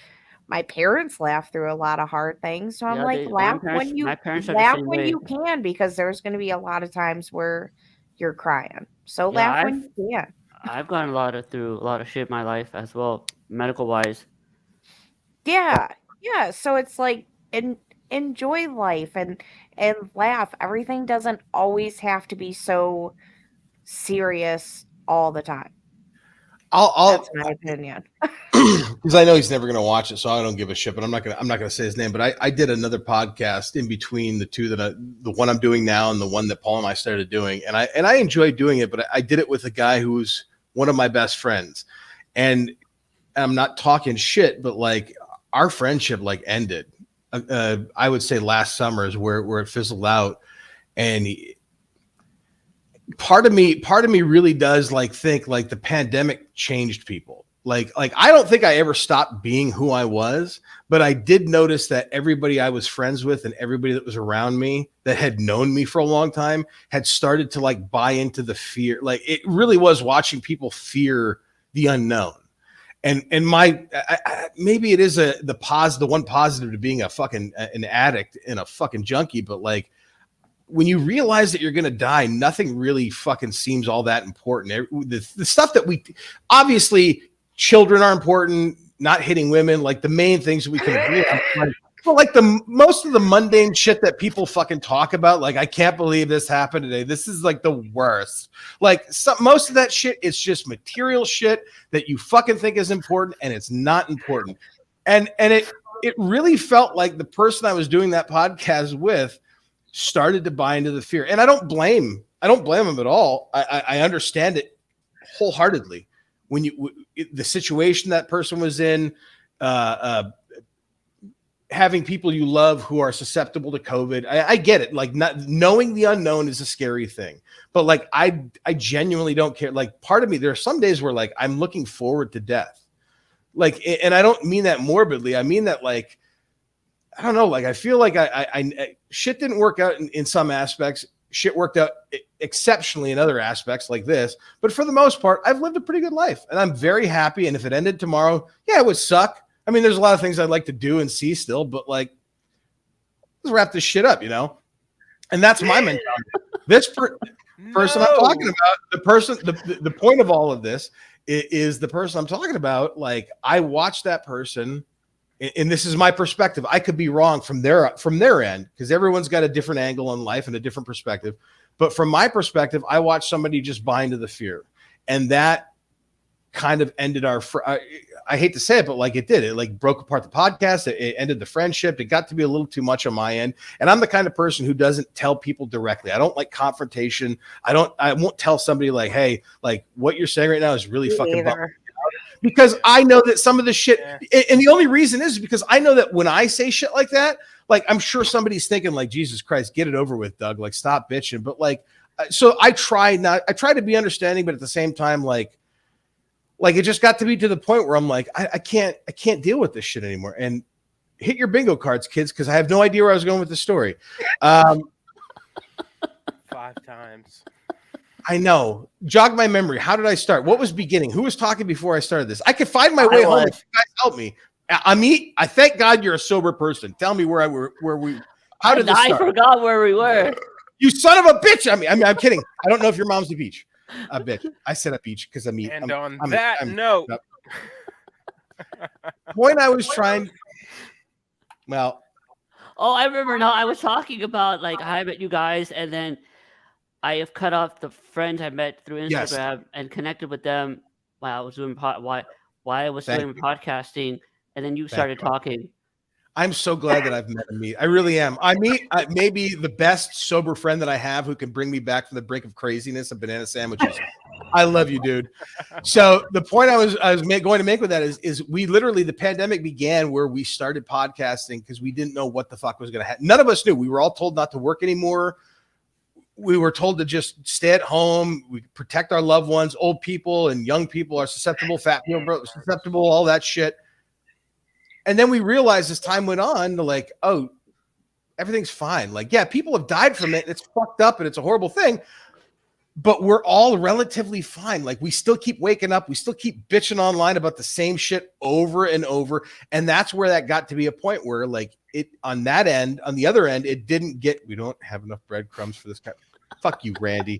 A: my parents laugh through a lot of hard things. So I'm laugh when you can, because there's going to be a lot of times where you're crying. So laugh when you can.
D: I've gone through a lot of shit in my life as well, medical wise.
A: Yeah. Yeah. So it's like, enjoy life and laugh. Everything doesn't always have to be so serious all the time. That's my opinion.
B: Because I know he's never going to watch it, so I don't give a shit. But I'm not gonna say his name. But I did another podcast in between the two the one I'm doing now and the one that Paul and I started doing, and I enjoyed doing it. But I did it with a guy who's one of my best friends, and I'm not talking shit, but like our friendship like ended. I would say last summer is where it fizzled out, and part of me really does like think like the pandemic changed people. Like I don't think I ever stopped being who I was, but I did notice that everybody I was friends with and everybody that was around me that had known me for a long time had started to like buy into the fear. Like it really was watching people fear the unknown. And maybe it is the one positive to being an addict and a fucking junkie, but like when you realize that you're going to die, nothing really fucking seems all that important. The stuff that obviously children are important, not hitting women, like the main things that we can agree on. But like most of the mundane shit that people fucking talk about, like, I can't believe this happened today. This is like the worst. Like most of that shit, it's just material shit that you fucking think is important and it's not important. And it really felt like the person I was doing that podcast with started to buy into the fear. And I don't blame him at all. I understand it wholeheartedly. When the situation that person was in, having people you love who are susceptible to COVID, I get it. Like, not knowing the unknown is a scary thing, but like, I genuinely don't care. Like, part of me, there are some days where like, I'm looking forward to death. Like, and I don't mean that morbidly. I mean that like, I don't know. Like, I feel like I shit didn't work out in some aspects. Shit worked out exceptionally in other aspects like this. But for the most part, I've lived a pretty good life and I'm very happy. And if it ended tomorrow, yeah, it would suck. I mean, there's a lot of things I'd like to do and see still, but like, let's wrap this shit up, you know? And that's my mentality. This person I'm talking about, the point of all of this is the person I'm talking about. Like, I watched that person, and this is my perspective. I could be wrong from their end, because everyone's got a different angle on life and a different perspective. But from my perspective, I watched somebody just buy into the fear, and that kind of ended I hate to say it, but like it did. It like broke apart the podcast. It ended the friendship. It got to be a little too much on my end. And I'm the kind of person who doesn't tell people directly. I don't like confrontation. I won't tell somebody like, hey, like what you're saying right now is really fucking bumming. Because I know that some of the shit, and the only reason is because I know that when I say shit like that, like I'm sure somebody's thinking like, Jesus Christ, get it over with, Doug. Like, stop bitching. But like, so I try to be understanding, but at the same time, like it just got to be to the point where I'm like, I can't deal with this shit anymore. And hit your bingo cards, kids, because I have no idea where I was going with the story. 5
C: times.
B: I know. Jog my memory. How did I start? What was beginning? Who was talking before I started this? I could find my way home if you guys help me. Amit, I thank God you're a sober person. Tell me how did this start?
D: I forgot where we were.
B: You son of a bitch. I mean, I'm kidding. I don't know if your mom's a beach. A bitch. I said a beach because I'm.
C: And on that note,
B: point I was trying. Well.
D: Oh, I remember now. I was talking about like I met you guys, and then I have cut off the friends I met through Instagram and connected with them while I was doing doing podcasting, and then you started talking.
B: I'm so glad that I've met Amit. I really am. Amit may be the best sober friend that I have who can bring me back from the brink of craziness of banana sandwiches. I love you, dude. So the point I was going to make with that is we literally, the pandemic began where we started podcasting because we didn't know what the fuck was going to happen. None of us knew. We were all told not to work anymore. We were told to just stay at home. We protect our loved ones. Old people and young people are susceptible. Fat people are susceptible. All that shit. And then we realized as time went on, like, oh, everything's fine. Like, yeah, people have died from it. It's fucked up and it's a horrible thing. But we're all relatively fine. Like, we still keep waking up. We still keep bitching online about the same shit over and over. And that's where that got to be a point where, like, it on that end, on the other end, it didn't get, we don't have enough breadcrumbs for this guy. Fuck you, Randy.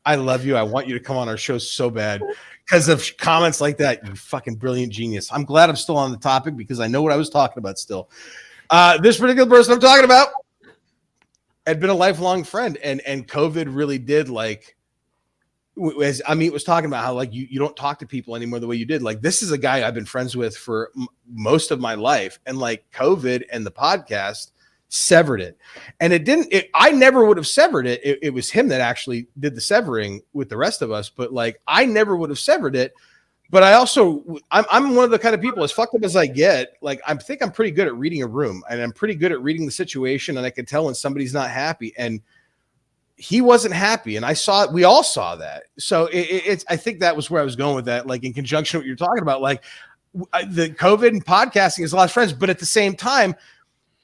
B: I love you. I want you to come on our show so bad because of comments like that. You fucking brilliant genius. I'm glad I'm still on the topic because I know what I was talking about still. This particular person I'm talking about had been a lifelong friend, and COVID really did, like, as Amit was talking about how like you don't talk to people anymore the way you did. Like, this is a guy I've been friends with for most of my life, and like COVID and the podcast severed it. And I never would have severed it. It was him that actually did the severing with the rest of us, but like I never would have severed it. But I'm one of the kind of people, as fucked up as I get, like I think I'm pretty good at reading a room, and I'm pretty good at reading the situation, and I can tell when somebody's not happy. And he wasn't happy, and I saw it. We all saw that. So it's. I think that was where I was going with that. Like in conjunction with what you're talking about, like the COVID and podcasting is a lot of friends, but at the same time,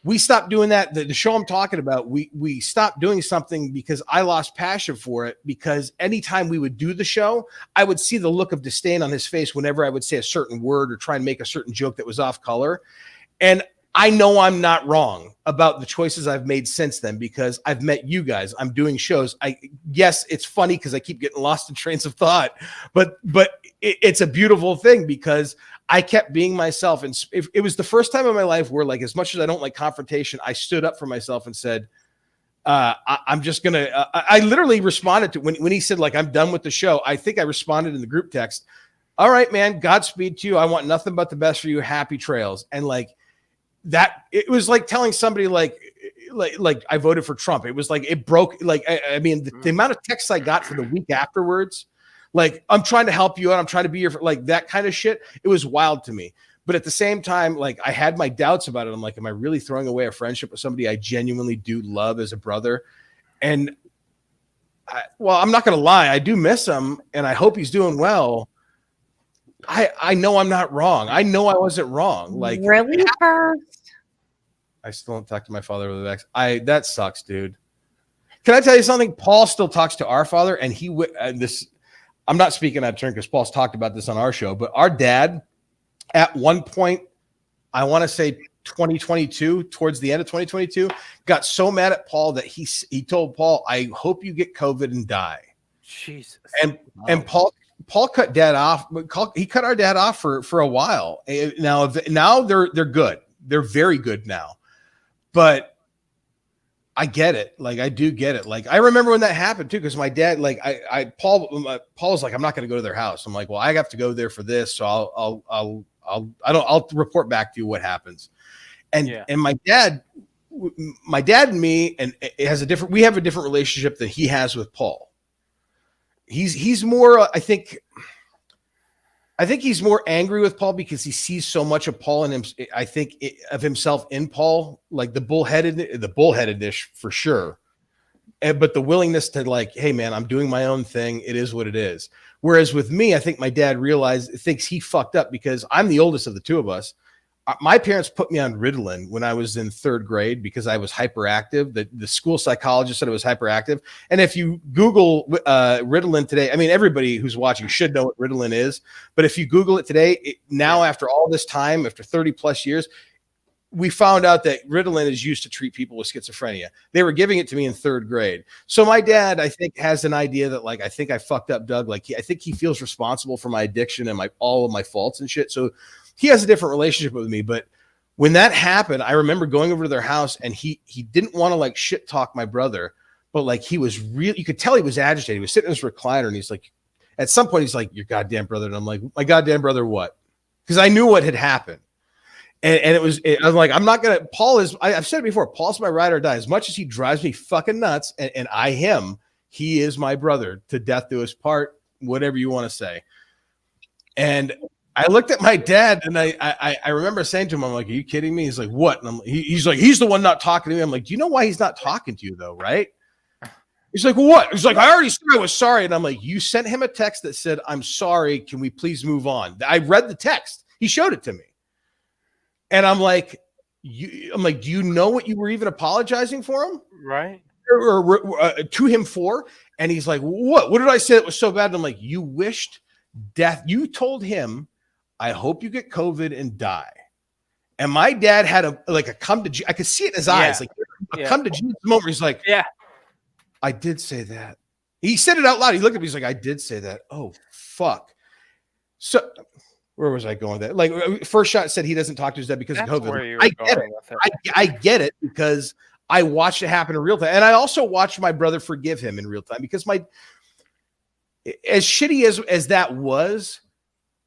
B: we stopped doing that. The show I'm talking about, we stopped doing something because I lost passion for it. Because anytime we would do the show, I would see the look of disdain on his face whenever I would say a certain word or try and make a certain joke that was off color, and I know I'm not wrong about the choices I've made since then because I've met you guys. I'm doing shows. Yes, it's funny because I keep getting lost in trains of thought, but it's a beautiful thing because I kept being myself. And it was the first time in my life where, like, as much as I don't like confrontation, I stood up for myself and said, I'm just going to, I literally responded to when he said, like, I'm done with the show. I think I responded in the group text. All right, man, Godspeed to you. I want nothing but the best for you. Happy trails. And like, that it was like telling somebody like I voted for Trump. It was like it broke. Like I mean, the amount of texts I got for the week afterwards, like I'm trying to help you out, I'm trying to be your like that kind of shit. It was wild to me. But at the same time, like I had my doubts about it. I'm like, am I really throwing away a friendship with somebody I genuinely do love as a brother? And I'm not going to lie, I do miss him, and I hope he's doing well. I know I'm not wrong. I know I wasn't wrong. Like
A: really,
B: I still don't talk to my father with X. That sucks, dude. Can I tell you something? Paul still talks to our father, and I'm not speaking out of turn because Paul's talked about this on our show, but our dad, at one point, I want to say 2022, towards the end of 2022, got so mad at Paul that he told Paul, "I hope you get COVID and die."
C: Jesus.
B: And Paul cut dad off. He cut our dad off for a while. Now they're good. They're very good now. But I get it. Like I do get it. Like I remember when that happened too, because my dad, like Paul's like, I'm not going to go to their house. I'm like, well, I have to go there for this, so I'll report back to you what happens. And my dad and me, and we have a different relationship than he has with Paul. He's more, I think he's more angry with Paul because he sees so much of Paul in him. I think of himself in Paul, like the bullheadedness for sure. But the willingness to like, hey man, I'm doing my own thing. It is what it is. Whereas with me, I think my dad thinks he fucked up because I'm the oldest of the two of us. My parents put me on Ritalin when I was in 3rd grade because I was hyperactive. The school psychologist said I was hyperactive. And if you Google Ritalin today, I mean, everybody who's watching should know what Ritalin is. But if you Google it today, after all this time, after 30 plus years, we found out that Ritalin is used to treat people with schizophrenia. They were giving it to me in 3rd grade. So my dad, I think, has an idea that like, I think I fucked up Doug. Like I think he feels responsible for my addiction and all of my faults and shit. So he has a different relationship with me. But when that happened, I remember going over to their house and he didn't want to like shit talk my brother, but like he was you could tell he was agitated. He was sitting in his recliner and he's like, at some point he's like, your goddamn brother. And I'm like, my goddamn brother, what? Because I knew what had happened. And I was like, I'm not going to, I've said it before, Paul's my ride or die. As much as he drives me fucking nuts and I him, he is my brother to death do us part, whatever you want to say. And I looked at my dad and I remember saying to him, I'm like, are you kidding me? He's like, what? And he's like, he's the one not talking to me. I'm like, do you know why he's not talking to you though? Right. He's like, well, what? He's like, I already said I was sorry. And I'm like, you sent him a text that said, I'm sorry. Can we please move on? I read the text. He showed it to me. And I'm like, do you know what you were even apologizing for him?
C: Right.
B: Or to him for? And he's like, what did I say that was so bad? And I'm like, you wished death. You told him, I hope you get COVID and die. And my dad had a come to, I could see it in his eyes, like a come to Jesus moment. He's like, yeah, I did say that. He said it out loud. He looked at me. He's like, I did say that. Oh, fuck. So where was I going with that? Like first shot said he doesn't talk to his dad because of COVID. I get it. I get it because I watched it happen in real time. And I also watched my brother forgive him in real time because as shitty as that was,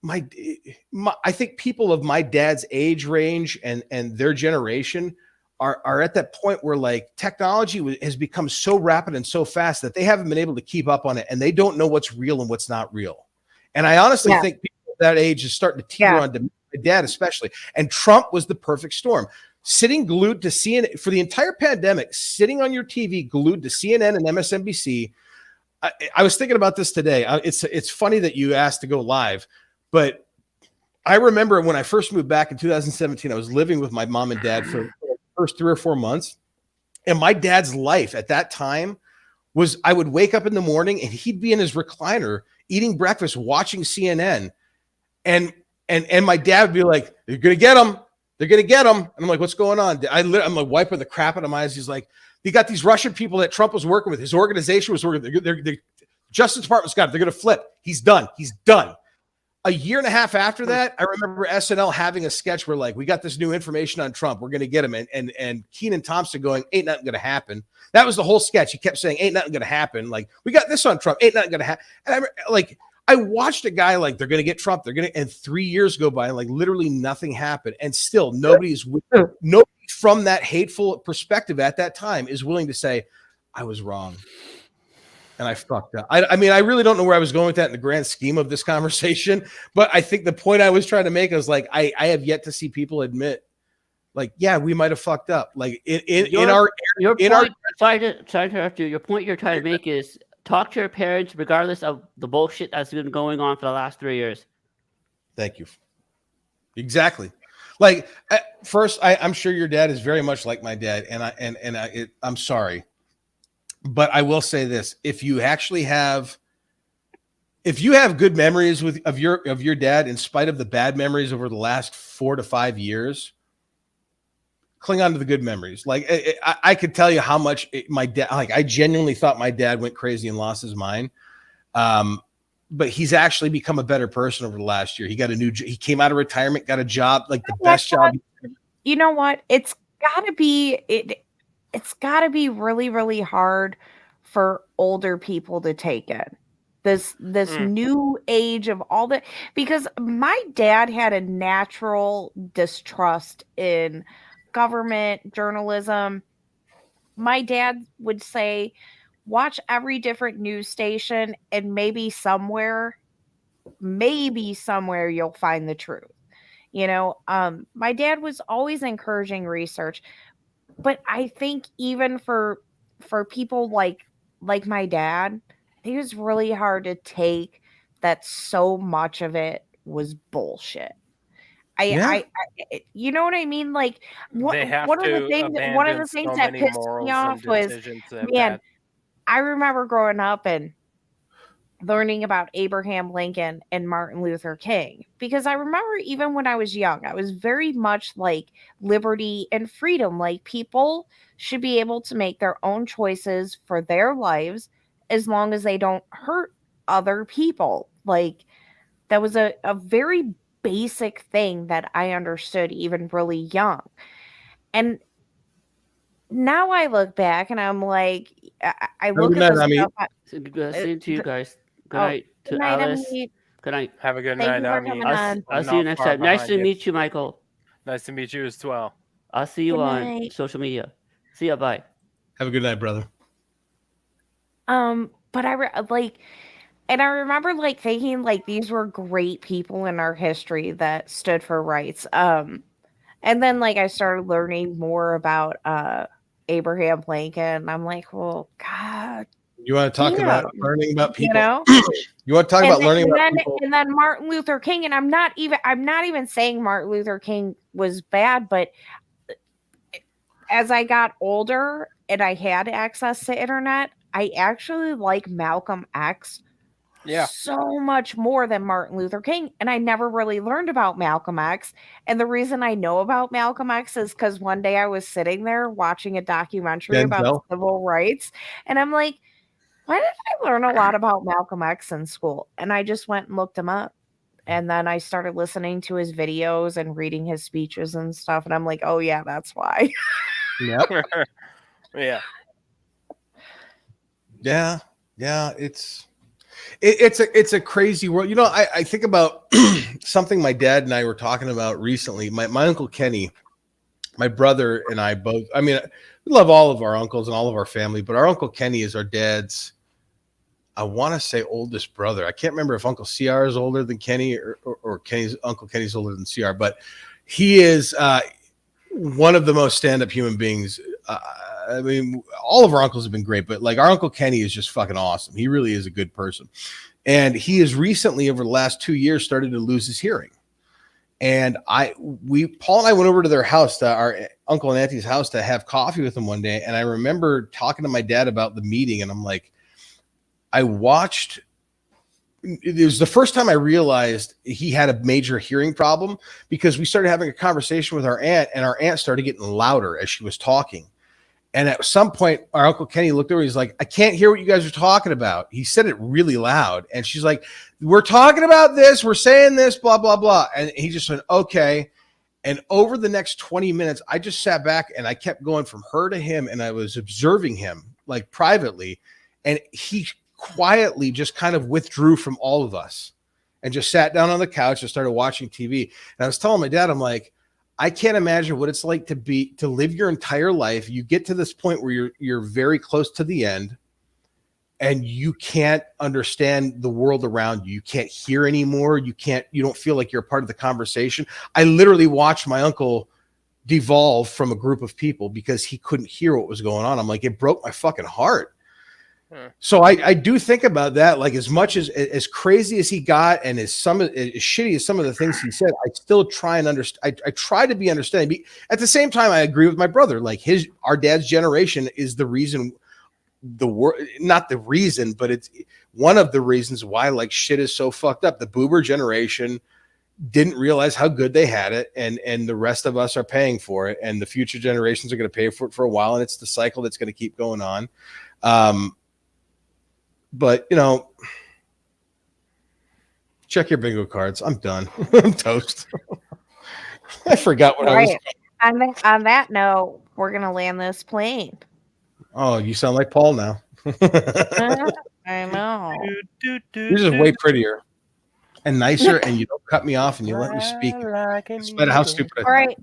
B: I think people of my dad's age range and their generation are at that point where like technology has become so rapid and so fast that they haven't been able to keep up on it and they don't know what's real and what's not real. And I honestly think people of that age is starting to teeter on my dad especially. And Trump was the perfect storm. sitting glued to CNN for the entire pandemic, sitting on your TV, glued to CNN and MSNBC. I was thinking about this today. It's funny that you asked to go live, but I remember when I first moved back in 2017, I was living with my mom and dad for the first 3 or 4 months. And my dad's life at that time was I would wake up in the morning and he'd be in his recliner eating breakfast, watching CNN. And my dad would be like, "They're going to get him. They're going to get him." And I'm like, "What's going on?" I'm like wiping the crap out of my eyes. He's like, "You got these Russian people that Trump was working with. His organization was working. The Justice Department's got it. They're going to flip. He's done. He's done." A year and a half after that, I remember SNL having a sketch where like, "We got this new information on Trump. We're going to get him." And Kenan Thompson going, "Ain't nothing going to happen." That was the whole sketch. He kept saying, "Ain't nothing going to happen." Like, "We got this on Trump. Ain't nothing going to happen." And I watched a guy like, "They're going to get Trump. They're going to," and 3 years go by and like literally nothing happened. And still nobody from that hateful perspective at that time is willing to say, "I was wrong. And I fucked up." I mean, I really don't know where I was going with that in the grand scheme of this conversation, but I think the point I was trying to make was like, I have yet to see people admit, like, yeah, we might have fucked up. Like
D: sorry to interrupt you. Your point you're trying to make is talk to your parents regardless of the bullshit that's been going on for the last 3 years.
B: Thank you. Exactly. Like first, I'm sure your dad is very much like my dad, and I'm sorry. But I will say this: if you have good memories of your dad, in spite of the bad memories over the last 4 to 5 years, cling on to the good memories. Like I could tell you how much my dad, like I genuinely thought my dad went crazy and lost his mind. But he's actually become a better person over the last year. He got he came out of retirement, got a job, like the best job.
A: You know what? It's gotta be really, really hard for older people to take it. This new age of all that, because my dad had a natural distrust in government, journalism. My dad would say, watch every different news station and maybe somewhere you'll find the truth. My dad was always encouraging research. But I think even for people like my dad, it was really hard to take that so much of it was bullshit. I you know what I mean? Like one of the things that pissed me off was, man, I remember growing up and learning about Abraham Lincoln and Martin Luther King, because I remember even when I was young, I was very much like liberty and freedom. Like people should be able to make their own choices for their lives as long as they don't hurt other people. Like that was a very basic thing that I understood even really young. And now I look back and I'm like, I look at the stuff.
D: Same to you guys. Good night to Alice. Good night.
C: Have a good night, Ami.
D: I'll see you next time. Nice to meet you, Michael.
C: Nice to meet you as well.
D: I'll see you on social media. See ya. Bye.
B: Have a good night, brother.
A: But I remember like thinking like these were great people in our history that stood for rights. And then like I started learning more about Abraham Lincoln, and I'm like, well, God.
B: You want to talk about learning about people? You want to talk about learning about people?
A: And then Martin Luther King, and I'm not even saying Martin Luther King was bad, but as I got older and I had access to internet, I actually like Malcolm X so much more than Martin Luther King. And I never really learned about Malcolm X. And the reason I know about Malcolm X is because one day I was sitting there watching a documentary about civil rights, and I'm like, why did I learn a lot about Malcolm X in school? And I just went and looked him up. And then I started listening to his videos and reading his speeches and stuff. And I'm like, oh yeah, that's why.
B: Yep.
C: Yeah.
B: Yeah. It's a crazy world. I think about something my dad and I were talking about recently. My Uncle Kenny, my brother and I both, I mean, we love all of our uncles and all of our family, but our Uncle Kenny is our dad's, I want to say, oldest brother. I can't remember if Uncle CR is older than Kenny or Uncle Kenny's older than CR, but he is, one of the most stand-up human beings. I mean, all of our uncles have been great, but like our Uncle Kenny is just fucking awesome. He really is a good person. And he has recently, over the last 2 years, started to lose his hearing. And Paul and I went over to their house, to our uncle and auntie's house, to have coffee with them one day. And I remember talking to my dad about the meeting, and I'm like, it was the first time I realized he had a major hearing problem, because we started having a conversation with our aunt, and our aunt started getting louder as she was talking. And at some point, our Uncle Kenny looked over. He's like, I can't hear what you guys are talking about. He said it really loud. And she's like, we're talking about this. We're saying this, blah, blah, blah. And he just went, okay. And over the next 20 minutes, I just sat back and I kept going from her to him. And I was observing him like privately. And he quietly just kind of withdrew from all of us and just sat down on the couch and started watching TV. And I was telling my dad, I'm like, I can't imagine what it's like to live your entire life. You get to this point where you're very close to the end, and you can't understand the world around you. You can't hear anymore. You don't feel like you're a part of the conversation. I literally watched my uncle devolve from a group of people because he couldn't hear what was going on. I'm like, it broke my fucking heart. So I do think about that. Like, as much as crazy as he got, and as shitty as some of the things he said, I still try and understand. I try to be understanding. At the same time, I agree with my brother. Like, our dad's generation is the reason not the reason, but it's one of the reasons why like shit is so fucked up. The boomer generation didn't realize how good they had it, and the rest of us are paying for it, and the future generations are going to pay for it for a while, and it's the cycle that's going to keep going on. But, check your bingo cards. I'm done. I'm toast. I forgot what I was.
A: On that note, we're going to land this plane.
B: Oh, you sound like Paul now.
A: I know.
B: You're just way prettier and nicer, and you don't cut me off, and you let me speak. Despite how stupid I am.
A: All right.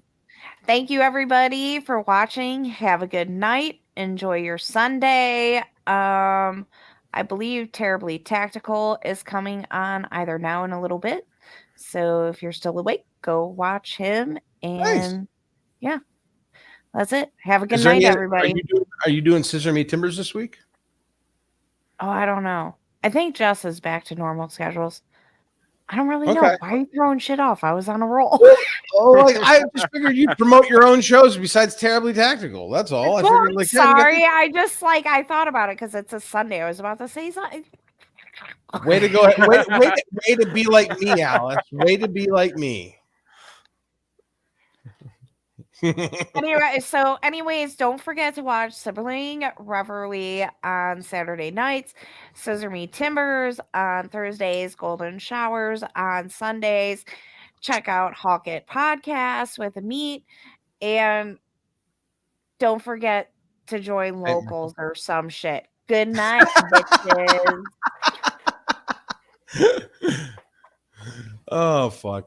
A: Thank you, everybody, for watching. Have a good night. Enjoy your Sunday. I believe Terribly Tactical is coming on either now in a little bit. So if you're still awake, go watch him. And yeah, that's it. Have a good night, everybody.
B: Are you doing Scissor Me Timbers this week?
A: Oh, I don't know. I think Jess is back to normal schedules. I don't really know. Why are you throwing shit off? I was on a roll.
B: I just figured you'd promote your own shows besides Terribly Tactical. That's all. I figured,
A: sorry. I just I thought about it because it's a Sunday. I was about to say something.
B: Way to go. Way to be like me, Alice. Way to be like me.
A: Anyways, don't forget to watch Sibling Revelry on Saturday nights, Scissor Me Timbers on Thursdays, Golden Showers on Sundays. Check out Hawk It Podcast with a meet, and don't forget to join locals or some shit. Good night, bitches.
B: Oh, fuck.